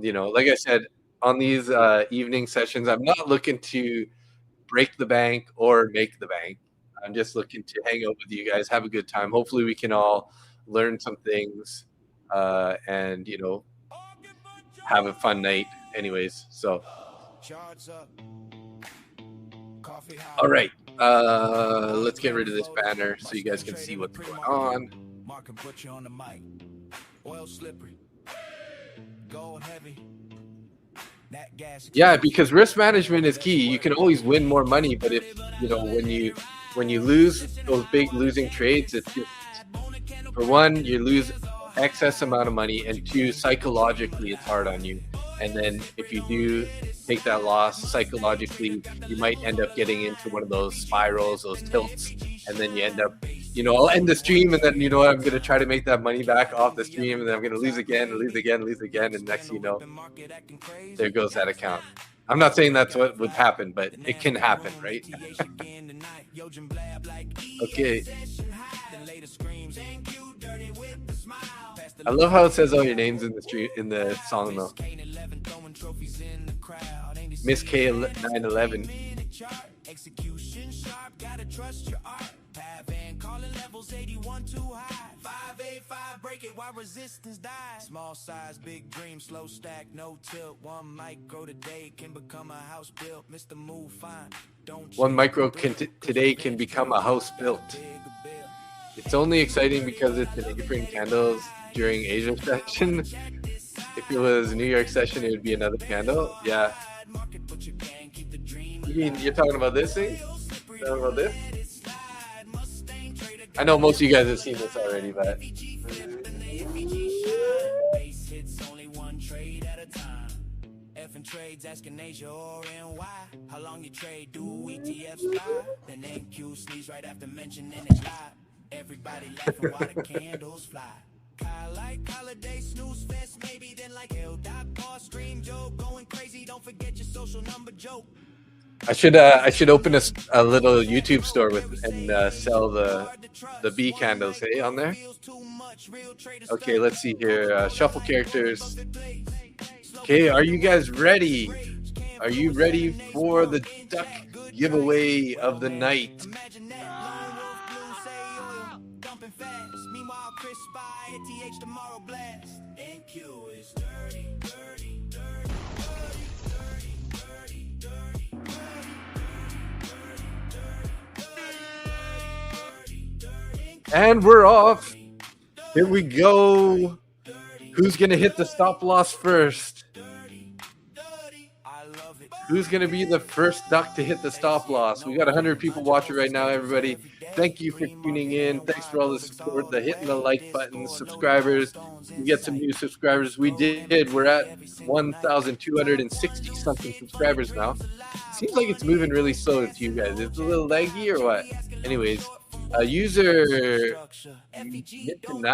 You know, like I said, on these evening sessions, I'm not looking to break the bank or make the bank. I'm just looking to hang out with you guys, have a good time. Hopefully we can all learn some things and, you know, have a fun night anyways. So, all right, let's get rid of this banner so you guys can see what's going on. Yeah, because risk management is key. You can always win more money, but if, you know, when you lose those big losing trades, it's just, for one, you lose excess amount of money, and two, psychologically it's hard on you. And then if you do take that loss, psychologically you might end up getting into one of those spirals, those tilts, and then you end up, you know, I'll end the stream, and then, you know, I'm going to try to make that money back off the stream, and then I'm going to lose again, and next thing you know, there goes that account. I'm not saying that's what would happen, but it can happen, right? Okay. I love how it says all your names in the street in the song though. Miss K 911. Execution sharp, gotta trust your art. Calling levels 81 too high. 585 break it while resistance dies. Small size, big dream, slow stack, no tilt. One micro today can become a house built. Mr. Move fine. One micro today can become a house built. It's only exciting because it's an April candles during Asia session. If it was New York session, it would be another candle. Yeah. You mean you're talking about this thing? Talking about this? I know most of you guys have seen this already, but trades asking Asia or NY. How long you trade? Do ETFs fly? Then NQ sneeze right after mentioning it's live. Everybody laughing while the candles fly. Kyle like holiday snooze fest, maybe then like L. Dot bar stream joke going crazy. Don't forget your social number joke. I should open a little YouTube store with and sell the bee candles, hey, on there. Okay, let's see here. Shuffle characters. Okay, are you guys ready? Are you ready for the duck giveaway of the night? And we're off. Here we go. Who's going to hit the stop loss first? Who's going to be the first duck to hit the stop loss? We got 100 people watching right now, everybody. Thank you for tuning in. Thanks for all the support, the hitting the like button, subscribers. We get some new subscribers. We did. We're at 1,260 something subscribers now. Seems like it's moving really slow to you guys. It's a little laggy or what? Anyways, user Mitatai.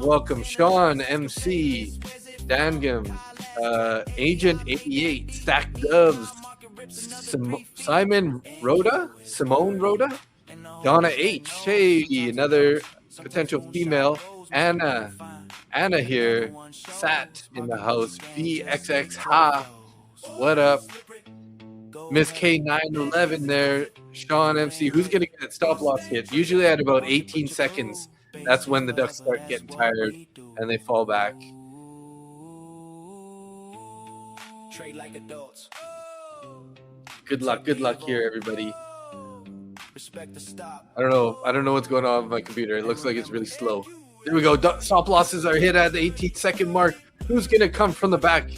Welcome, Sean MC, Dangam, Agent 88, Stack Doves, Simone Rhoda, Donna H. Hey, another potential female. Anna here, Sat in the house. VXX Ha, what up? Miss K911 there. Sean MC, who's gonna get stop loss hit? Usually at about 18 seconds. That's when the ducks start getting tired and they fall back. Trade like adults. Good luck here, everybody. I don't know what's going on with my computer. It looks like it's really slow. There we go. Stop losses are hit at the 18-second mark. Who's gonna come from the back?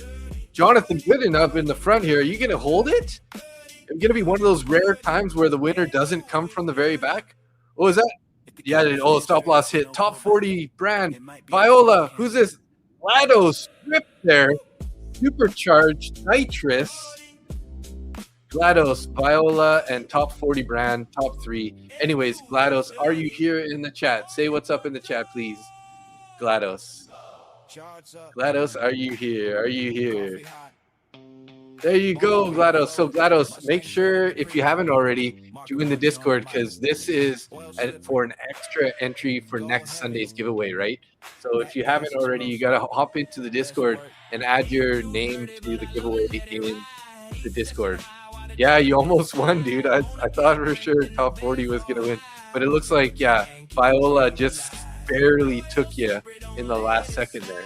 Jonathan Gooden up in the front here. Are you gonna hold it? It's gonna be one of those rare times where the winner doesn't come from the very back. What was that? Yeah, stop loss hit. Top 40 brand. Viola. Who's this? GLaDOS script there. Supercharged nitrous. GLaDOS, Viola, and top 40 brand, top 3. Anyways, GLaDOS, are you here in the chat? Say what's up in the chat, please. GLaDOS. GLaDOS, are you here? Are you here? There you go, GLaDOS. So GLaDOS, make sure if you haven't already, join the Discord because this is for an extra entry for next Sunday's giveaway, right? So if you haven't already, you got to hop into the Discord and add your name to the giveaway in the Discord. Yeah, you almost won, dude. I thought for sure top 40 was going to win. But it looks like, yeah, Viola just barely took you in the last second there.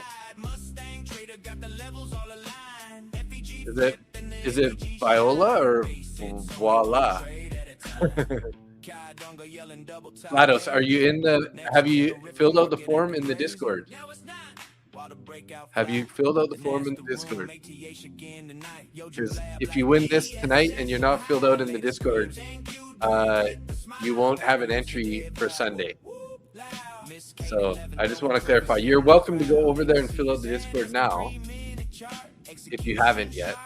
Is it Viola or Voila? GLaDOS, are you have you filled out the form in the Discord? Have you filled out the form in the Discord? Because if you win this tonight and you're not filled out in the Discord, you won't have an entry for Sunday. So I just want to clarify. You're welcome to go over there and fill out the Discord now, if you haven't yet.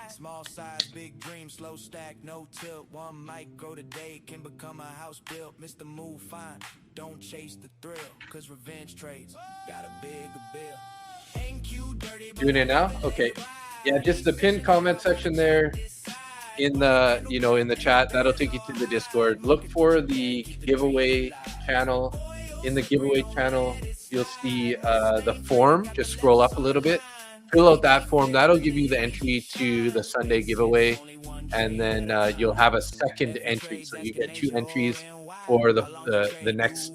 Small size, big dream, slow stack, no tilt. One micro today can become a house built. Mr. Move fine, don't chase the thrill, cause revenge trades got a bigger bill. MNQ dirty. Doing it now? Okay. Yeah, just the pinned comment section there in the in the chat. That'll take you to the Discord. Look for the giveaway channel. In the giveaway channel, you'll see the form. Just scroll up a little bit. Fill out that form. That'll give you the entry to the Sunday giveaway, and then you'll have a second entry. So you get 2 entries for the next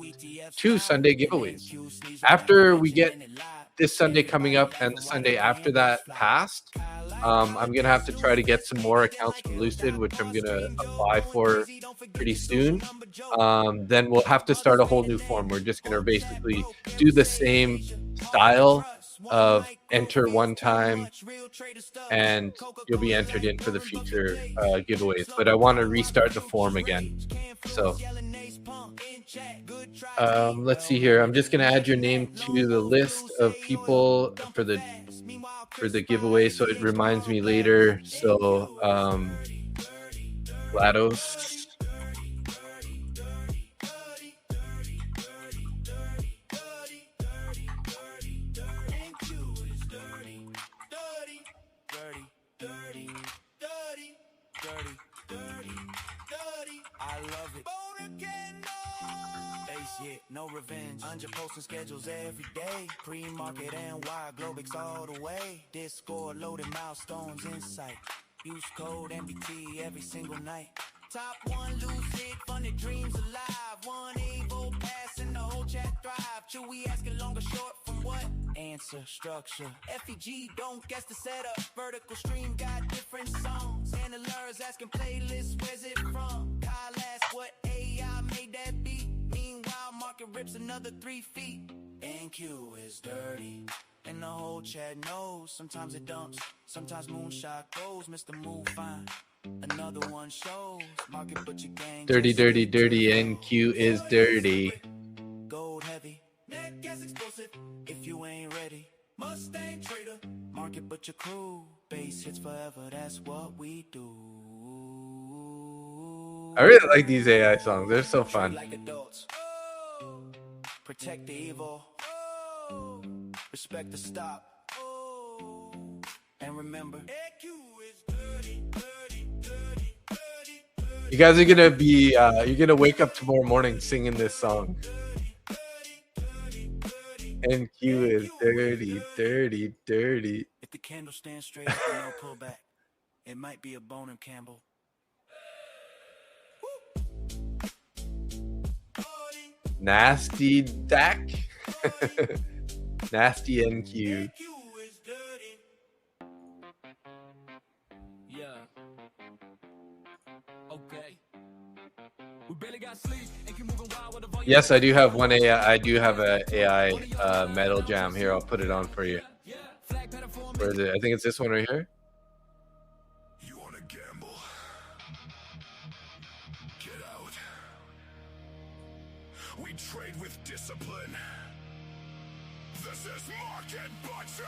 2 Sunday giveaways. After we get this Sunday coming up and the Sunday after that passed, I'm going to have to try to get some more accounts from Lucid, which I'm going to apply for pretty soon. Then we'll have to start a whole new form. We're just going to basically do the same style of enter one time and you'll be entered in for the future giveaways. But I want to restart the form again. So let's see here. I'm just going to add your name to the list of people for the giveaway so it reminds me later. So GLaDOS. no revenge. Under posting schedules every day. Pre-market NY, Globex all the way. Discord loaded milestones in sight. Use code MBT every single night. Top one Lucid, funded dreams alive. One Evo pass and the whole chat thrive. Chewy asking long or short from what? Answer, structure. FEG, don't guess the setup. Vertical stream got different songs. Handlers asking playlists, where's it from? Kyle asked what AI made that beat. Meanwhile, market rips another 3 feet. NQ is dirty. And the whole chat knows. Sometimes it dumps, sometimes moonshot goes. Mr. Move fine. Another one shows. Market butcher gang. Dirty, dirty, dirty. NQ is dirty. Gold heavy. Net gas explosive. If you ain't ready. Mustang trader. Market butcher crew. Bass hits forever. That's what we do. I really like these AI songs. They're so fun. Like adults. Oh. Protect the evil. Oh. Respect the stop. Oh. And remember. You guys are gonna be you're gonna wake up tomorrow morning singing this song. NQ is dirty, dirty, dirty. If the candle stands straight, no pullback. It might be a bone and Campbell. Nasty Dak. Nasty NQ. Yeah. Okay. We barely got sleep and keep moving wild with the volume. Yes, I do have one AI. I do have a AI metal jam here. I'll put it on for you. Where is it? I think it's this one right here. You wanna gamble? Get out. We trade with discipline. This is Market Butcher!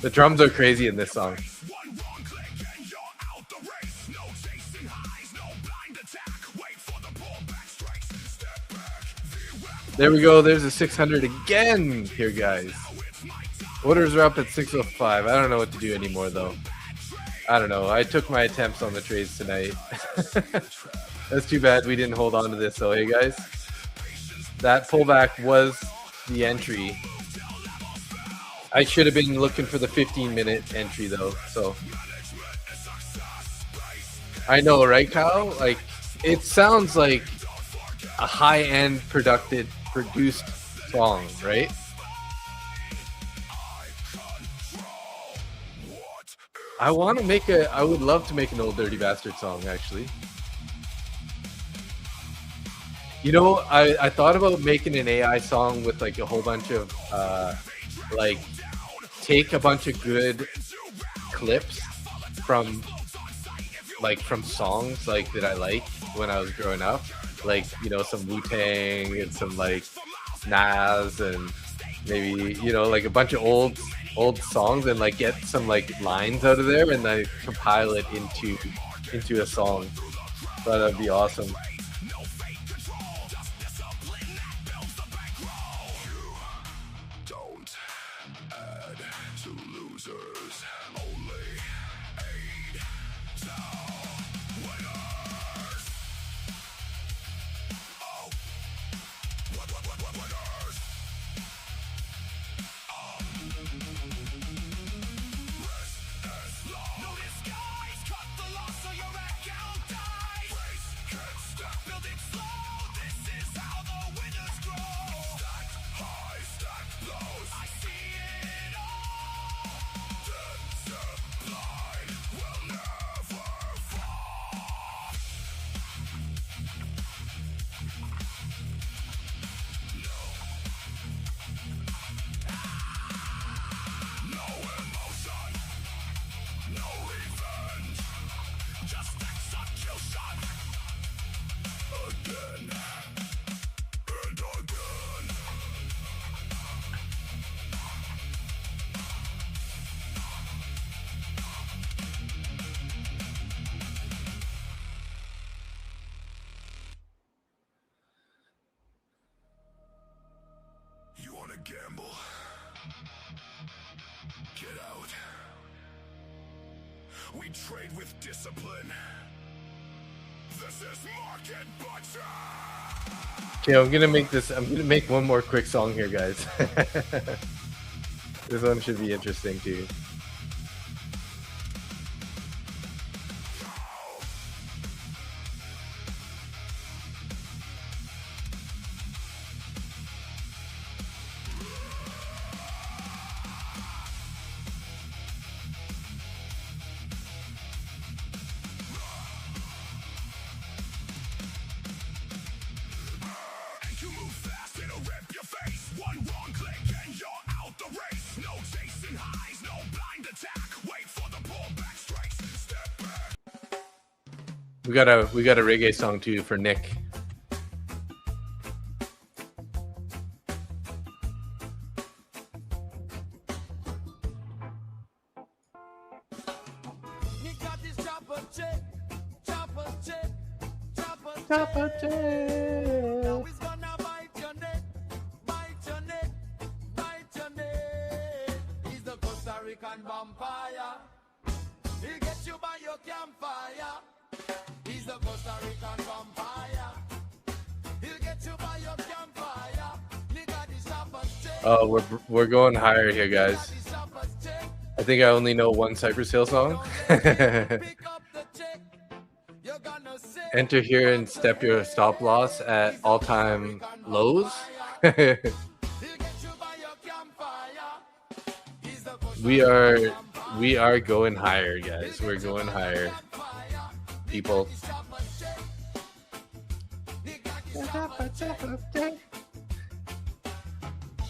The drums are crazy in this song. There we go. There's a 600 again here, guys. Orders are up at 605. I don't know what to do anymore, though. I don't know. I took my attempts on the trades tonight. That's too bad we didn't hold on to this, though. Hey, guys. That pullback was the entry. I should have been looking for the 15-minute entry, though. So I know, right, Kyle? Like, it sounds like a high-end produced song, right? I want to make I would love to make an Old Dirty Bastard song, actually. You know, I thought about making an AI song with like a whole bunch of like take a bunch of good clips from songs like that I liked when I was growing up, like, you know, some Wu-Tang and some like Nas and maybe, you know, like a bunch of old songs, and like get some like lines out of there and then compile it into a song. Thought that'd be awesome. Cut the loss or your account dies. We trade with discipline. This is Market Butcher. Okay, I'm gonna make one more quick song here, guys. This one should be interesting too. You move fast, it'll rip your face. One wrong click and you're out the race. No chasing highs, no blind attack. Wait for the pullback strikes. Step back. We got a reggae song too for Nick. He's the Costa Rican vampire. He'll get you by your campfire. He's the Costa Rican vampire. He'll get you by your campfire. Nigga, the sharpest check. Oh, we're going higher here, guys. The sharpest check. I think I only know one Cypress Hill song. Pick up the check. You're gonna say Enter here and step your stop loss at all-time lows. he'll get you by your campfire. He's the Costa We are going higher, guys. We're going higher, people.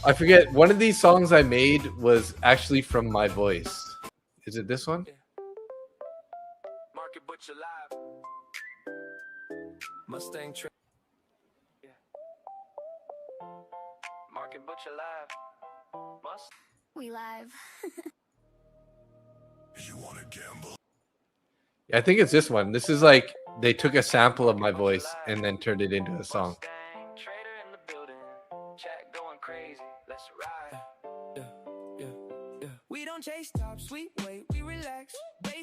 I forget, one of these songs I made was actually from my voice. Is it this one? Market Butcher live. Mustang train. Yeah. Market Butcher live. Must. We live. You want to gamble? I think it's this one. This is like they took a sample of my voice and then turned it into a song. Mustang trader in the building. Chat going crazy. Let's ride. We don't chase tops, we wait, we relax.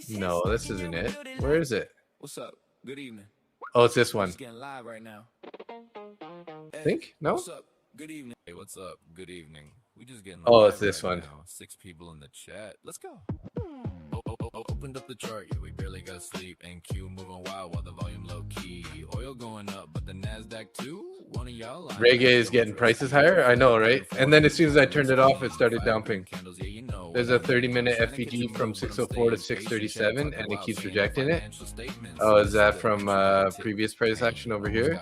No, this isn't it. Where is it? What's up? Good evening. Oh, it's this one. Just getting live right now. I think? No? What's up? Good evening. Hey, what's up? Good evening. We just getting Oh, live it's this right one. now. 6 people in the chat. Let's go. Opened up the chart, yeah, we barely got sleep. NQ moving wild while the volume low key. Oil going up, but the Nasdaq too. One of y'all Reggae is getting prices higher? I know, right? And then as soon as I turned it off, it started dumping. There's a 30-minute FVG from 604 to 637, and it keeps rejecting it. Oh, is that from previous price action over here?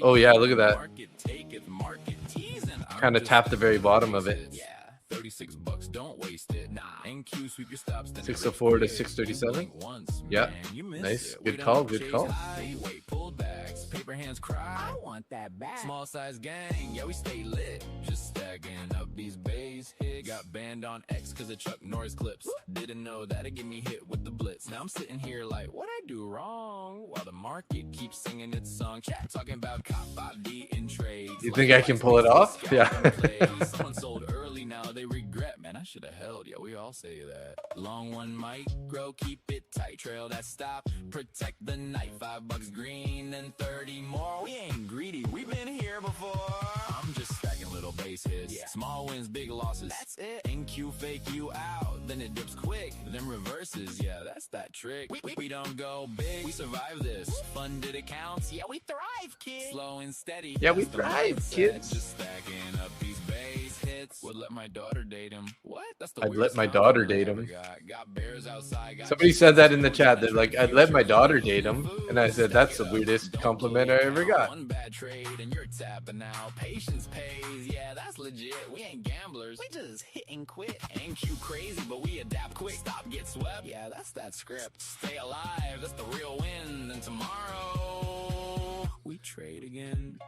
Oh, yeah, look at that. Kind of tapped the very bottom of it. $36, don't waste it. Nah, NQ sweep your stops. 604 to 637. Yeah, nice. Good call. Good call. Wait, pullbacks, paper hands cry. I want that back. Small size gang, yeah, we stay lit. Just stacking up these bass hits. Got banned on X cause of Chuck Norris clips. Didn't know that'd get me hit with the blitz. Now I'm sitting here like, what I do wrong? While the market keeps singing its song. Chat talking about cop 5D in trades. You think I can pull it off? Yeah. Someone sold early, now they regret. Man, I should have held. Yeah, we all say that. Long one micro, keep it tight. Trail that stop, protect the night. $5 green and 30 more. We ain't greedy, we've been here before. I'm just stacking little base hits. Yeah. Small wins, big losses. That's it. NQ fake you out, then it dips quick, then reverses. Yeah, that's that trick. We don't go big, we survive this. Funded accounts, yeah, we thrive, kids. Slow and steady. Yeah, we that's the thrive, mindset. kids. Just stacking up these base hits. Would let my daughter date him. What? That's the I'd let weirdest my compliment daughter I date ever him. Got bears outside. Got Somebody said that in the chat. They're like, I'd let my daughter date him. And I said, that's the weirdest compliment I ever got. One bad trade and you're tapping out. Patience pays. Yeah, that's legit. We ain't gamblers. We just hit and quit. NQ crazy, but we adapt quick. Stop, get swept. Yeah, that's that script. Stay alive. That's the real win. And tomorrow we trade again.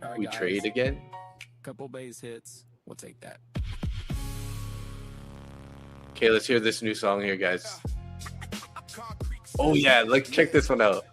All right, We guys. trade again? Couple base hits. We'll take that. Okay, let's hear this new song here, guys. Oh, yeah. Like, check this one out.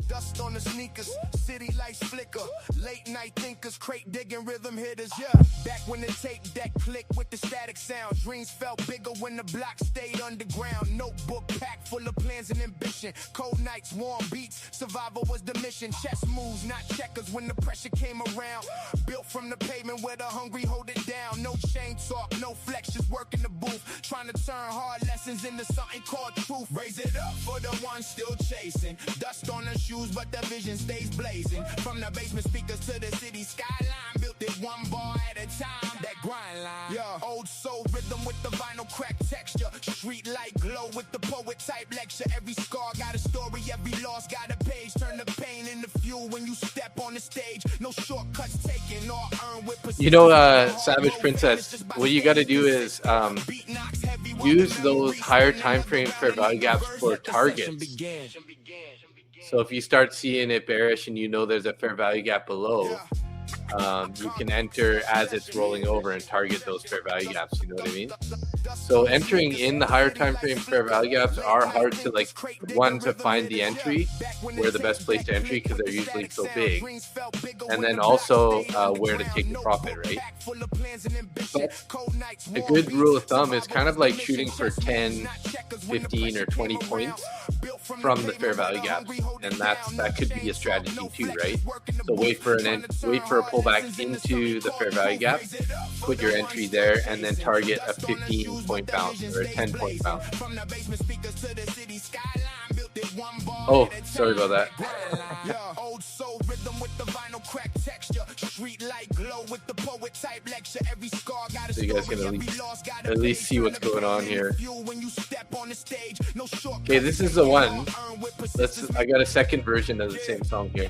Dust on the sneakers, city lights flicker. Late night thinkers, crate digging rhythm hitters, yeah. Back when the tape deck clicked with the static sound. Dreams felt bigger when the block stayed underground. Notebook packed full of plans and ambition. Cold nights, warm beats, survival was the mission. Chess moves, not checkers when the pressure came around. Built from the pavement where the hungry hold it down. No chain talk, no flex, just work in the booth. Trying to turn hard lessons into something called truth. Raise it up for the ones still chasing. Dust on their shoes, but the vision stays blazing. From the basement speakers to the city skyline. Built it one bar at a time. That grind line. Yeah. Old soul rhythm with the vinyl crack texture. Street light glow with the poet type lecture. Every scar got a story, every loss got a page. Turn the pain into fuel when you step on the stage. No shortcuts taken or earned with precision. You know, Savage Princess, what you got to do is use those higher time frame fair value gaps for targets. So if you start seeing it bearish and you know there's a fair value gap below, you can enter as it's rolling over and target those fair value gaps. You know what I mean? So entering in the higher time frame fair value gaps are hard to, like, one, to find the entry, where the best place to entry, because they're usually so big, and then also where to take the profit, right? But a good rule of thumb is kind of like shooting for 10, 15, or 20 points from the fair value gaps, and that could be a strategy too, right? So wait for a pullback into the fair value gap, put your entry there, and then target a 15-point bounce or a 10-point bounce. Oh, sorry about that. So you guys can at least see what's going on here. Okay, this is the one. I got a second version of the same song here.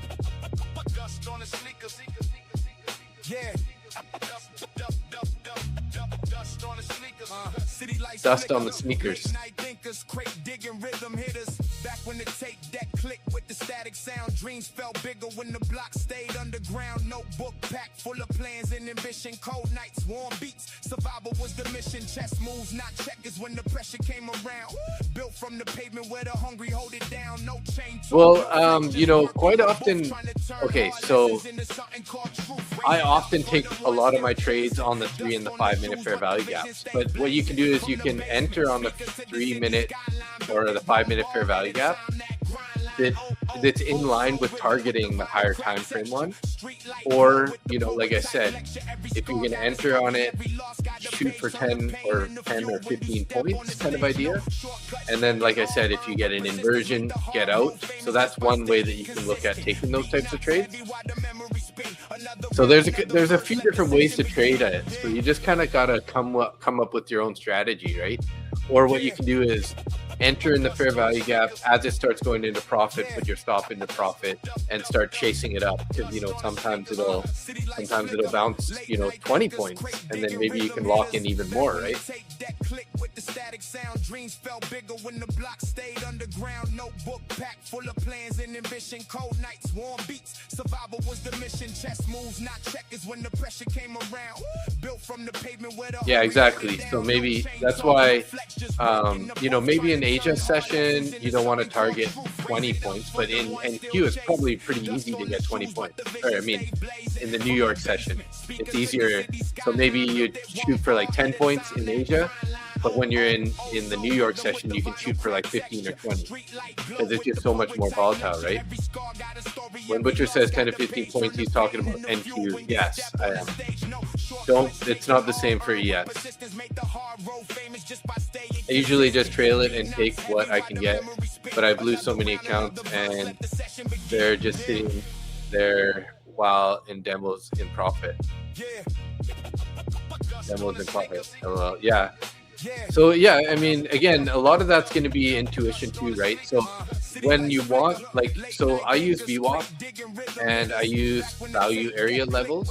Dust on the sneakers. Back when the tape deck clicked with the static sound. Dreams felt bigger when the block stayed underground. Notebook packed full of plans and ambition. Cold nights, warm beats, survival was the mission. Chess moves, not checkers when the pressure came around. Built from the pavement where the hungry hold it down. No chain. Well, you know, quite often, okay, so I often take a lot of my trades on the 3 and the 5 minute fair value gaps. But what you can do is you can enter on the 3 minute or the 5 minute fair value gap that's in line with targeting the higher time frame one. Or, you know, like I said, if you're going to enter on it, shoot for 10 or 15 points kind of idea. And then, like I said, if you get an inversion, get out. So that's one way that you can look at taking those types of trades. So there's a few different ways to trade it. So you just kind of got to come up with your own strategy, right? Or what you can do is enter in the fair value gap as it starts going into profit, put your stop into profit and start chasing it up, because, you know, sometimes it'll bounce, you know, 20 points, and then maybe you can lock in even more, right? Dreams felt bigger when the block stayed underground. Notebook packed full of plans and ambition. Cold nights, warm beats, survival was the mission. Chess moves, not checkers when the pressure came around. Built from the pavement where the yeah, exactly. So maybe that's why you know, maybe in Asia session you don't want to target 20 points, but in NQ it's probably pretty easy to get 20 points. Or I mean, in the New York session it's easier. So maybe you shoot for like 10 points in Asia, but when you're in the New York session, you can shoot for like 15 or 20, because it's just so much more volatile, right? When Butcher says 10 to 15 points, he's talking about NQ. Yes, I am. It's not the same for ES. I usually just trail it and take what I can get, but I've lose so many accounts and they're just sitting there while in demos in profit. Demos in profit. LOL. Yeah. So yeah, I mean, again, a lot of that's going to be intuition too, right? So when you want, like, so I use VWAP and I use value area levels,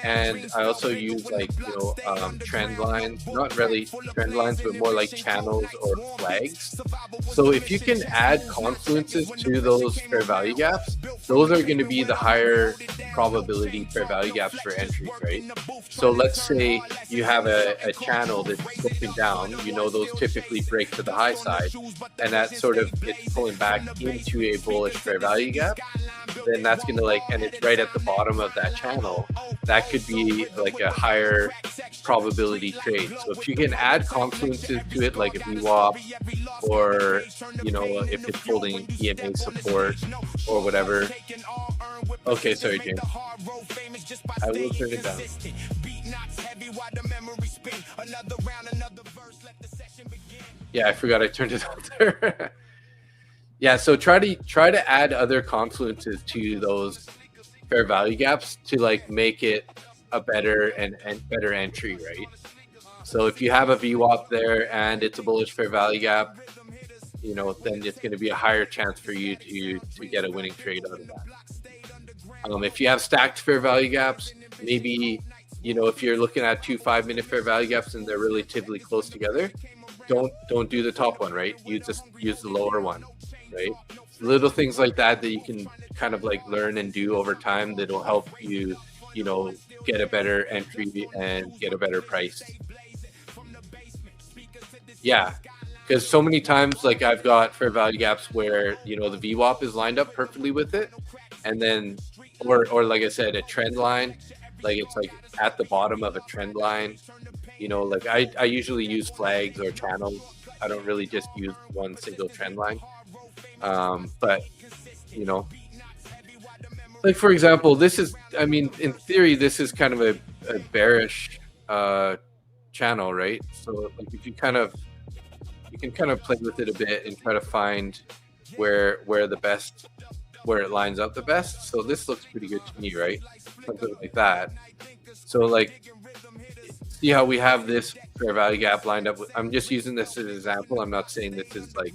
and I also use, like, you know, trend lines, not really trend lines, but more like channels or flags. So if you can add confluences to those fair value gaps, those are going to be the higher probability fair value gaps for entries, right? So let's say you have a channel that's sloping down, you know, those typically break to the high side, and that sort of it's pulling back into a bullish fair value gap, then that's going to like, and it's right at the bottom of that channel, that could be like a higher probability trade. So if you can add confluences to it, like a VWAP, or, you know, if it's holding EMA support or whatever. Okay, sorry, James. I will turn it down. Yeah, I forgot I turned it on there. Yeah, so try to add other confluences to those fair value gaps to like make it a better and better entry, right? So if you have a VWAP there and it's a bullish fair value gap, you know, then it's going to be a higher chance for you to get a winning trade out of that. If you have stacked fair value gaps, maybe, you know, if you're looking at 2 5-minute fair value gaps and they're relatively close together, don't do the top one, right? You just use the lower one, right? Little things like that you can kind of like learn and do over time that'll help you, you know, get a better entry and get a better price. Yeah, because so many times, like I've got fair value gaps where, you know, the VWAP is lined up perfectly with it, and then, or like I said, a trend line, like it's like at the bottom of a trend line. You know, like I usually use flags or channels. I don't really just use one single trend line. But, you know, like, for example, this is, I mean, in theory, this is kind of a bearish channel, right? So like if you can kind of play with it a bit and try to find where it lines up the best. So this looks pretty good to me, right? Something like that. So like, see how we have this fair value gap lined up with, I'm just using this as an example. I'm not saying this is like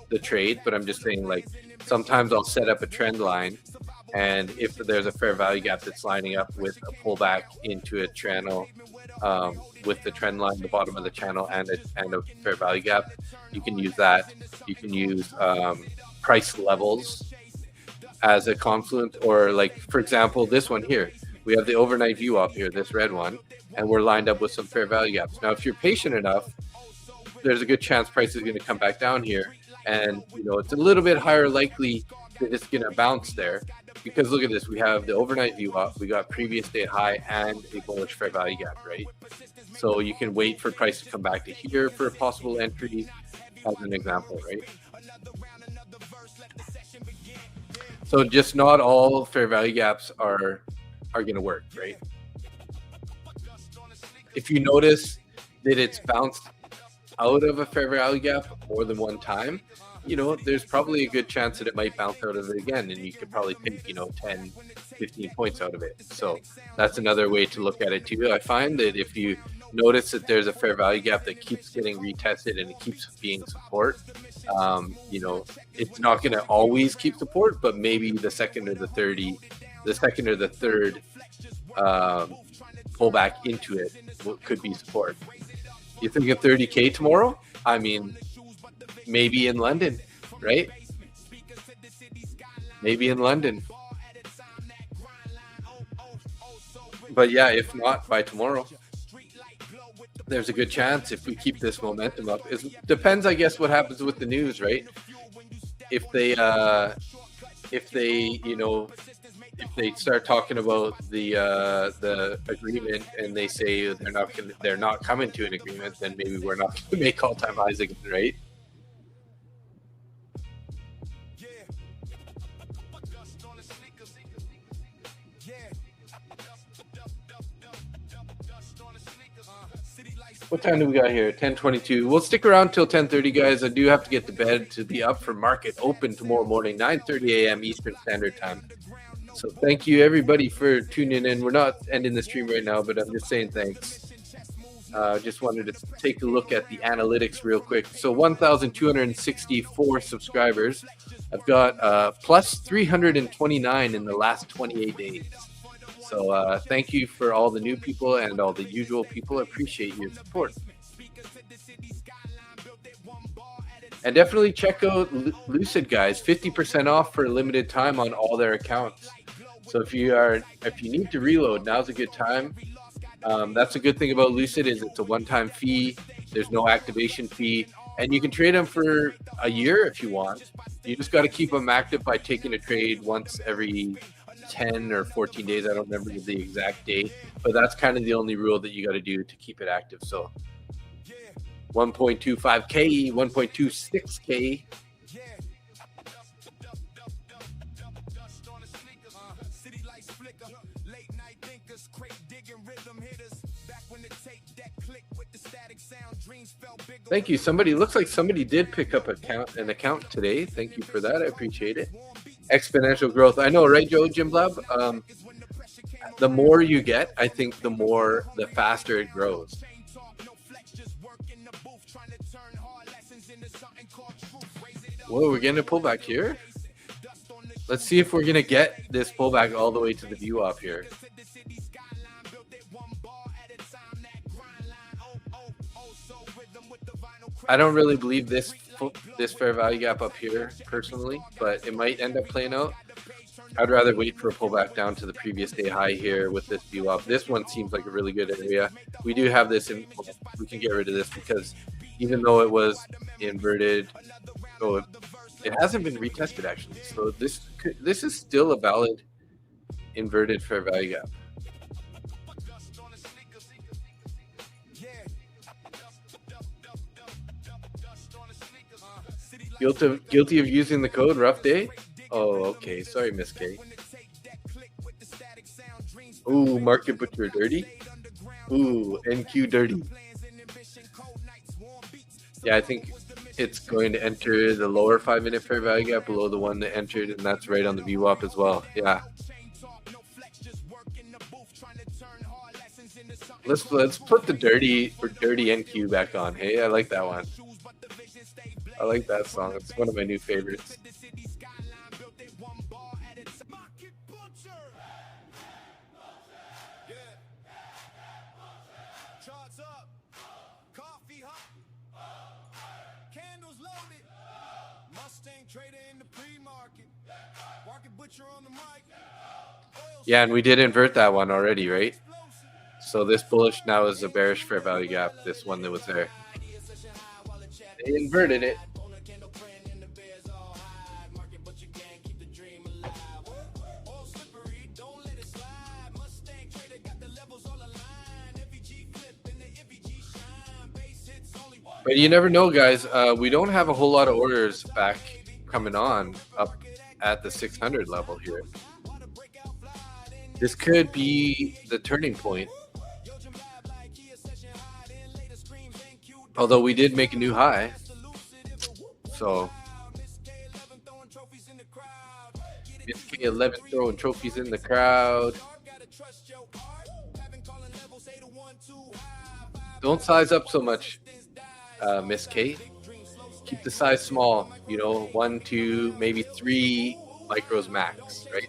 the trade, but I'm just saying like sometimes I'll set up a trend line, and if there's a fair value gap that's lining up with a pullback into a channel, with the trend line, the bottom of the channel, and a fair value gap, you can use that. You can use price levels as a confluence, or like, for example, this one here, we have the overnight view up here, this red one, and we're lined up with some fair value gaps. Now, if you're patient enough, there's a good chance price is going to come back down here, and you know, it's a little bit higher likely that it's going to bounce there, because look at this, we have the overnight view up, we got previous day high and a bullish fair value gap, right? So you can wait for price to come back to here for a possible entry, as an example, right? So just not all fair value gaps are going to work, right? If you notice that it's bounced out of a fair value gap more than one time, you know, there's probably a good chance that it might bounce out of it again, and you could probably take, you know, 10, 15 points out of it. So that's another way to look at it too. I find that if you notice that there's a fair value gap that keeps getting retested and it keeps being support, you know, it's not going to always keep support, but maybe the second or the third pullback into it could be support. You think of 30K tomorrow? I mean, maybe in London, right? Maybe in London. But yeah, if not by tomorrow, there's a good chance if we keep this momentum up. It depends, I guess, what happens with the news, right? If they, you know, if they start talking about the agreement and they say they're not coming to an agreement, then maybe we're not going to make all-time highs again, right? What time do we got here? 10:22. We'll stick around till 10:30, guys. I do have to get to bed to be up for market open tomorrow morning, 9:30 a.m. Eastern Standard Time. So thank you, everybody, for tuning in. We're not ending the stream right now, but I'm just saying thanks. Just wanted to take a look at the analytics real quick. So 1,264 subscribers. I've got plus 329 in the last 28 days. So thank you for all the new people and all the usual people. I appreciate your support. And definitely check out Lucid, guys. 50% off for a limited time on all their accounts. So if you need to reload, now's a good time. That's a good thing about Lucid is it's a one-time fee. There's no activation fee. And you can trade them for a year if you want. You just got to keep them active by taking a trade once every 10 or 14 days. I don't remember the exact date, but that's kind of the only rule that you got to do to keep it active. So 1.25K, 1.26K. Thank you. Somebody looks like somebody did pick up an account today. Thank you for that. I appreciate it. Exponential growth. I know, right, Joe Jim Blab? The more you get, I think the faster it grows. Whoa, we're getting a pullback here. Let's see if we're gonna get this pullback all the way to the view off here. I don't really believe this fair value gap up here personally, but it might end up playing out. I'd rather wait for a pullback down to the previous day high here with this view off. This one seems like a really good area. We do have this in, we can get rid of this because even though it was inverted, it hasn't been retested actually. So this is still a valid inverted fair value gap. Guilty of using the code rough day. Oh, okay. Sorry, Miss K. Ooh, market butcher dirty. Ooh, NQ dirty. Yeah, I think it's going to enter the lower 5-minute fair value gap below the one that entered, and that's right on the VWAP as well. Yeah. Let's put the dirty NQ back on. Hey, I like that one. I like that song. It's one of my new favorites. Yeah, and we did invert that one already, right? So this bullish now is a bearish fair value gap, this one that was there. They inverted it. But you never know, guys. We don't have a whole lot of orders back coming on up at the 600 level here. This could be the turning point. Although we did make a new high. So Miss K11 throwing trophies in the crowd. Don't size up so much, Miss K. Keep the size small, 1, 2, maybe 3 micros max, right?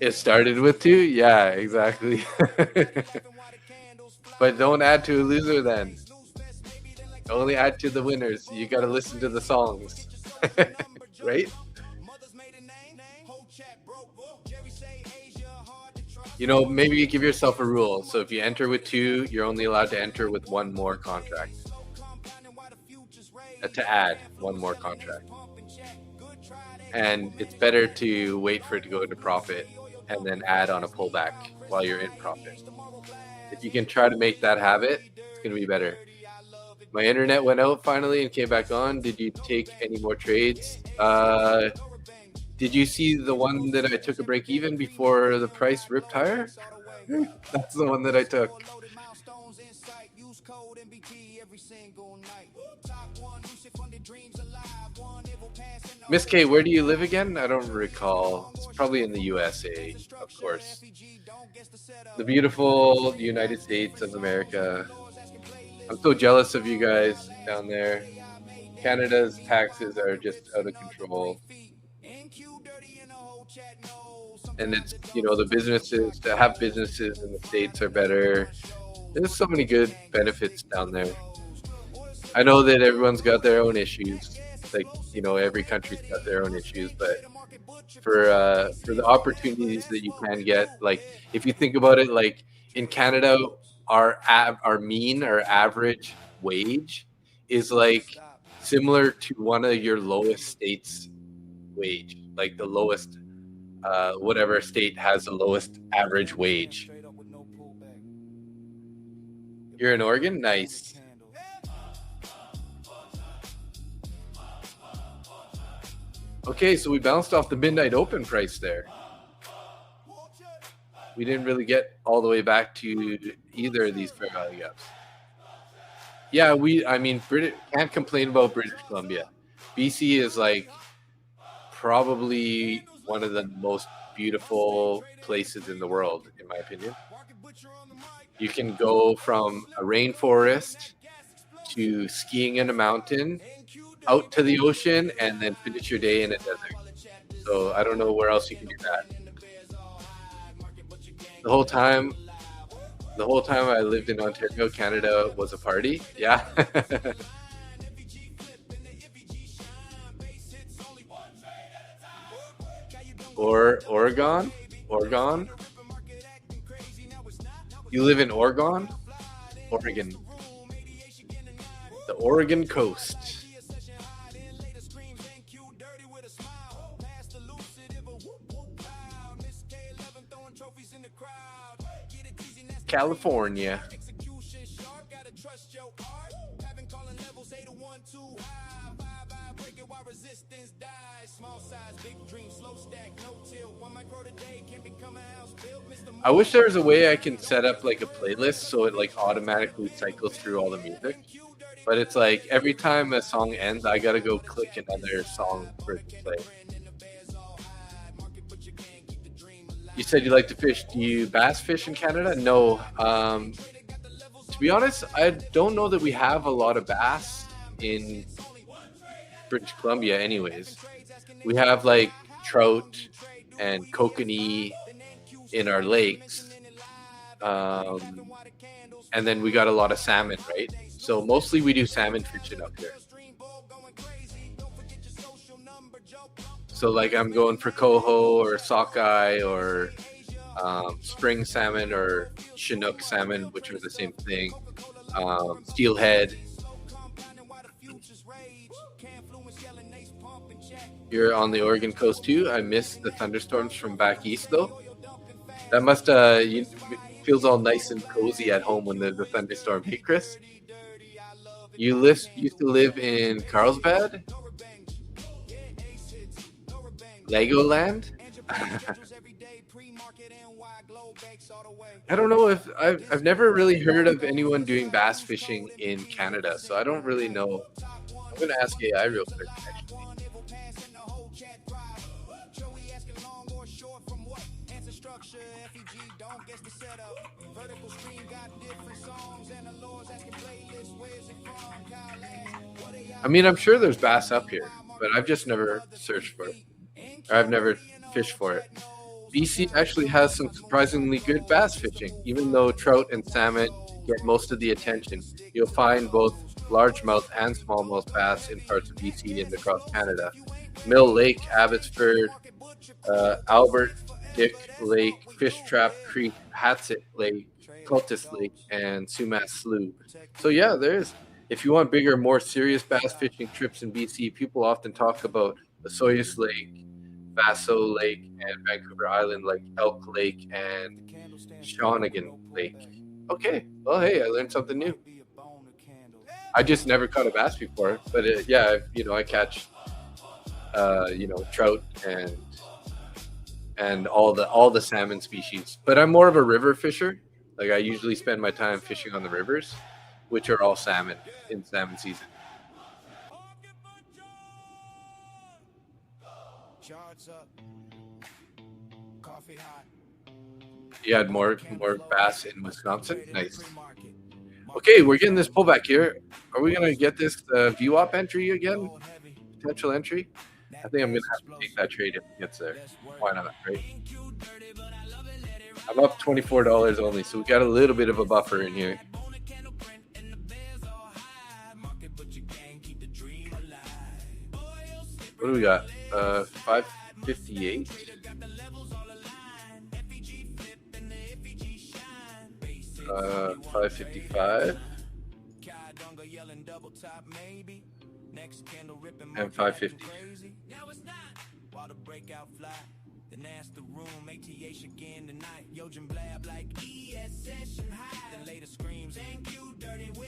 It started with 2? Yeah, exactly. But don't add to a loser then. Only add to the winners. You got to listen to the songs. Right? Maybe you give yourself a rule. So if you enter with 2, you're only allowed to enter with 1 more contract. To add 1 more contract. And it's better to wait for it to go into profit and then add on a pullback while you're in profit. If you can try to make that habit, it's going to be better. My internet went out finally and came back on. Did you take any more trades? Did you see the one that I took a break even before the price ripped higher? That's the one that I took. Miss K, where do you live again? I don't recall. It's probably in the USA, of course. The beautiful United States of America. I'm so jealous of you guys down there. Canada's taxes are just out of control. And it's, the businesses to have businesses in the States are better. There's so many good benefits down there. I know that everyone's got their own issues. Like, every country's got their own issues, but for the opportunities that you can get, like if you think about it, like in Canada, our average wage is like similar to one of your lowest states' wage, like the lowest, whatever state has the lowest average wage. You're in Oregon? Nice. Okay, so we bounced off the midnight open price there. We didn't really get all the way back to either of these fair value gaps. Yeah, can't complain about British Columbia. BC is like probably one of the most beautiful places in the world, in my opinion. You can go from a rainforest to skiing in a mountain, out to the ocean, and then finish your day in a desert. So I don't know where else you can do that. The whole time I lived in Ontario, Canada was a party. Yeah. Or Oregon? You live in Oregon? Oregon. The Oregon coast. California. I wish there was a way I can set up like a playlist so it like automatically cycles through all the music. But it's like every time a song ends, I gotta go click another song for it to play. You said you like to fish. Do you bass fish in Canada? No. To be honest, I don't know that we have a lot of bass in British Columbia anyways. We have like trout and kokanee in our lakes. And then we got a lot of salmon, right? So mostly we do salmon fishing up here. So like I'm going for coho or sockeye or spring salmon or Chinook salmon, which are the same thing. Steelhead. You're on the Oregon coast too. I miss the thunderstorms from back east though. That must feels all nice and cozy at home when there's a thunderstorm. Hey Chris, you used to live in Carlsbad? Legoland? I don't know if I've never really heard of anyone doing bass fishing in Canada, so I don't really know. I'm gonna ask AI real quick. Actually. I mean, I'm sure there's bass up here, but I've just never searched for it. Or I've never fished for it. BC actually has some surprisingly good bass fishing. Even though trout and salmon get most of the attention, you'll find both largemouth and smallmouth bass in parts of BC and across Canada. Mill Lake, Abbotsford, Albert Dick Lake, Fish Trap Creek, Hatsit Lake, Cultus Lake, and Sumas Slough. So yeah, there is. If you want bigger, more serious bass fishing trips in BC, people often talk about the Soyuz Lake, Vaso Lake, and Vancouver Island, like Elk Lake and Shawnigan Lake. Okay, well, hey, I learned something new. I just never caught a bass before, but I catch, trout and all the salmon species. But I'm more of a river fisher. Like I usually spend my time fishing on the rivers, which are all salmon in salmon season. You had more bass in Wisconsin? Nice. Okay, we're getting this pullback here. Are we going to get this VWAP entry again? Potential entry? I think I'm gonna have to take that trade if it gets there. Why not, right? I'm up $24 only, so we got a little bit of a buffer in here. What do we got? 558. 555. And 550.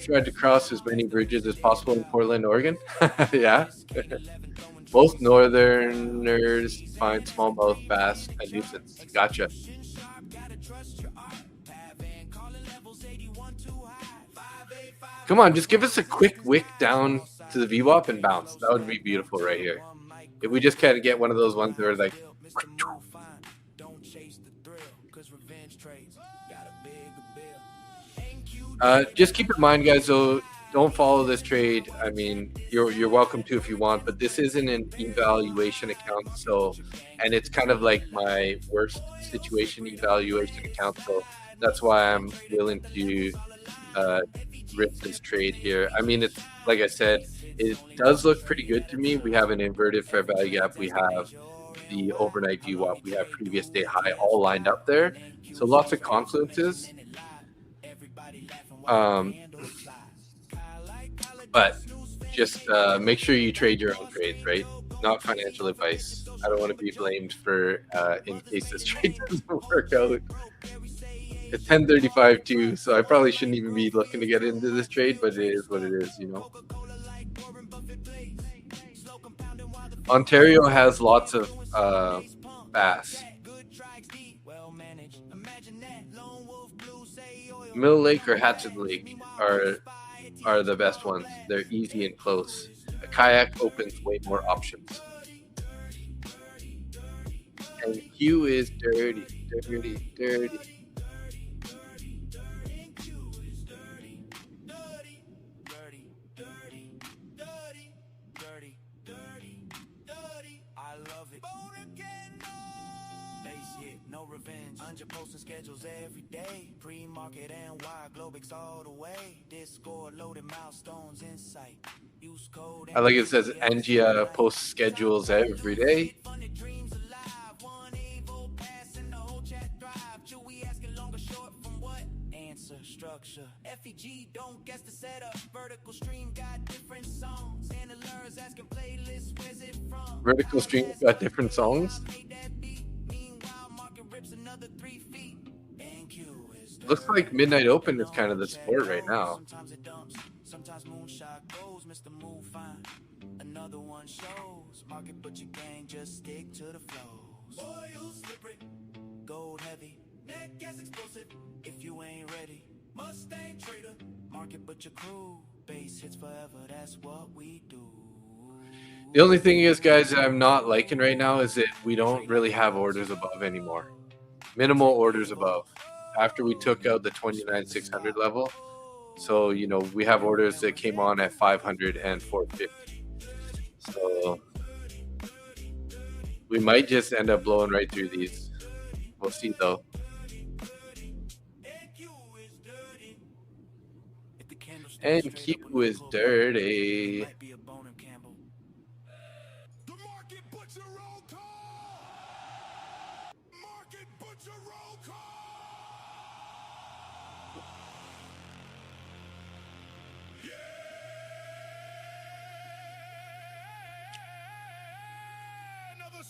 Tried to cross as many bridges as possible in Portland, Oregon. Yeah. Most northerners find smallmouth bass a nuisance. Gotcha. Come on, just give us a quick wick down to the VWAP and bounce. That would be beautiful right here. If we just kind of get one of those ones that are like... just keep in mind, guys, though, don't follow this trade. I mean, you're welcome to if you want, but this isn't an evaluation account, so, and it's kind of like my worst situation evaluation account, so that's why I'm willing to rip this trade here. I mean, it's like I said, it does look pretty good to me. We have an inverted fair value gap. We have the overnight VWAP. We have previous day high all lined up there. So lots of confluences. But just make sure you trade your own trades, right? Not financial advice. I don't want to be blamed for in case this trade doesn't work out. It's 10:35 too, so I probably shouldn't even be looking to get into this trade, but it is what it is, you know. Ontario has lots of bass. Mill Lake or Hatchet Lake are the best ones. They're easy and close. A kayak opens way more options. And Q is dirty. Posting schedules every day, pre-market and why Globex all the way. Discord loaded milestones in sight. Use code. I like it says Angia posts schedules every day. Answer structure. FEG don't guess the setup. Vertical stream got different songs. Handlers asking playlists, where's it from? Vertical stream got different songs. Looks like Midnight Open is kind of the sport right now. Sometimes moonshot goes, Mr. Move fine. Another one shows. Market but your gang just stick to the flows. Oil slippery, gold heavy, net gas explosive. If you ain't ready, Mustang trader. Market but your crew, base hits forever. That's what we do. The only thing is, guys, that I'm not liking right now is that we don't really have orders above anymore. Minimal orders above. After we took out the 29,600 level, so you know we have orders that came on at 500 and 450. So we might just end up blowing right through these. We'll see though. And Q is dirty.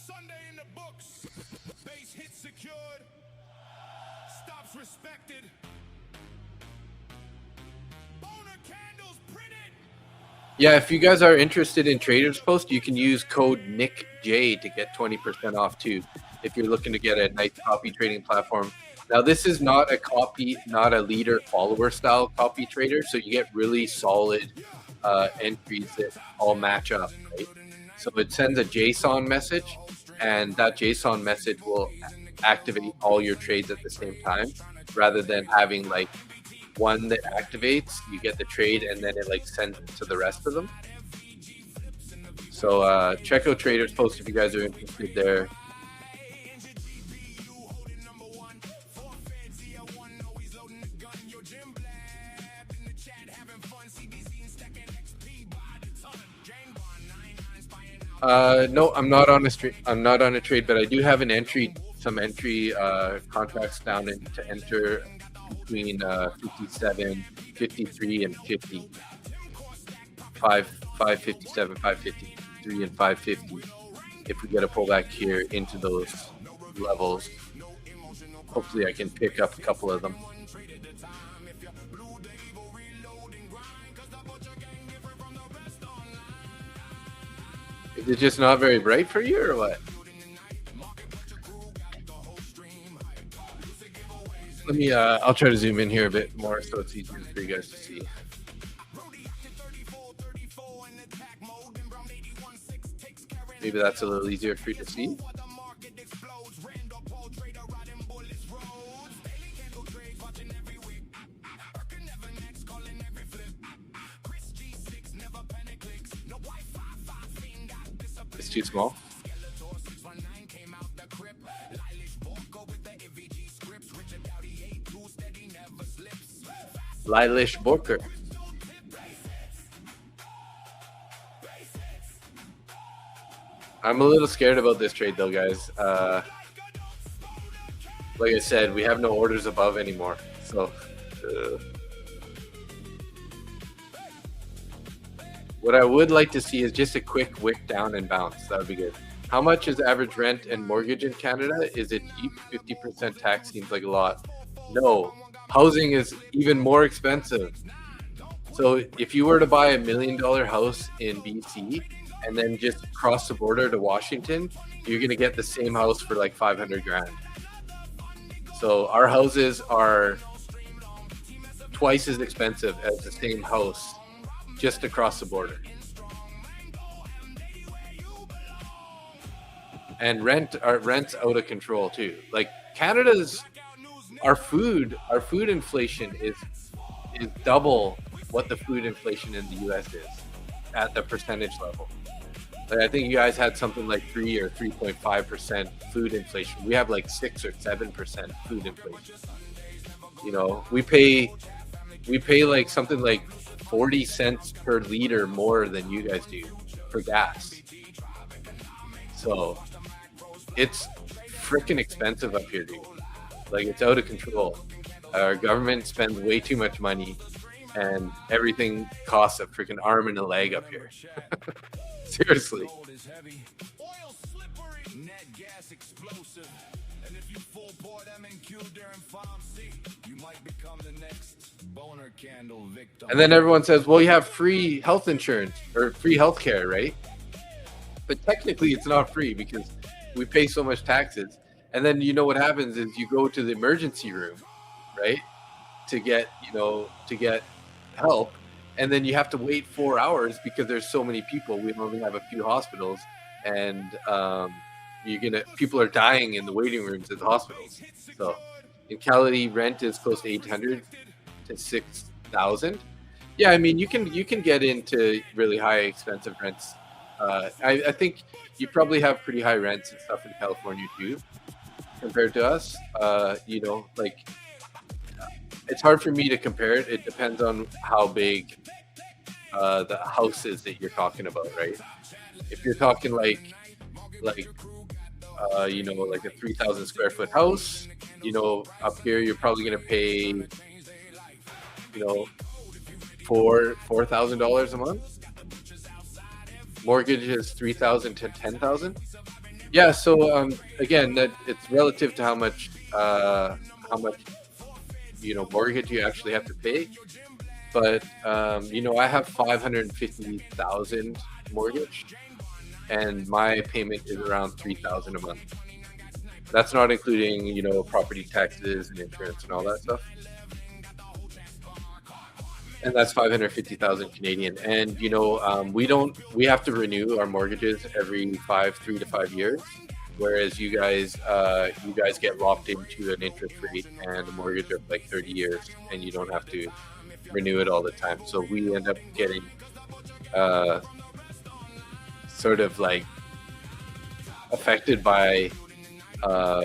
Sunday in the books. Base hit secured. Stops respected. Boner candles printed. Yeah, if you guys are interested in Traders Post, you can use code NICKJ to get 20% off too. If you're looking to get a nice copy trading platform. Now, this is not a copy, not a leader follower style copy trader, so you get really solid entries that all match up, right? So it sends a JSON message, and that JSON message will activate all your trades at the same time, rather than having like one that activates, you get the trade, and then it like sends it to the rest of them. So check out Trader's post if you guys are interested there. No, I'm not on a trade. I'm not on a trade, but I do have some entry contracts down in to enter between 57, 53, and 50. 557, 553, and 550. If we get a pullback here into those levels, hopefully I can pick up a couple of them. Is it just not very bright for you, or what? Let me. I'll try to zoom in here a bit more so it's easier for you guys to see. Maybe that's a little easier for you to see. It's too small. Lilish Borker. I'm a little scared about this trade though, guys. Like I said, we have no orders above anymore. So what I would like to see is just a quick wick down and bounce. That would be good. How much is average rent and mortgage in Canada? Is it cheap? 50% tax seems like a lot. No, housing is even more expensive. So if you were to buy $1 million house in BC and then just cross the border to Washington, you're going to get the same house for like 500 grand. So our houses are twice as expensive as the same house just across the border. And rent's out of control too. Like Canada's, our food inflation is double what the food inflation in the US is at the percentage level. Like I think you guys had something like 3 or 3.5% food inflation. We have like 6 or 7% food inflation. You know, we pay like something like 40 cents per liter more than you guys do for gas. So it's freaking expensive up here, dude. Like it's out of control. Our government spends way too much money and everything costs a freaking arm and a leg up here. Seriously. Oil slippery, net gas explosive. And if you full board MNQ during 5C, you might become the next boner candle victim. And then everyone says, well, you have free health insurance or free health care, right? But technically it's not free because we pay so much taxes. And then you know what happens is you go to the emergency room, right? To get help. And then you have to wait 4 hours because there's so many people. We only have a few hospitals, and people are dying in the waiting rooms at the hospitals. So in Cali, rent is close to 800 to 6,000. Yeah, I mean you can get into really high expensive rents. I think you probably have pretty high rents and stuff in California too, compared to us. You know, like it's hard for me to compare it. It depends on how big the house is that you're talking about, right? If you're talking like you know, like a 3,000 square foot house, you know, up here you're probably going to pay, you know, $4,000 a month. Mortgage is 3,000 to 10,000. Yeah. So again, that it's relative to how much you know mortgage you actually have to pay. But you know, I have 550,000 mortgage, and my payment is around 3,000 a month. That's not including, you know, property taxes and insurance and all that stuff. And that's 550,000 Canadian. And you know, we have to renew our mortgages every 3 to 5 years, whereas you guys get locked into an interest rate and a mortgage of like 30 years, and you don't have to renew it all the time. So we end up getting sort of like affected by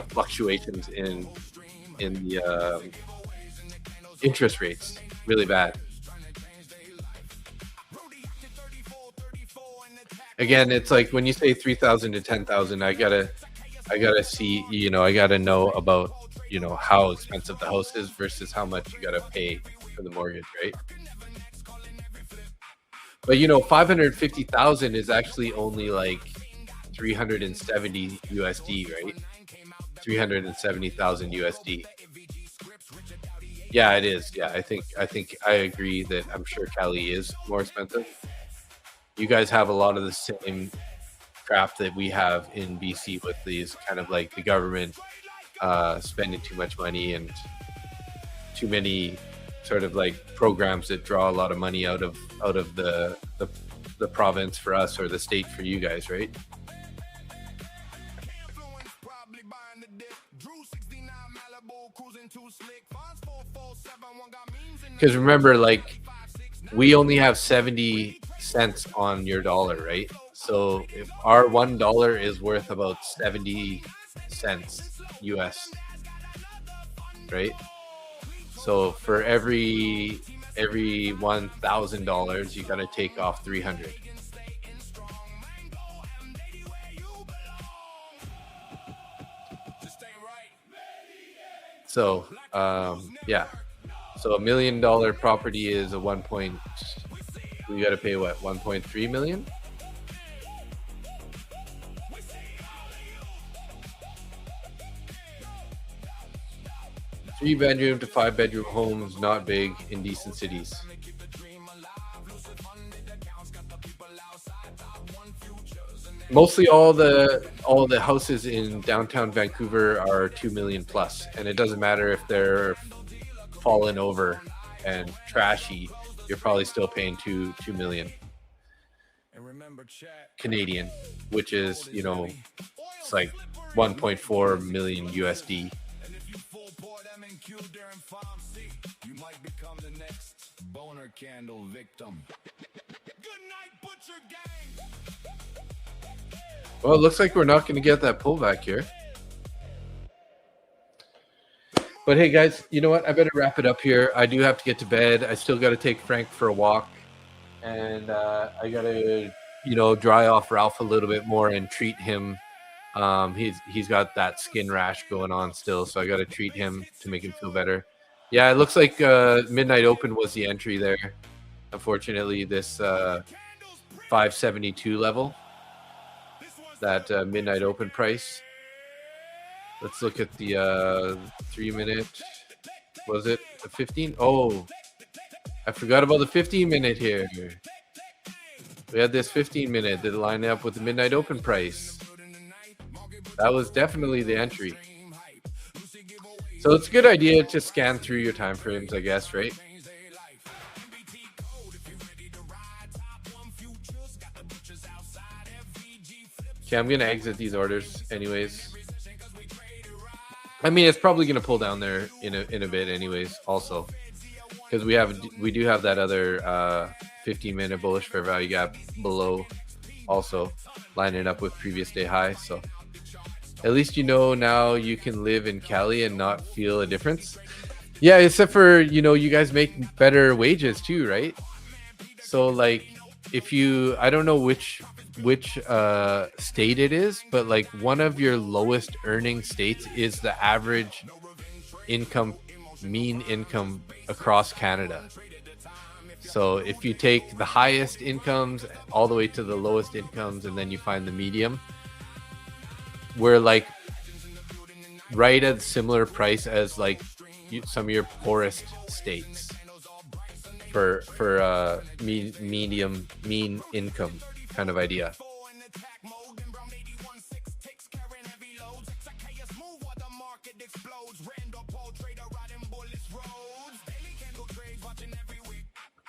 fluctuations in the interest rates really bad. Again, it's like when you say 3,000 to 10,000, I gotta see, I gotta know about, how expensive the house is versus how much you gotta pay for the mortgage, right? But 550,000 is actually only like 370 USD, right? 370,000 USD. Yeah, it is. Yeah, I think I agree that I'm sure Cali is more expensive. You guys have a lot of the same crap that we have in BC with these kind of like the government spending too much money and too many sort of like programs that draw a lot of money out of the province for us or the state for you guys, right? Because remember, like, we only have 70 cents on your dollar, right? So if our $1 is worth about 70 cents US, right? So for every $1,000, you gotta take off 300. So yeah. So $1 million property is a we got to pay what, 1.3 million? Three-bedroom to 5-bedroom homes, not big in decent cities. Mostly all the houses in downtown Vancouver are 2 million plus, and it doesn't matter if they're fallen over and trashy, you're probably still paying 2 million Canadian, which is, it's like 1.4 million USD. You might become the next boner candle victim. Good night, Butcher Gang. Well, it looks like we're not going to get that pullback here. But hey, guys, you know what? I better wrap it up here. I do have to get to bed. I still got to take Frank for a walk. And I got to, dry off Ralph a little bit more and treat him. He's got that skin rash going on still, so I got to treat him to make him feel better. Yeah, it looks like Midnight Open was the entry there. Unfortunately, this 572 level, that Midnight Open price. Let's look at the 3-minute. Was it a 15? Oh, I forgot about the 15-minute here. We had this 15-minute that lined up with the Midnight Open price. That was definitely the entry. So it's a good idea to scan through your time frames, I guess, right? Okay, I'm going to exit these orders anyways. I mean, it's probably going to pull down there in a bit anyways also. Because we do have that other 15-minute bullish fair value gap below also lining up with previous day high. So at least now you can live in Cali and not feel a difference. Yeah, except for, you guys make better wages too, right? So like I don't know which state it is, but like one of your lowest earning states is the average mean income across Canada. So if you take the highest incomes all the way to the lowest incomes and then you find the medium, we're like right at similar price as like some of your poorest states for mean income kind of idea.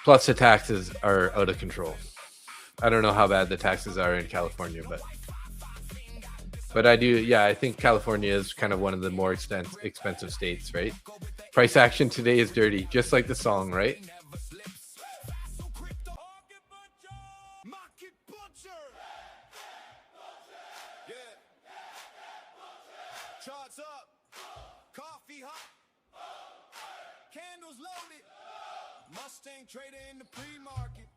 Plus the taxes are out of control. I don't know how bad the taxes are in California, but I do. Yeah, I think California is kind of one of the more expensive states, right? Price action today is dirty, just like the song, right? Charts up, coffee hot, candles loaded, Mustang trader in the pre-market,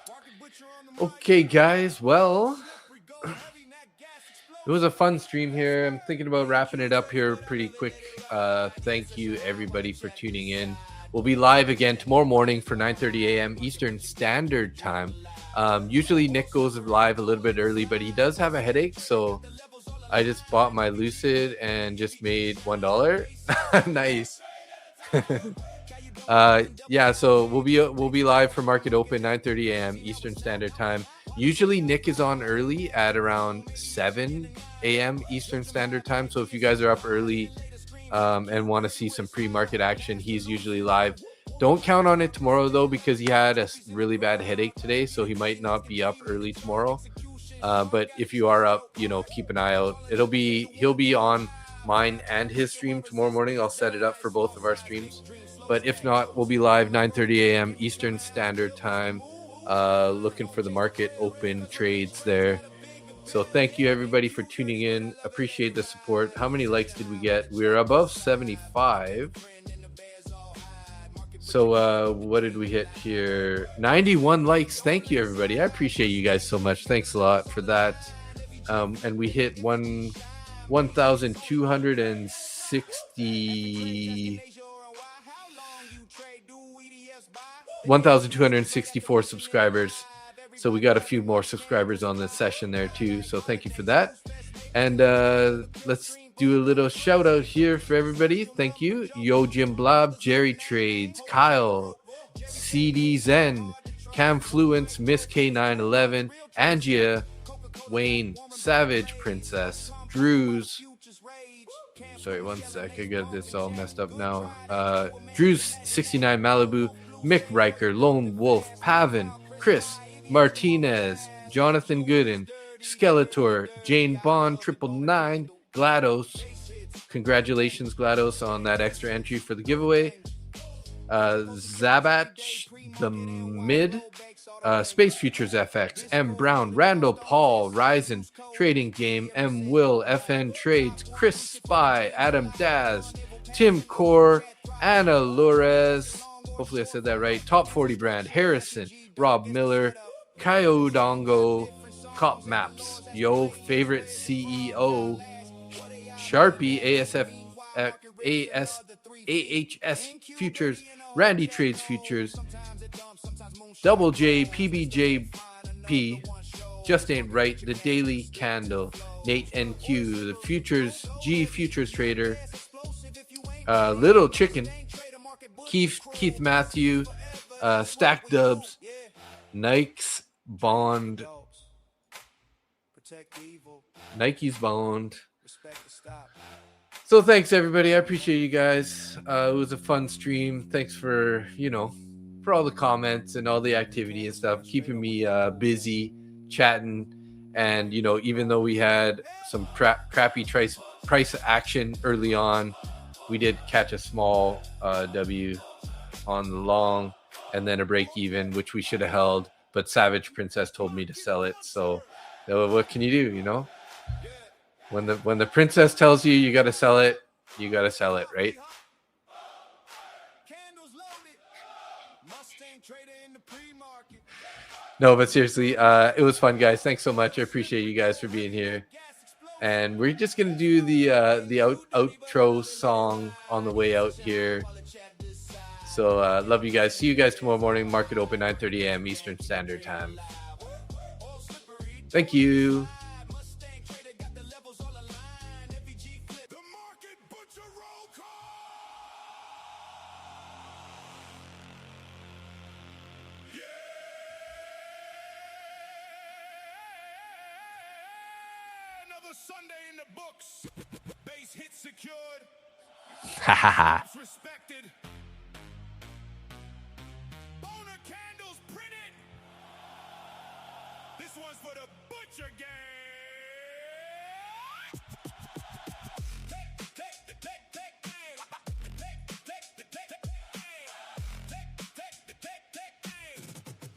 market butcher on the mic. Okay, guys. Well, it was a fun stream here. I'm thinking about wrapping it up here pretty quick. Thank you, everybody, for tuning in. We'll be live again tomorrow morning for 9:30 a.m. Eastern Standard Time. Usually Nick goes live a little bit early, but he does have a headache, so I just bought my Lucid and just made $1. Nice. Yeah, so we'll be live for market open 9:30 a.m. Eastern Standard Time. Usually Nick is on early at around 7 a.m. Eastern Standard Time. So if you guys are up early and want to see some pre-market action, he's usually live. Don't count on it tomorrow though, because he had a really bad headache today, so he might not be up early tomorrow. But if you are up, keep an eye out. He'll be on mine and his stream tomorrow morning. I'll set it up for both of our streams. But if not, we'll be live 9:30 a.m. Eastern Standard Time, looking for the market open trades there. So thank you everybody for tuning in. Appreciate the support. How many likes did we get? We're above 75. So what did we hit here? 91 likes. Thank you everybody. I appreciate you guys so much. Thanks a lot for that. And we hit 1,264 subscribers. So we got a few more subscribers on this session there too. So thank you for that. And let's do a little shout out here for everybody. Thank you. Yo Jim Blob, Jerry Trades, Kyle, CD Zen, Cam Fluence, Miss K911, Angia, Wayne, Savage Princess, Drews. Sorry, one sec. I got this all messed up now. Drews 69 Malibu, Mick Riker, Lone Wolf, Pavin, Chris, Martinez, Jonathan Gooden, Skeletor, Jane Bond, 999, GLaDOS. Congratulations, GLaDOS, on that extra entry for the giveaway. Zabach, the Mid, Space Futures FX, M Brown, Randall Paul, Ryzen, Trading Game, M Will, FN Trades, Chris Spy, Adam Daz, Tim Core, Anna Lores, hopefully I said that right, Top 40 Brand, Harrison, Rob Miller, Kyodongo, Cop Maps, Yo Favorite CEO, Sharpie, AHS Futures, Randy Trades Futures, Double J, PBJP, Just Ain't Right, The Daily Candle, Nate NQ, The Futures, G Futures Trader, Little Chicken, Keith Matthew, Stack Dubs, Nike's Bond, Nike's Bond. So thanks everybody. I appreciate you guys. It was a fun stream. Thanks for, for all the comments and all the activity and stuff, keeping me busy chatting. And, even though we had some crappy price action early on, we did catch a small W on the long and then a break even, which we should have held. But Savage Princess told me to sell it. So what can you do, When the princess tells you got to sell it, you got to sell it, right? No, but seriously, it was fun, guys. Thanks so much. I appreciate you guys for being here. And we're just gonna do the outro song on the way out here. So love you guys. See you guys tomorrow morning. Market open 9:30 a.m. Eastern Standard Time. Thank you. Sunday in the books. Base hit secured. Ha ha ha. Respected. Boner candles printed. This one's for the butcher gang.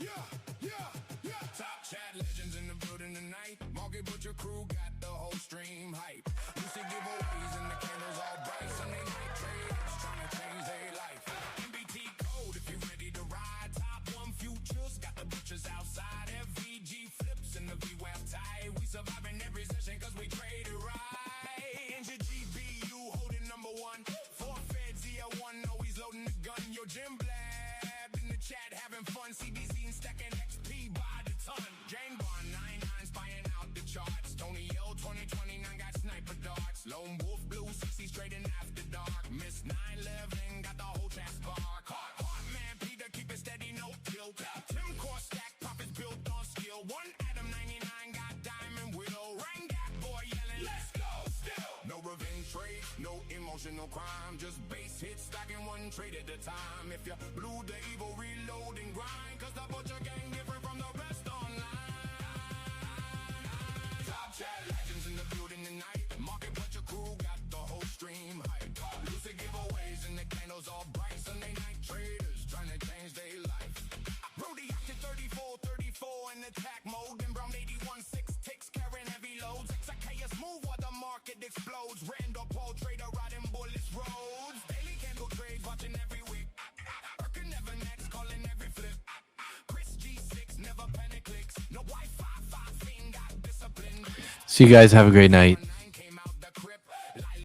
Yeah. Top chat legends in the building tonight. Market butcher your crew got the whole stream hype. Lucid giveaways and the candles all bright. Sunday night traders trying to change their life. MBT code if you ready to ride. Top one futures got the butchers outside. FVG flips and the VWAP tie. We survive in every session cause we trade it right. And your GBU holding number one. Four feds, EL1 always loading the gun. Your gym blab in the chat having fun. CBZ and stacking XP by the ton. Jane Bond 99 spying out the charts. Tony L 2029 got sniper darts. Lone Wolf Blue 60 straight in after dark. Miss 911 got the whole chat spark. Hard man Peter keep it steady, no tilt. Tim Core stack profits built on skill. One Adam 99 got diamond widow. Rang that boy yelling, let's go still. No revenge trade, no emotional crime. Just base hits stacking one trade at a time. If you blew the evil, reload and grind. Cause the butcher gang different from the rest online. Top chat legends in the building tonight. Market butcher crew got the whole stream hype. Lucid giveaways and the candles all bright. Sunday night traders trying to change their life. Brody active 34 in attack mode. Then Brown 81-6 ticks carrying heavy loads. XIK is smooth while the market explodes. Randall Paul trader riding bullets roads. Daily candle trades watching every week. Erkin never next calling every flip. Chris G6 never panic clicks. No Wi-Fi 5 fiend got discipline. So you guys have a great night.